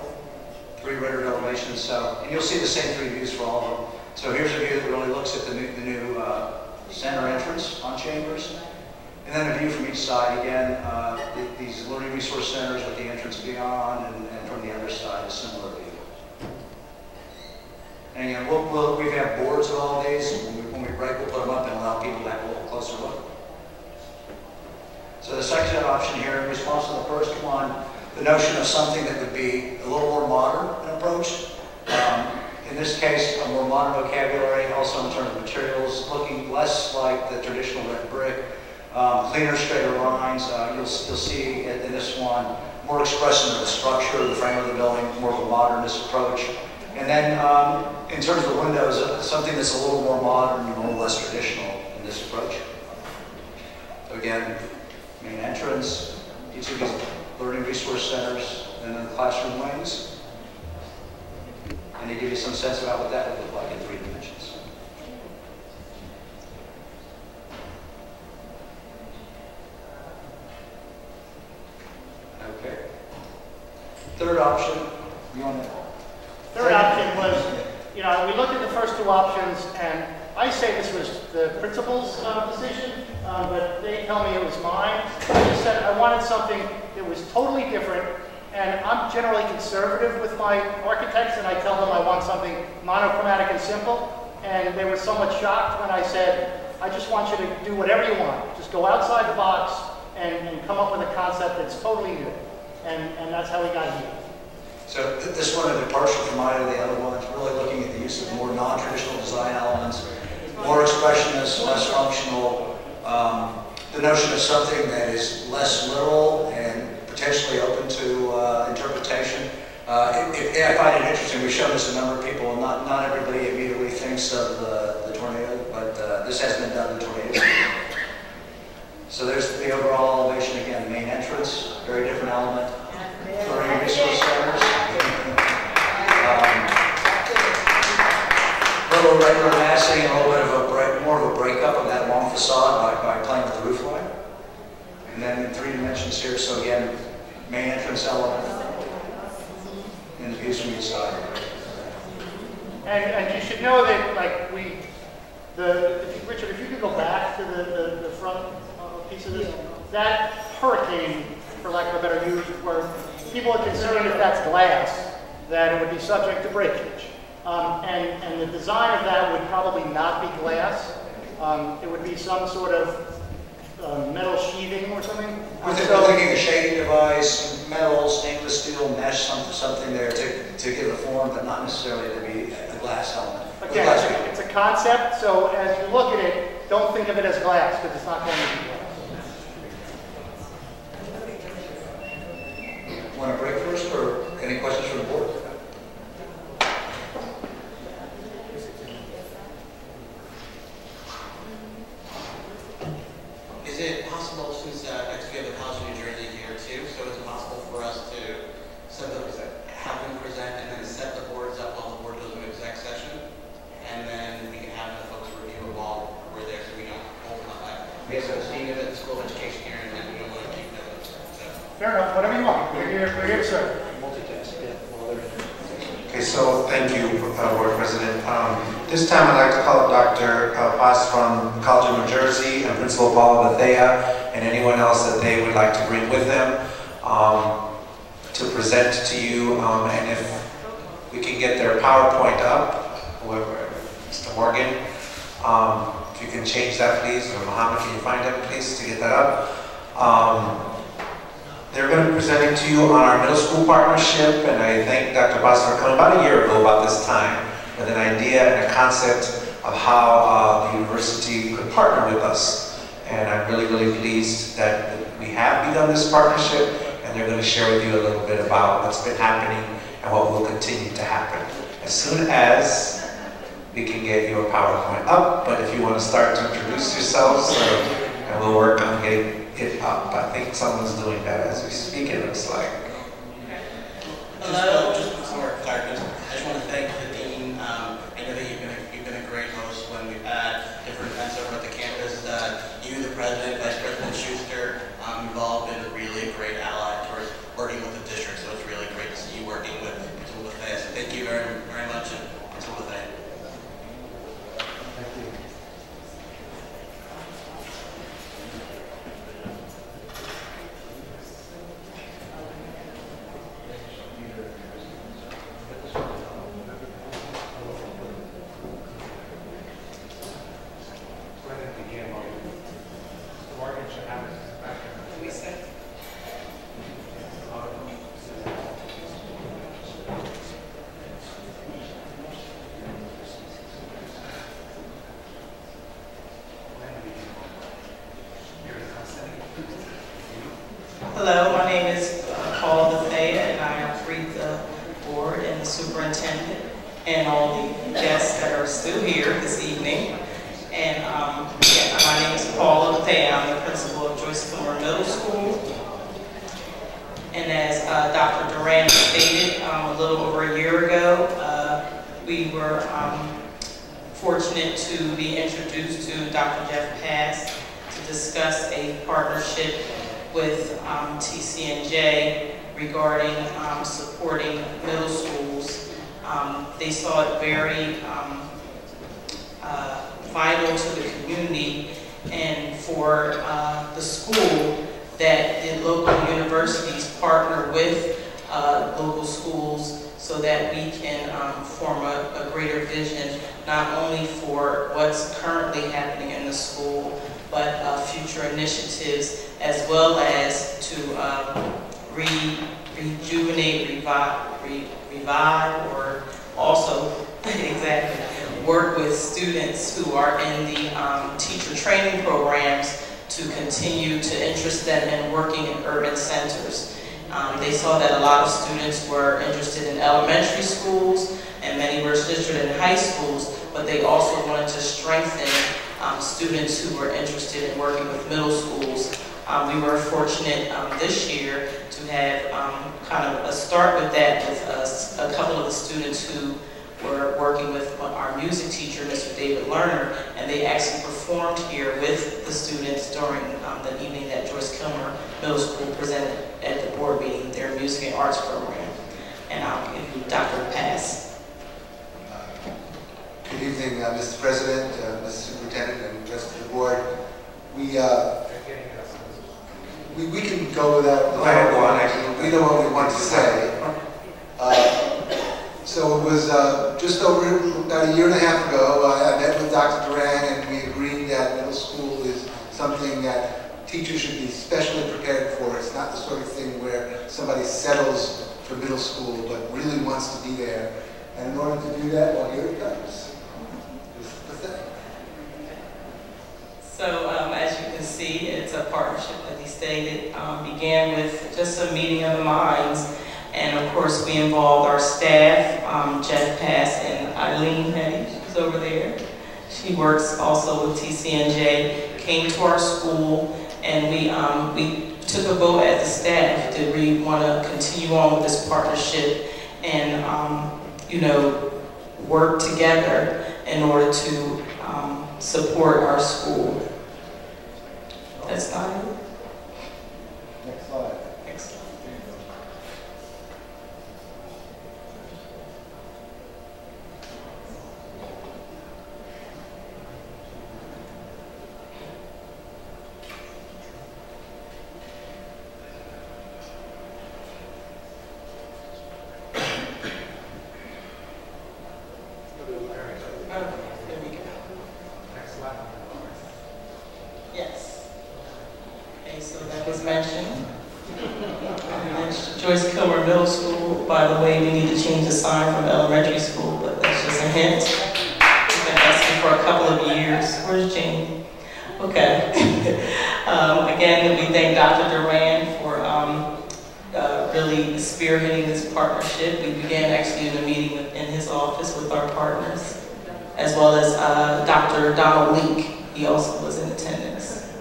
3 rendered elevations. So, and you'll see the same 3 views for all of them. So here's a view that really looks at the new center entrance on Chambers. And then a view from each side again, these learning resource centers with the entrance beyond, and from the other side, a similar view. And again, we have boards of all these. When we break, we'll put them up and allow people to have a little closer look. So the second option here, in response to the first one, the notion of something that would be a little more modern in approach. In this case, a more modern vocabulary, also in terms of materials, looking less like the traditional red brick, cleaner, straighter lines. You'll see in this one more expression of the structure, the frame of the building, more of a modernist approach. And then in terms of the windows, something that's a little more modern and a little less traditional in this approach. So again, main entrance, each of these learning resource centers, and then the classroom wings. And to give you some sense about what that would look like in 3 dimensions. Okay. Third option, you want to? Third option was, we looked at the first 2 options, and I say this was the principal's decision, but they tell me it was mine. I just said I wanted something that was totally different, and I'm generally conservative with my architects, and I tell them I want something monochromatic and simple, and they were somewhat shocked when I said, I just want you to do whatever you want. Just go outside the box and come up with a concept that's totally new. And that's how we got here. So this one, a departure from either of the other ones, really looking at the use of more non-traditional design elements, more expressionist, less functional, the notion of something that is less literal and potentially open to interpretation. I find it interesting, we've shown this to a number of people, and not everybody immediately thinks of the tornado, but this has been done in tornadoes. So there's the overall elevation again, main entrance, very different element. Learning resource centers. Little little regular massing and a little bit of more of a breakup of that long facade by playing with the roof line. And then in 3 dimensions here, so again, main entrance element and the views from each side. And you should know that, like, Richard, if you could go back to the front piece of this, that hurricane, for lack of a better use, where people are concerned if that's glass, that it would be subject to breakage. And the design of that would probably not be glass. It would be some sort of metal sheathing or something. We're thinking a shading device, metal, stainless steel, mesh, something there to give a form, but not necessarily to be a glass element. Again, it's a concept, so as you look at it, don't think of it as glass, because it's not going to be glass. Want to break first, or any questions from the board? Is it possible, since next we have the College of New Jersey here too, so is it possible for us to have them present and then set the boards up while the board goes into exec session? And then we can have the folks review it while we're there, so we don't open up that. We have a meeting at the School of Education here, and then we don't want to keep notes. So. Fair enough, whatever you want. We're here to serve. Okay, so thank you, Board President. This time I'd like to call up Dr. Paz from the College of New Jersey and Principal Paula Bethea and anyone else that they would like to bring with them to present to you. And if we can get their PowerPoint up, whoever, Mr. Morgan, if you can change that please, or Mohammed, can you find him please to get that up? They're going to be presenting to you on our middle school partnership, and I thank Dr. Paz for coming about a year ago about this time with an idea and a concept of how the university could partner with us. And I'm really, really pleased that we have begun this partnership, and they're going to share with you a little bit about what's been happening and what will continue to happen. As soon as we can get your PowerPoint up, but if you want to start to introduce yourselves, and we'll work on getting it up. I think someone's doing that as we speak, it looks like. Hello. Just before I just want to thank the dean. I know that you've been a great host when we've had different events over at the campus. You, the president, Vice President Schuster, you've all been really a great ally towards working with the district. So it's really great to see you working with Principal Bethea. So thank you very, very much, and Principal Bethea. Thank you. Hello, my name is Paula Bethea, and I greet the board and the superintendent and all the guests that are still here this evening. And my name is Paula Bethea. I'm the principal of Joyce Kilmer Middle School. And as Dr. Duran stated a little over a year ago, we were fortunate to be introduced to Dr. Jeff Pass to discuss a partnership with TCNJ regarding supporting middle schools. They saw it very vital to the community and for the school that the local universities partner with local schools so that we can form a greater vision, not only for what's currently happening in the school, but future initiatives, as well as to rejuvenate, revive, or also exactly work with students who are in the teacher training programs to continue to interest them in working in urban centers. They saw that a lot of students were interested in elementary schools and many were interested in high schools, but they also wanted to strengthen students who were interested in working with middle schools. We were fortunate this year to have kind of a start with that with a couple of the students who were working with our music teacher, Mr. David Lerner, and they actually performed here with the students during the evening that Joyce Kilmer Middle School presented at the board meeting, their music and arts program. And I'll give you Dr. Pass. Good evening, Mr. President, Mr. Superintendent, and the rest of the board. We can go without. Go on. We know what we want to say. So it was just over about a year and a half ago. I met with Dr. Duran, and we agreed that middle school is something that teachers should be specially prepared for. It's not the sort of thing where somebody settles for middle school, but really wants to be there. And in order to do that, well, here it comes. This is the thing. So as you can see, it's a partnership that he stated, began with just a meeting of the minds. And of course, we involved our staff, Jeff Pass and Eileen Petty, she's over there. She works also with TCNJ, came to our school, and we took a vote as a staff. Did we want to continue on with this partnership and, you know, work together in order to support our school? That's not it. Next slide. Next slide. Yes. Okay, so that was mentioned. Joyce Kilmer Middle School. By the way, we need to change the sign from elementary school, but that's just a hint. We've been asking for a couple of years. Where's Jane? Okay. Again, we thank Dr. Duran for really spearheading this partnership. We began actually in a meeting in his office with our partners, as well as Dr. Donald Leak. He also was in attendance.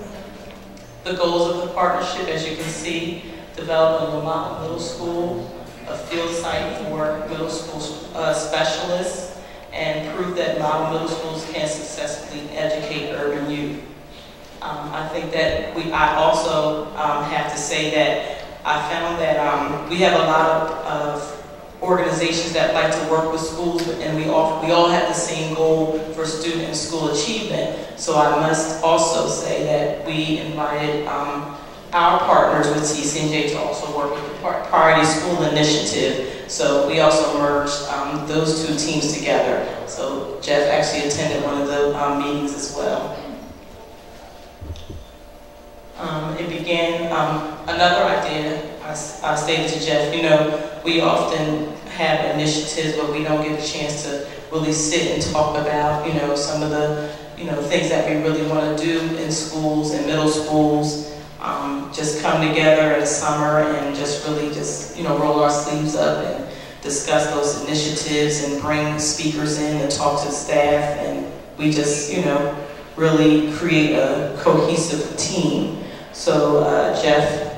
The goals of the partnership, as you can see, develop a Lamont Middle School, a field site for middle school specialists, and prove that model middle schools can successfully educate urban youth. I think that I also have to say that I found that we have a lot of organizations that like to work with schools, and we all have the same goal for student and school achievement. So I must also say that we invited our partners with TCNJ to also work with the Priority School Initiative. So we also merged those two teams together. So Jeff actually attended one of the meetings as well. It began, another idea, I stated to Jeff, you know, we often have initiatives, but we don't get a chance to really sit and talk about, you know, some of the, you know, things that we really want to do in schools and middle schools. Just come together in summer and just really just, you know, roll our sleeves up and discuss those initiatives and bring speakers in and talk to the staff, and we just, you know, really create a cohesive team. So Jeff,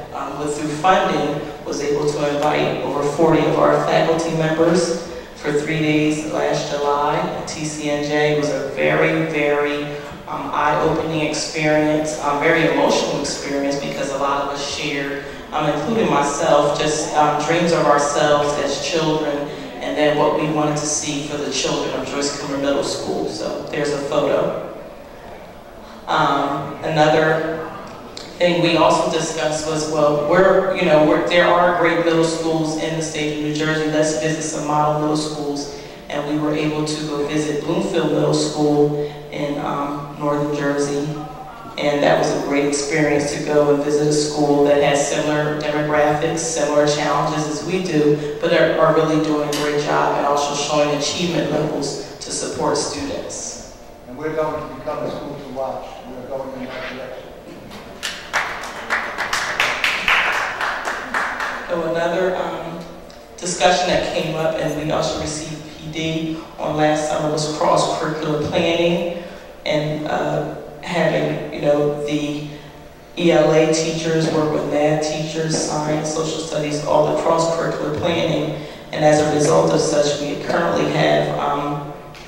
through funding, was able to invite over 40 of our faculty members for 3 days last July at TCNJ. It was a very, very eye-opening experience, very emotional experience, because a lot of us shared, including myself, just dreams of ourselves as children, and then what we wanted to see for the children of Joyce Kilmer Middle School. So there's a photo. Another thing we also discussed was, well, there are great middle schools in the state of New Jersey. Let's visit some model middle schools. And we were able to go visit Bloomfield Middle School in northern Jersey. And that was a great experience to go and visit a school that has similar demographics, similar challenges as we do, but are really doing a great job and also showing achievement levels to support students. And we're going to become a school to watch. We're going in that direction. So another discussion that came up, and we also received PD on last summer, was cross-curricular planning and having, you know, the ELA teachers work with math teachers, science, social studies, all the cross-curricular planning. And as a result of such, we currently have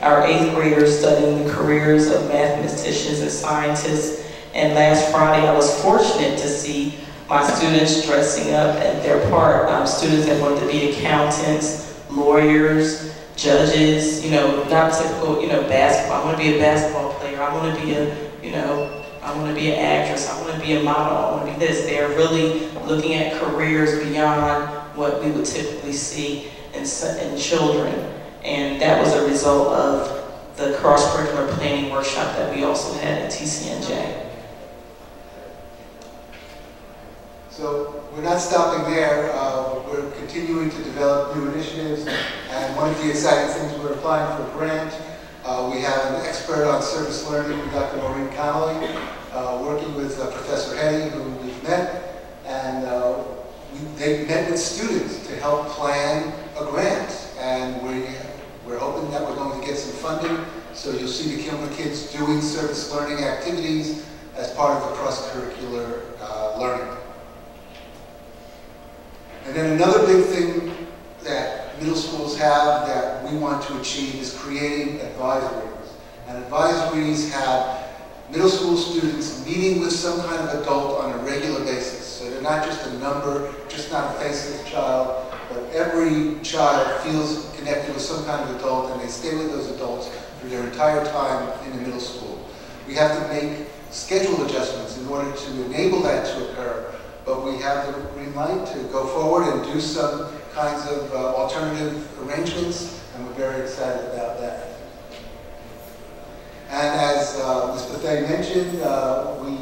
our 8th graders studying the careers of mathematicians and scientists. And last Friday, I was fortunate to see my students dressing up at their part. Students that wanted to be accountants, lawyers, judges, you know, not typical, you know, basketball. I want to be a basketball player. I want to be a, you know, I want to be an actress. I want to be a model. I want to be this. They're really looking at careers beyond what we would typically see in children. And that was a result of the cross-curricular planning workshop that we also had at TCNJ. So we're not stopping there. We're continuing to develop new initiatives, and one of the exciting things, we're applying for a grant. We have an expert on service learning, Dr. Maureen Connolly, working with Professor Hetty, who we've met, and they met with students to help plan a grant, and we're hoping that we're going to get some funding, so you'll see the Kilmer kids doing service learning activities as part of the cross-curricular learning. And then another big thing that middle schools have that we want to achieve is creating advisories. And advisories have middle school students meeting with some kind of adult on a regular basis. So they're not just a number, just not a faceless child, but every child feels connected with some kind of adult, and they stay with those adults for their entire time in the middle school. We have to make schedule adjustments in order to enable that to occur. But we have the green light to go forward and do some kinds of alternative arrangements, and we're very excited about that. And as Ms. Bethea mentioned, we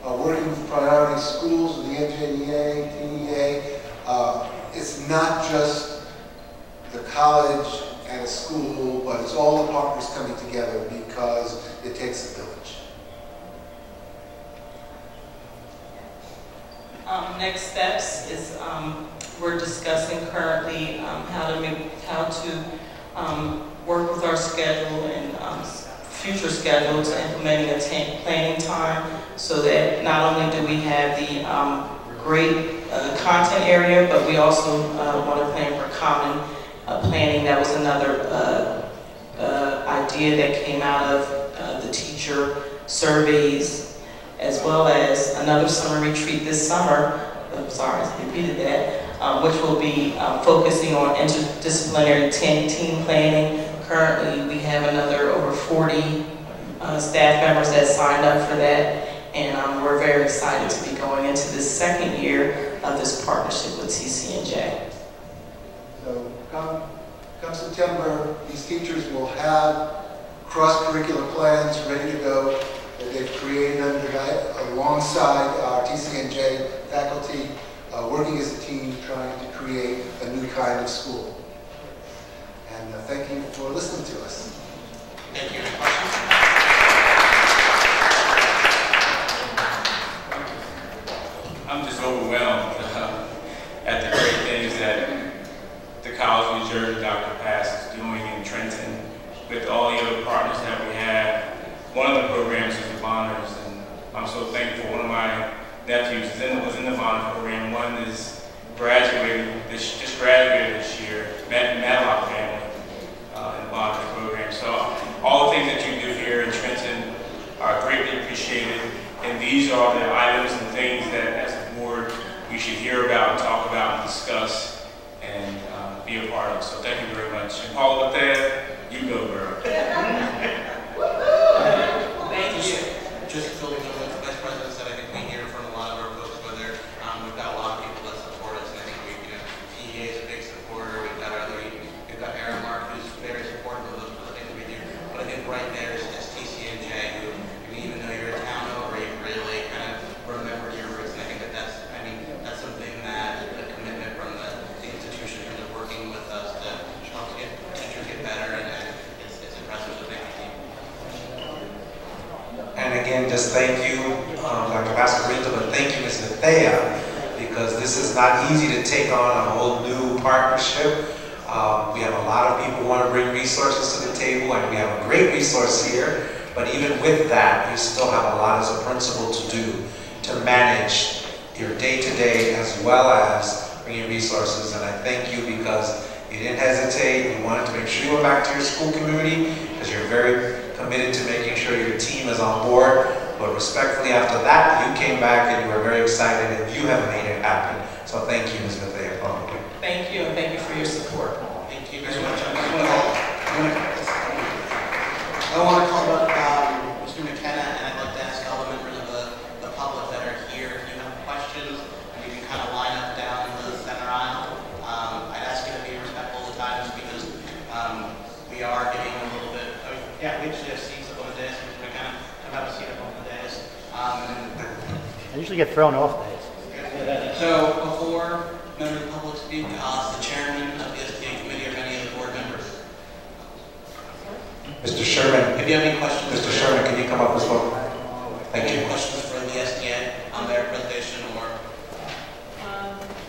are working with priority schools, with the NJEA, TEA. It's not just the college and a school, but it's all the partners coming together because it takes a village. Next steps is we're discussing currently how to work with our schedule and future schedule to implementing a planning time, so that not only do we have the great content area, but we also want to plan for common planning. That was another idea that came out of the teacher surveys, as well as another summer retreat this summer. I'm sorry, I repeated that, which will be focusing on interdisciplinary team planning. Currently, we have another over 40 staff members that signed up for that, and we're very excited to be going into this second year of this partnership with TCNJ. So come September, these teachers will have cross-curricular plans ready to go that they've created alongside our TCNJ faculty, working as a team, trying to create a new kind of school. And thank you for listening to us. Thank you. I'm just overwhelmed at the great things that the College of New Jersey, Dr. Pass, is doing in Trenton with all the other partners that we have. One of the programs is the Bonners, and I'm so thankful. One of my nephews was in the Bonner program. One is graduating, just graduated this year, Matlock family in the Bonner program. So all the things that you do here in Trenton are greatly appreciated, and these are the items and things that as a board we should hear about, talk about, and discuss, and be a part of. So thank you very much. And Paula Bethea, you go, girl. Thank you. Just building on what the Vice President said, I think we hear from a lot of our folks, whether we've got a lot of people that support us, and I think TEA is a big supporter. We've got Aaron Mark, who's very supportive of the things we do. But I think right there is TCNJ, who, even though you're a town over, you really kind of remember your roots. And I think that's something that a commitment from the institution in terms of working with us to help teachers get better, and it's impressive. So thank you. And again, just thank you, Dr. Pasquarito, but thank you, Ms. Bethea, because this is not easy to take on a whole new partnership. We have a lot of people who want to bring resources to the table, and we have a great resource here, but even with that, you still have a lot as a principal to do to manage your day-to-day as well as bringing resources. And I thank you because you didn't hesitate. You wanted to make sure you went back to your school community, committed to making sure your team is on board. But respectfully, after that, you came back and you were very excited and you have made it happen. So thank you, Ms. Bethea, publicly. Thank you, and thank you for your support. Thank you very much. I want to call up Mr. McKenna, and I'd like to ask all the members of the public that are here, if you have questions, and you can kind of line up down the center aisle. I'd ask you to be respectful of the times because we are getting a little bit, yeah, we just have seats up on the desk, Mr. McKenna, have a seat up on the desk. I usually get thrown off days. So before members of the public speak, the chairman of the STA committee or any of the board members. Mr. Sherman. If you have any questions. Mr. Sherman, can you come up as well? Thank you. Any questions for the SDA on their presentation or?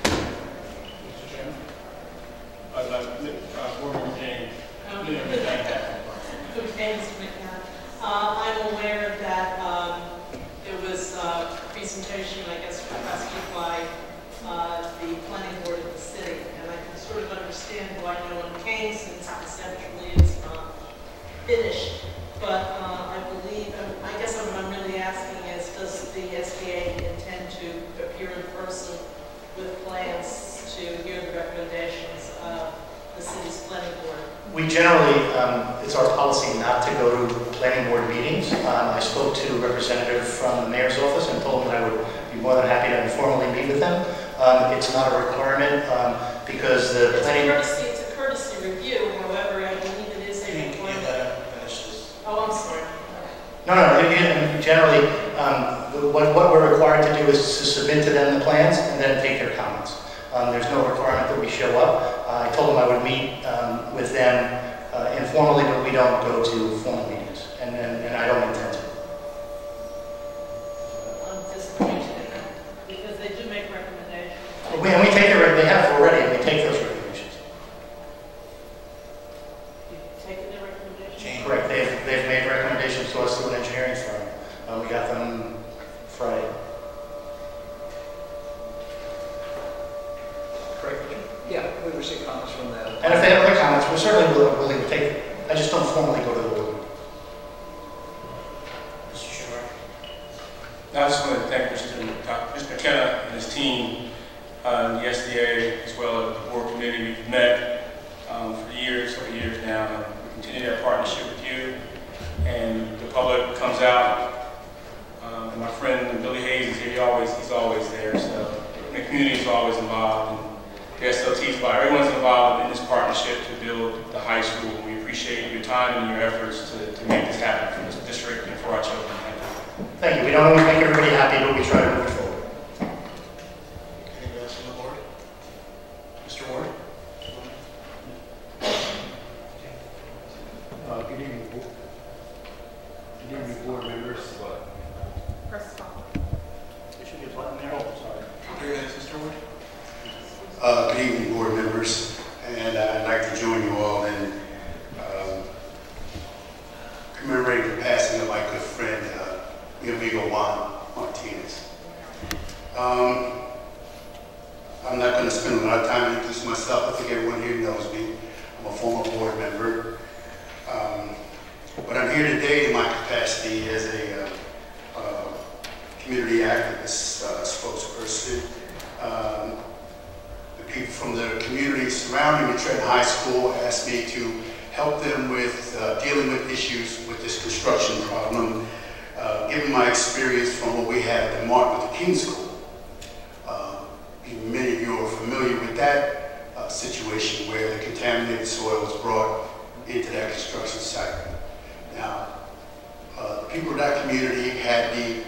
Mr. Chairman? Board Member James. I'm aware that there was a presentation, I guess, requested by the planning board of the city, and I can sort of understand why no one came since essentially it's not finished. But I believe, I guess what I'm really asking is, does the SBA intend to appear in person with plans to hear the recommendations of the city's planning board? We generally, it's our policy not to go to planning board meetings. I spoke to a representative from the mayor's office and told him I would be more than happy to informally meet with them. It's not a requirement because the planning... It's a courtesy review, however, I believe it is a requirement. Oh, I'm sorry. No, generally, what we're required to do is to submit to them the plans and then take their comments. There's no requirement that we show up. I told them I would meet with them informally, but we don't go to formal meetings, and I don't intend to. I'm disappointed because they do make recommendations. We take they have already, and we take those recommendations. You've taken their recommendations? Correct. They've made recommendations to us through an engineering firm. We got them Friday. Yeah, we received comments from them. And if they have other comments, we're certainly willing to take them. I just don't formally go to the board. Mr. Schumer. I just want to thank Mr. McKenna and his team, the SDA, as well as the board committee. We've met for years, over years now, and we continue that partnership with you. And the public comes out. And my friend Billy Hayes is here. He's always there. So the community is always involved. And the SLT is involved. Everyone's involved in this partnership to build the high school. We appreciate your time and your efforts to make this happen for this district and for our children. Thank you. We don't always make everybody happy, but we try to move forward. Anyone else on the board? Mr. Ward? Good evening, board. Good evening, board members. First of all. You should get button there. Oh, sorry. Here it is, Mr. Ward. Good evening, board members, and I'd like to join you all in commemorating the passing of my good friend, mi amigo Juan Martinez. I'm not going to spend a lot of time introducing myself. I think everyone here knows me. I'm a former board member. But I'm here today in my capacity as a community activist spokesperson. The people from the community surrounding the Trenton High School asked me to help them with dealing with issues with this construction problem, given my experience from what we had at the Martin Luther King School. Many of you are familiar with that situation where the contaminated soil was brought into that construction site. Now, the people of that community had the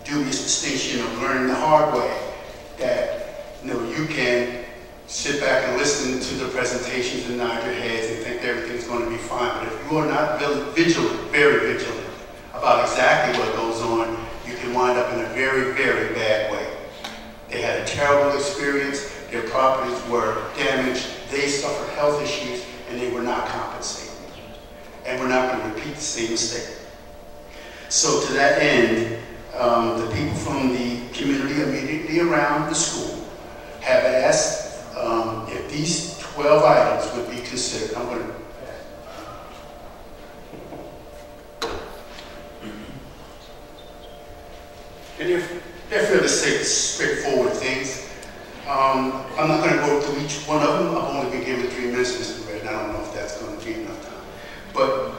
dubious distinction of learning the hard way that, you can sit back and listen to the presentations and nod your heads and think everything's going to be fine. But if you are not vigilant, very vigilant about exactly what goes on, you can wind up in a very, very bad way. They had a terrible experience, their properties were damaged, they suffered health issues, and they were not compensated. And we're not going to repeat the same mistake. So to that end, the people from the community immediately around the school have asked if these 12 items would be considered. I'm going to And they're fairly straightforward things. I'm not going to go through each one of them. I've only been given 3 minutes, Mr. Red, and I don't know if that's going to be enough time. But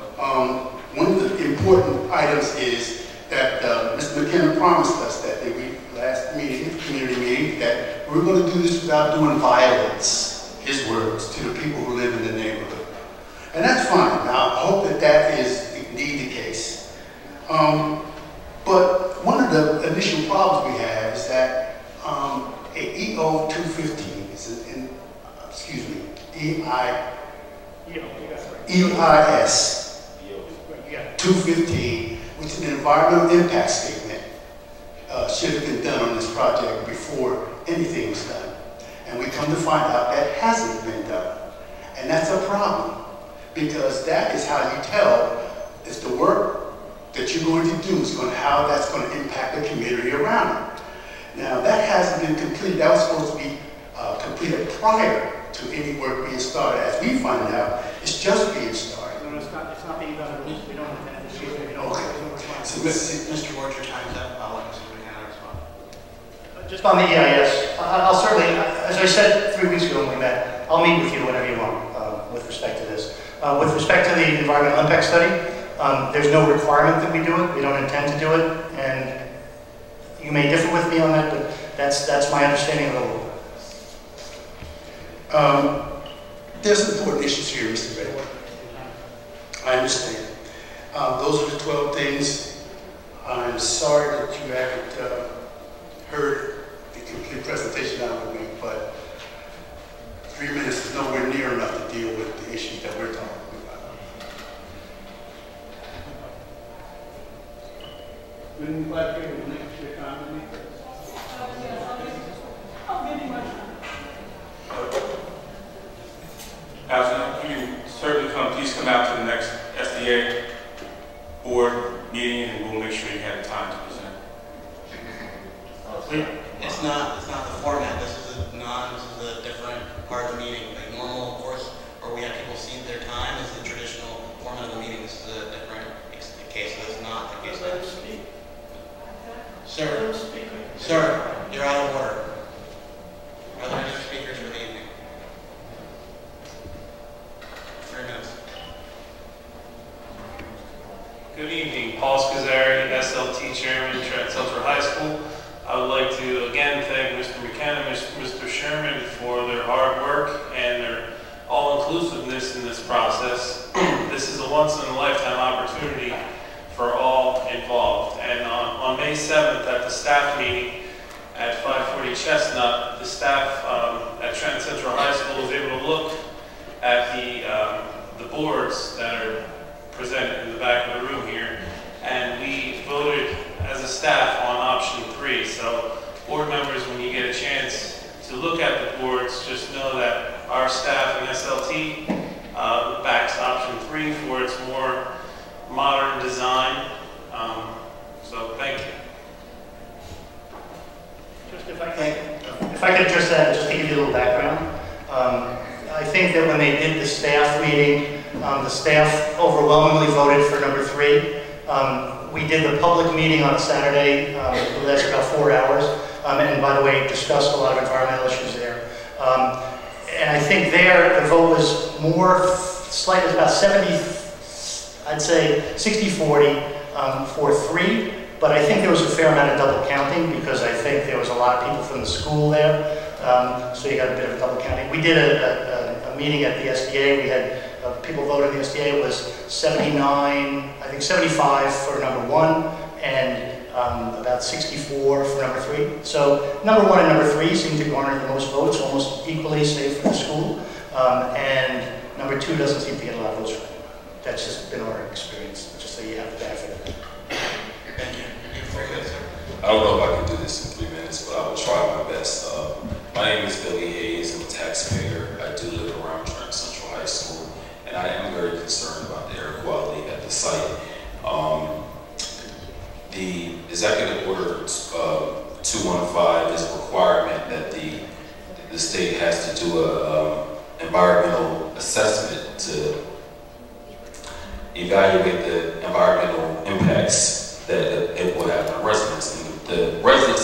one of the important items is that Mr. McKenna promised us that the last meeting, community meeting, that we were going to do this without doing violence, his words, to the people who live in the neighborhood. And that's fine. Now, I hope that that is indeed the case. But one of the initial problems we have is that a EO 215 is EIS 215, which is an environmental impact statement, should have been done on this project before anything was done. And we come to find out that hasn't been done. And that's a problem, because that is how you tell if the work that you're going to do is how that's going to impact the community around it. Now, that hasn't been completed. That was supposed to be completed prior to any work being started. As we find out, it's just being started. No, it's not being done. We don't intend to do it. Okay. So, Mr. Ward, your time's up. I'll let Mr. McKenna respond. Just on the EIS, I'll certainly, as I said 3 weeks ago when we met, I'll meet with you whenever you want with respect to this. With respect to the environmental impact study, there's no requirement that we do it. We don't intend to do it, and you may differ with me on that, but that's my understanding of the law. There's important issues here, Mr. Ray. I understand. Those are the 12 things. I'm sorry that you haven't heard the complete presentation out of me, but 3 minutes is nowhere near enough to deal with the issues that we're talking about. Wouldn't you like to give a link to your comment? Councilman, you can certainly please come out to the next SDA board meeting, and we'll make sure you have the time to present. It's not the format. This is a different part of the meeting. Like normal, of course, where we have people cede their time is the traditional format of the meeting. This is a different case. This is not the case. Sir, you're out of order. Are there any speakers for the evening? 3 minutes. Good evening, Paul Scazzari, SLT Chairman, Trent Central High School. I would like to again thank Mr. McKenna and Mr. Sherman for their hard work and their all-inclusiveness in this process. This is a once-in-a-lifetime opportunity for all involved. And on May 7th at the staff meeting at 540 Chestnut, the staff at Trent Central High School was able to look at the boards that are presented in the back of the room here, and we voted as a staff on option 3. So board members, when you get a chance to look at the boards, just know that our staff in SLT backs option 3 for its more modern design. So thank you. Just if I could just add, just to give you a little background, I think that when they did the staff meeting, the staff overwhelmingly voted for number 3. We did the public meeting on a Saturday, it lasted about 4 hours, and by the way, discussed a lot of environmental issues there. And I think there, the vote was more, slightly about 70, I'd say 60-40 for 3, but I think there was a fair amount of double counting because I think there was a lot of people from the school there, so you got a bit of double counting. We did a meeting at the SDA. We had people voted in the SDA. It was 79, I think 75 for number 1, and about 64 for number 3. So number 1 and number 3 seem to garner the most votes, almost equally, say, for the school, and number 2 doesn't seem to get a lot of votes. That's just been our experience, just so you have the benefit of it. Thank you. I don't know if I can do this in 3 minutes, but I will try my best. My name is Billy Hayes. I'm a taxpayer. I do live around Trent Central High School, and I am very concerned about the air quality at the site. The Executive Order 215 is a requirement that the state has to do a environmental assessment to evaluate the environmental impacts that it will have on residents. And the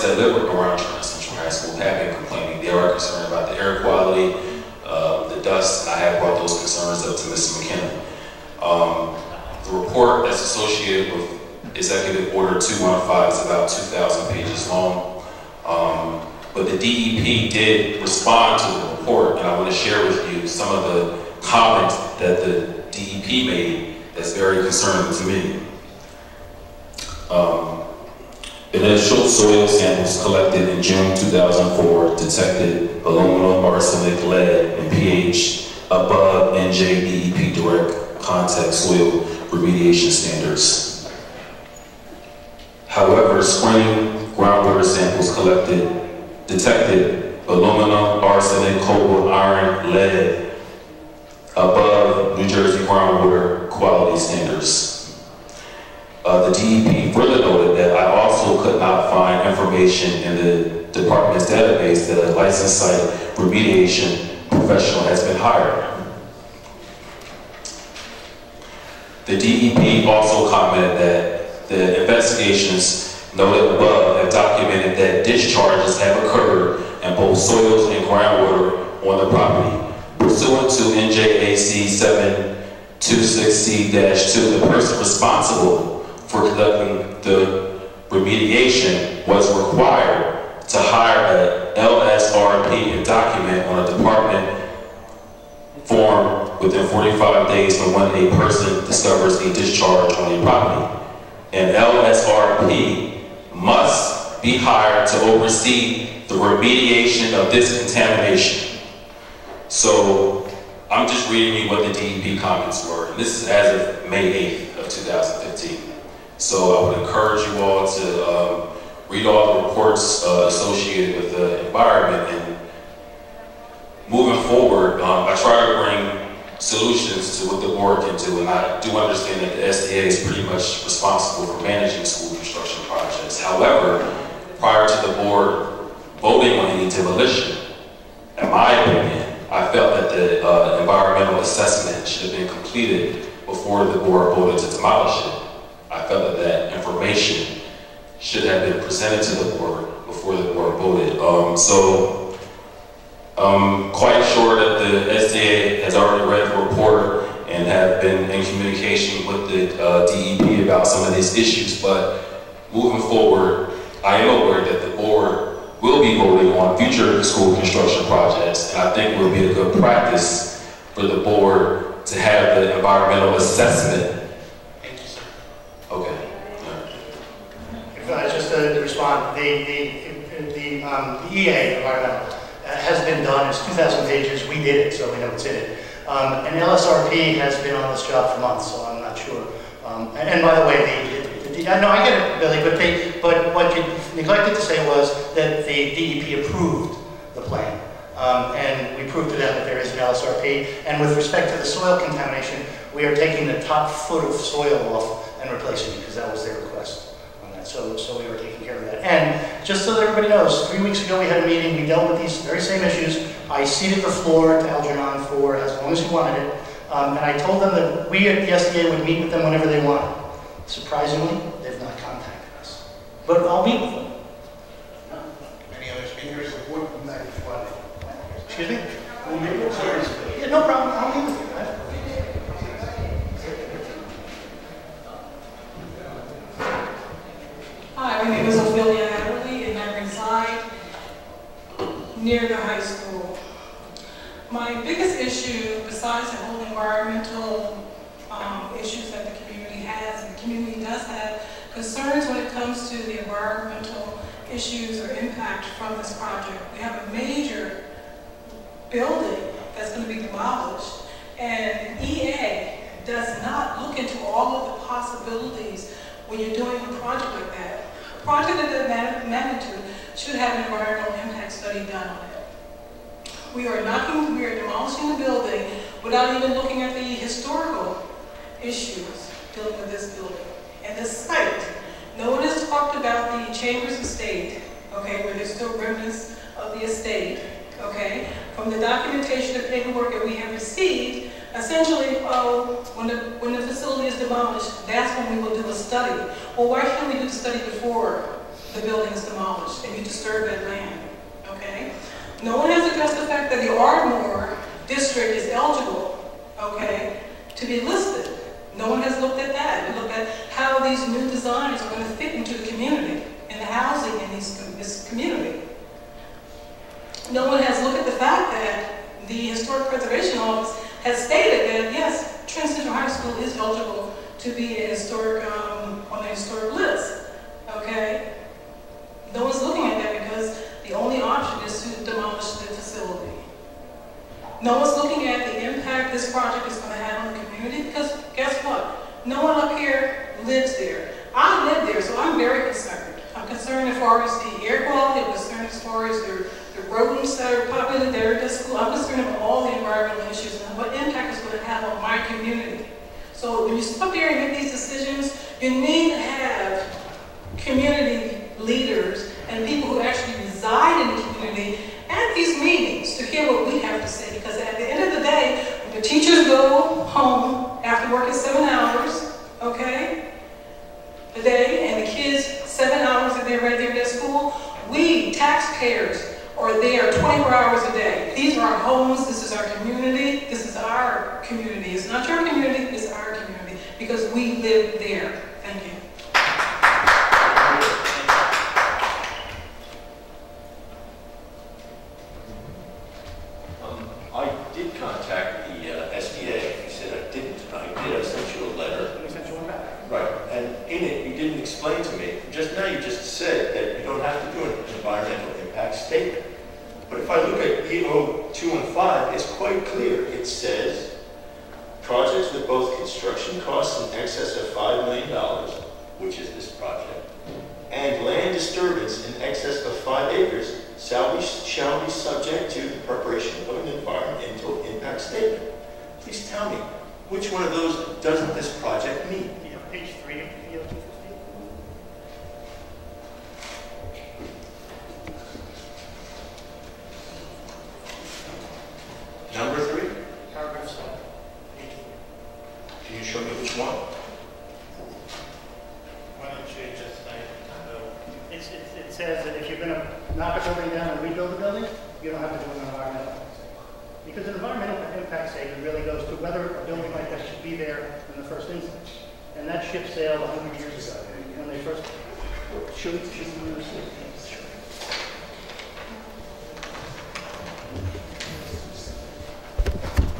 that live around Trenton Central High School have been complaining. They are concerned about the air quality, the dust, and I have brought those concerns up to Mr. McKenna. The report that's associated with Executive Order 215 is about 2,000 pages long. But the DEP did respond to the report, and I want to share with you some of the comments that the DEP made that's very concerning to me. Initial soil samples collected in June 2004 detected aluminum, arsenic, lead, and pH above NJDEP direct contact soil remediation standards. However, spring groundwater samples collected detected aluminum, arsenic, cobalt, iron, lead above New Jersey groundwater quality standards. The DEP further noted that I also could not find information in the department's database that a licensed site remediation professional has been hired. The DEP also commented that the investigations noted above have documented that discharges have occurred in both soils and groundwater on the property. Pursuant to NJAC 726C-2, the person responsible for conducting the remediation was required to hire a LSRP and document on a department form within 45 days from when a person discovers a discharge on a property. An LSRP must be hired to oversee the remediation of this contamination. So I'm just reading you what the DEP comments were, and this is as of May 8th of 2015. So I would encourage you all to read all the reports associated with the environment, and moving forward, I try to bring solutions to what the board can do, and I do understand that the SDA is pretty much responsible for managing school construction projects. However, prior to the board voting on any demolition, in my opinion, I felt that the environmental assessment should have been completed before the board voted to demolish it. I felt that that information should have been presented to the board before the board voted. So I'm quite sure that the SDA has already read the report and have been in communication with the DEP about some of these issues, but moving forward, I am aware that the board will be voting on future school construction projects, and I think it will be a good practice for the board to have the environmental assessment. Okay. Just to respond, the EA environmental has been done. It's 2,000 pages. We did it, so we know it's in it. And LSRP has been on this job for months, so I'm not sure. And by the way, no, I get it, Billy, but what you neglected to say was that the DEP approved the plan. And we proved to them that there is an LSRP. And with respect to the soil contamination, we are taking the top foot of soil off and replacing it, because that was their request on that. So we were taking care of that. And just so that everybody knows, 3 weeks ago we had a meeting, we dealt with these very same issues. I ceded the floor to Algernon for as long as he wanted it. And I told them that we at the SDA would meet with them whenever they wanted. Surprisingly, they've not contacted us. But I'll meet with them. Any other speakers? Excuse me? Yeah, no problem. I'll meet with you. Hi, my name is Ophelia Adderley, and I reside near the high school. My biggest issue, besides the whole environmental issues that the community has, and the community does have concerns when it comes to the environmental issues or impact from this project. We have a major building that's going to be demolished, and EA does not look into all of the possibilities when you're doing a project like that. A project of that magnitude should have an environmental impact study done on it. We are demolishing the building without even looking at the historical issues dealing with this building. And the site, no one has talked about the chambers of state, okay, where there's still remnants of the estate, okay? From the documentation of paperwork that we have received, essentially, when the facility is demolished, that's when we will do a study. Well, why can't we do the study before the building is demolished and you disturb that land, okay? No one has addressed the fact that the Ardmore district is eligible, okay, to be listed. No one has looked at that. We looked at how these new designs are going to fit into the community and the housing in this community. No one has looked at the fact that the Historic Preservation Office has stated that, yes, Trent Central High School is eligible to be a historic, on the historic list, okay? No one's looking at that because the only option is to demolish the facility. No one's looking at the impact this project is going to have on the community because guess what? No one up here lives there. I live there, so I'm very concerned. I'm concerned as far as the air quality, I'm concerned as far as the rodents that are populated there at this school. I'm concerned about all the environmental issues and what impact it's going to have on my community. So when you sit up here and make these decisions, you need to have community leaders and people who actually reside in the community at these meetings to hear what we have to say. Because at the end of the day, when the teachers go home after working 7 hours, okay, a day, and the kids 7 hours that they're right there at school, we taxpayers are there 24 hours a day. These are our homes, this is our community, this is our community. It's not your community, it's our community, because we live there. Thank you. I did contact the SDA. He said I didn't. I did. I sent you a letter. We sent you one back. Right. And in it, you didn't explain to me. Just now, you just said that you don't have to do an environmental impact statement. But if I look at EO 215, it's quite clear. It says projects with both construction costs in excess of $5 million, which is this project, and land disturbance in excess of 5 acres shall be subject to the preparation of an environmental impact statement. Please tell me, which one of those doesn't this project meet? You have page 3 of EO 215. Number 3? Paragraph 7. Page 3. Can you show me which one? Why don't you just say, it says that if you're going to knock a building down and rebuild the building, you don't have to do an environmental impact statement. Because an environmental impact statement really goes to whether a building like that should be there in the first instance. And that ship sailed 100 years ago when they first should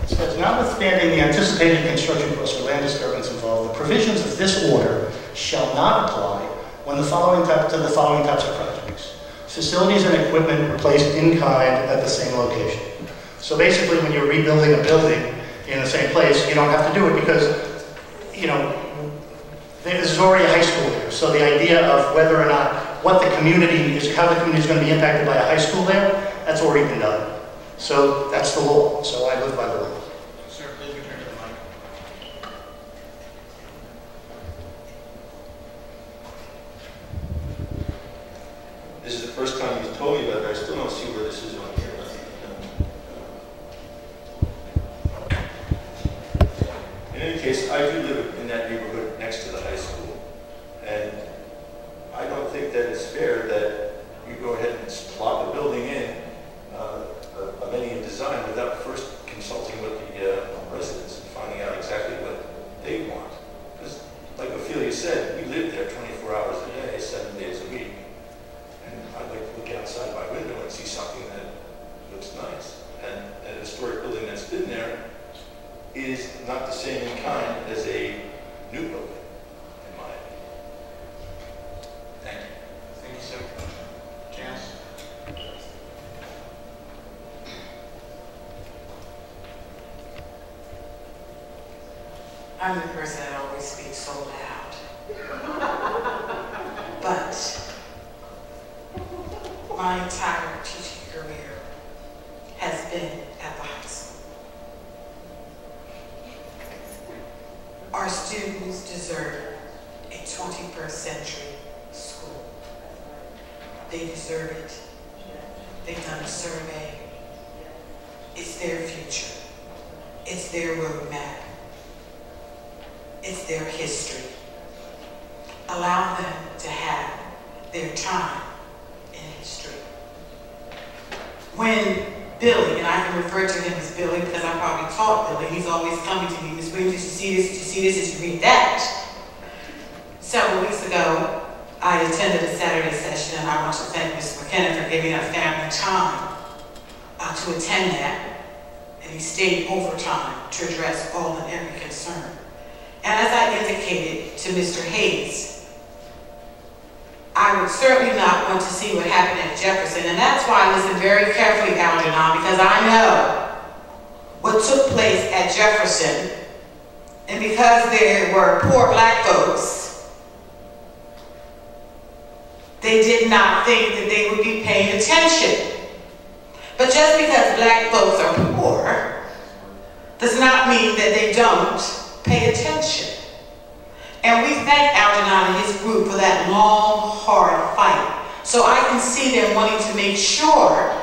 It says, notwithstanding the anticipated construction costs or land disturbance involved, the provisions of this order shall not apply when the following types of projects. Facilities and equipment replaced in kind at the same location. So basically, when you're rebuilding a building in the same place, you don't have to do it because, you know, there's already a high school there. So the idea of whether or not what the community is, how the community is going to be impacted by a high school there, that's already been done. So that's the law. So I live by the law. Sir, please return to the mic. This is the first time you've told me about it. I still don't see where this is on here. In any case, I do live in that neighborhood next to the high school, and I don't think that it's fair that you go ahead and plop a building in, amending a design without first consulting with the residents and finding out exactly what they want. Because, like Ophelia said, we live there 24 hours a day, 7 days a week, and I'd like to look outside my window and see something that looks nice. And a historic building that's been there is not the same in kind as a new building, in my opinion. Thank you. Thank you, sir. Janice? I'm the person that always speaks so loud. But my entire teaching career has been at the high school. Our students deserve a 21st century school. They deserve it. They've done a survey. It's their future. It's their roadmap. It's their history. Allow them to have their time in history. When Billy, and I can refer to him as Billy because I probably taught Billy, he's always coming to me, Ms. Williams, did you see this, did you see this, did you read that? Several weeks ago, I attended a Saturday session, and I want to thank Mr. McKenna for giving us family time to attend that. And he stayed overtime to address all and every concern. And as I indicated to Mr. Hayes, I would certainly not want to see what happened at Jefferson. And that's why I listen very carefully, Algernon, because I know what took place at Jefferson. And because there were poor black folks, they did not think that they would be paying attention. But just because black folks are poor does not mean that they don't pay attention. And we thank Algernon and his group for that long, hard fight. So I can see them wanting to make sure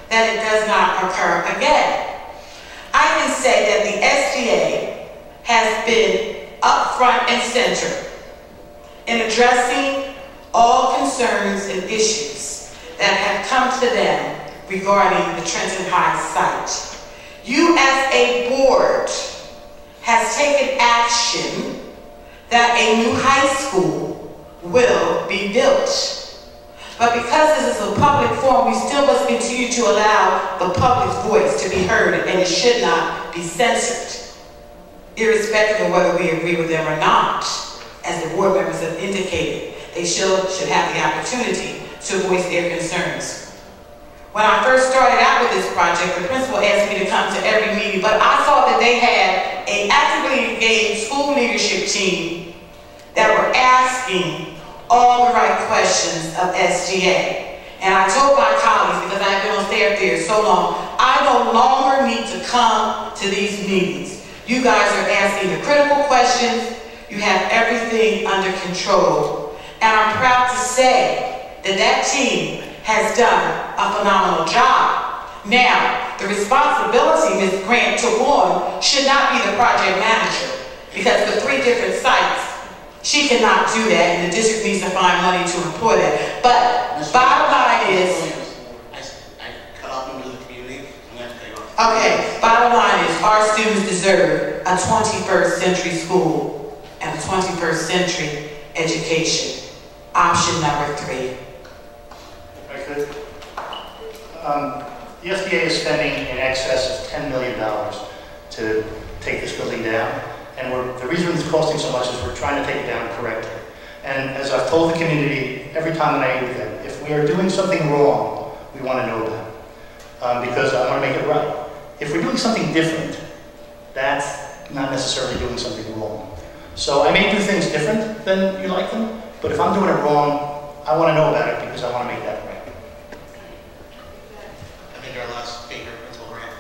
that it does not occur again. I can say that the SDA has been up front and center in addressing all concerns and issues that have come to them regarding the Trenton High site. You as a board has taken action that a new high school will be built. But because this is a public forum, we still must continue to allow the public's voice to be heard, and it should not be censored, irrespective of whether we agree with them or not. As the board members have indicated, they should have the opportunity to voice their concerns. When I first started out with this project, the principal asked me to come to every meeting, but I thought that they had an actively engaged school leadership team that were asking all the right questions of SGA. And I told my colleagues, because I've been on staff there so long, I no longer need to come to these meetings. You guys are asking the critical questions. You have everything under control. And I'm proud to say that that team has done a phenomenal job. Now, the responsibility Ms. Grant took on should not be the project manager, because for 3 different sites, she cannot do that, and the district needs to find money to employ that. But bottom line is, I cut off into the community. I'm going to cut you off. okay, bottom line is our students deserve a 21st century school and a 21st century education. Option number 3. The SDA is spending in excess of $10 million to take this building down. And the reason it's costing so much is we're trying to take it down correctly. And as I've told the community every time that I meet with them, if we are doing something wrong, we want to know that. Because I want to make it right. If we're doing something different, that's not necessarily doing something wrong. So I may do things different than you like them, but if I'm doing it wrong, I want to know about it because I want to make that right. I think our last speaker, Principal Grant.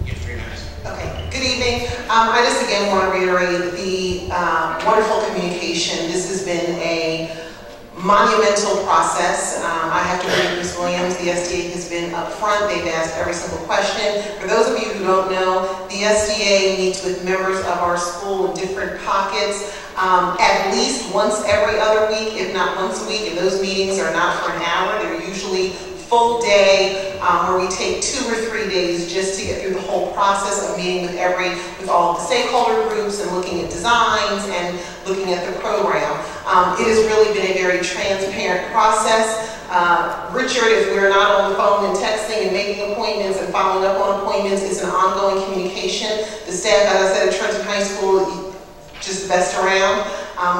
You have 3 minutes. Okay, good evening. I just again want to reiterate the wonderful communication. This has been a monumental process. I have to agree with Ms. Williams. The SDA has been up front. They've asked every single question. For those of you who don't know, the SDA meets with members of our school in different pockets at least once every other week, if not once a week. And those meetings are not for an hour. They're usually full day where we take 2 or 3 days just to get through the whole process of meeting with all of the stakeholder groups and looking at designs and looking at the program. It has really been a very transparent process. Richard, if we're not on the phone and texting and making appointments and following up on appointments, it's an ongoing communication. The staff, as I said, at Trenton High School, just the best around.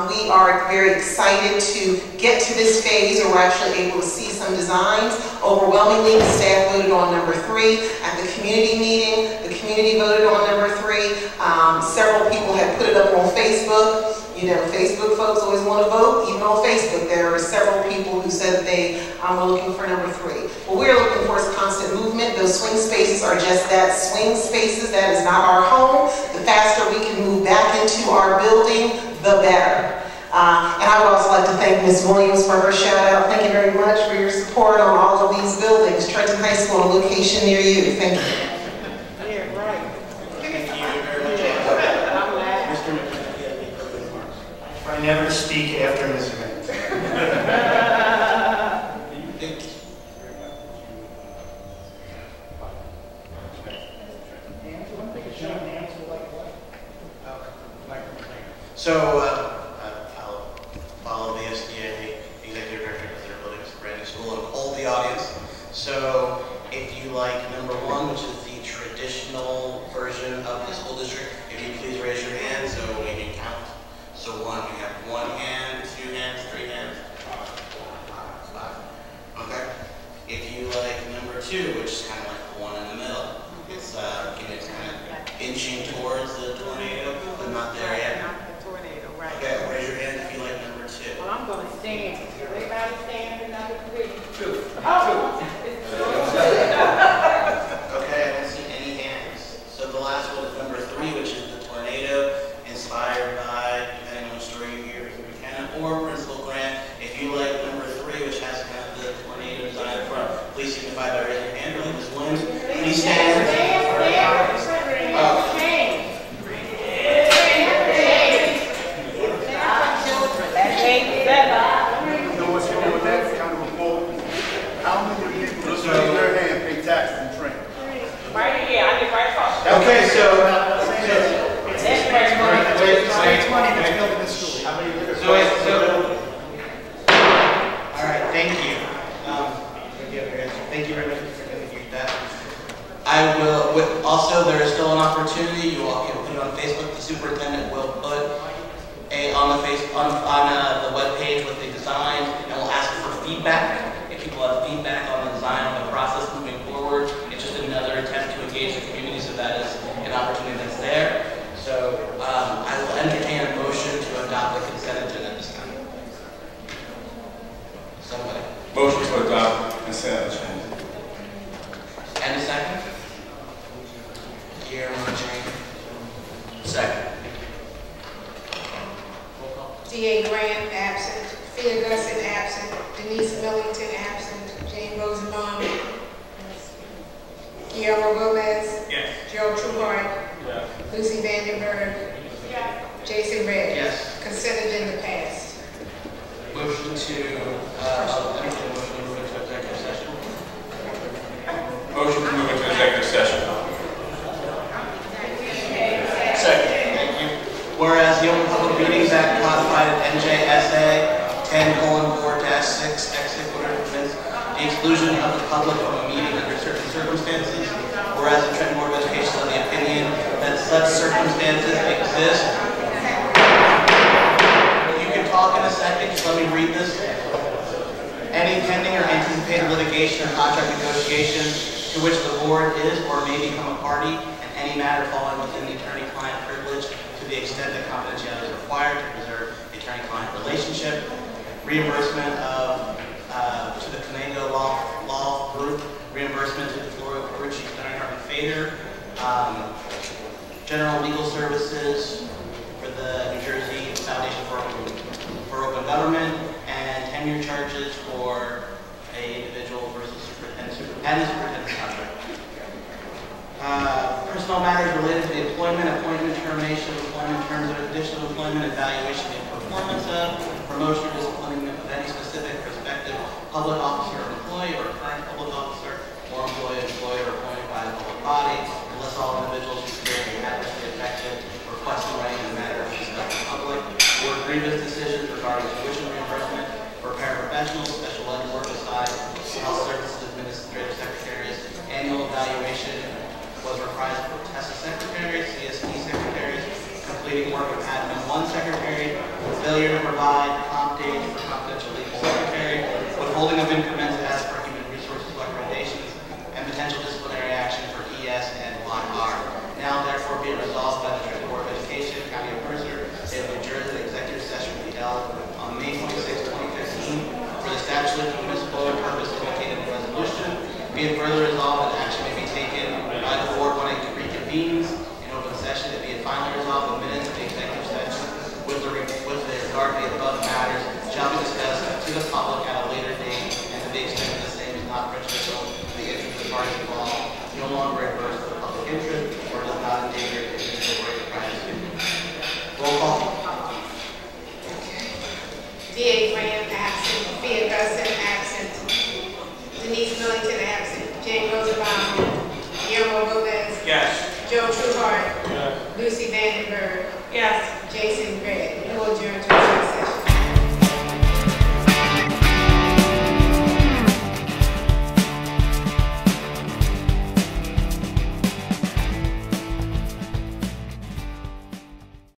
We are very excited to get to this phase where we're actually able to see some designs. Overwhelmingly, the staff voted on number 3. At the community meeting, the community voted on number 3. Several people had put it up on Facebook. You know, Facebook folks always want to vote. Even on Facebook, there are several people who said they were looking for number 3. What we're looking for is constant movement. Those swing spaces are just that, swing spaces. That is not our home. The faster we can move back into our building, the better. And I would also like to thank Ms. Williams for her shout out. Thank you very much for your support on all of these buildings. Trenton High School, a location near you. Thank you. Thank you very much. Mr. McKenna, you have any closing remarks? and never to speak after this event. So, I'll follow the SDA Executive Director of their building, Mr. Brandon School, and hold the audience. So, if you like number 1, which is the traditional version of the school district, if you please raise your hand so we can count. So 1, we have 1 hand, 2 hands, 3 hands, 5. Okay. If you like number 2, which is kind of like the one in the middle, it's kind of inching towards the tornado, but not there yet. Okay, raise your hand if you like number 2. Well, I'm going to stand. Everybody stand for number 3. 2. Okay, I don't see any hands. So the last one is number 3, which is the tornado, inspired by, depending on the story you hear, Mr. Buchanan or Principal Grant. If you like number 3, which has kind of the tornado design in front, please signify by raising your hand. Or like Ms. Williams, please stand. Okay, all right, thank you. Thank you very much for coming that. I will, also there is still an opportunity, you all can put it on Facebook, the superintendent will put on the web page with the design, and we'll ask for feedback. If people have feedback on the design, on the process moving forward, it's just another attempt to engage the community, so that is an opportunity that's there. So I will entertain a motion to adopt the consent agenda this time. Somebody. Motion to adopt consent agenda. And a second? Guillermo Chang. Second. D.A. Grant, absent. Fia Gusson, absent. Denise Millington, absent. Jane Rosenbaum. Guillermo Gomez. Yes. Gerald Trueheart. Yes. Lucy Vandenberg. Jason Red. Yes. Consent agenda passed. Motion to, entertain a motion to move into executive session. Motion to move into executive session. Second. Thank you. Whereas the Open Public Meetings Act codified at NJSA 10:4-6 executive permits the exclusion of the public from a meeting under certain circumstances. Whereas the Trenton Board of Education is of the opinion that such circumstances exist. You can talk in a second, just let me read this. Any pending or anticipated litigation or contract negotiation to which the board is or may become a party, and any matter falling within the attorney-client privilege to the extent that confidentiality is required to preserve the attorney-client relationship, reimbursement to the Conejo Law Group, reimbursement to the Florio Carucci, Steinhardt and Fader, general legal services for the New Jersey Foundation for Open Government, and tenure charges for an individual versus superintendent's contract. Personnel matters related to the employment, appointment, termination of employment, terms of additional employment, evaluation of performance of, promotion or disciplining of any specific prospective public officer or employee, or current public officer or employee employed or appointed by the public body, unless all individuals who appear to be adversely affected or questioned right in the matter of discussed in public, or grievous decisions regarding tuition reimbursement for paraprofessionals, special ed work aside, health services administrative secretaries, annual evaluation was reprised for TESA secretaries, CSP secretaries, completing work of admin 1 secretary, failure to provide comp dates for confidential legal secretary, withholding of increments as per human resources recommendations, and potential disciplinary action for ES and YR. Now therefore be it resolved by the Trenton Board of Education, County of Mercer, State of New Jersey, that executive session will be held on May 26, 2015 for the establishment of municipal purpose indicated in the resolution. Be it further resolved that action may be taken by the board when it reconvenes in open session. It be it finally resolved the minutes of the executive session with regard to the above matters shall be discussed to the public at a later date, and to the extent that the same is not prejudicial to the interest of the parties involved, no longer adverse to the public interest, or does not endanger the individual right to privacy. Roll call. Byrd. Yes.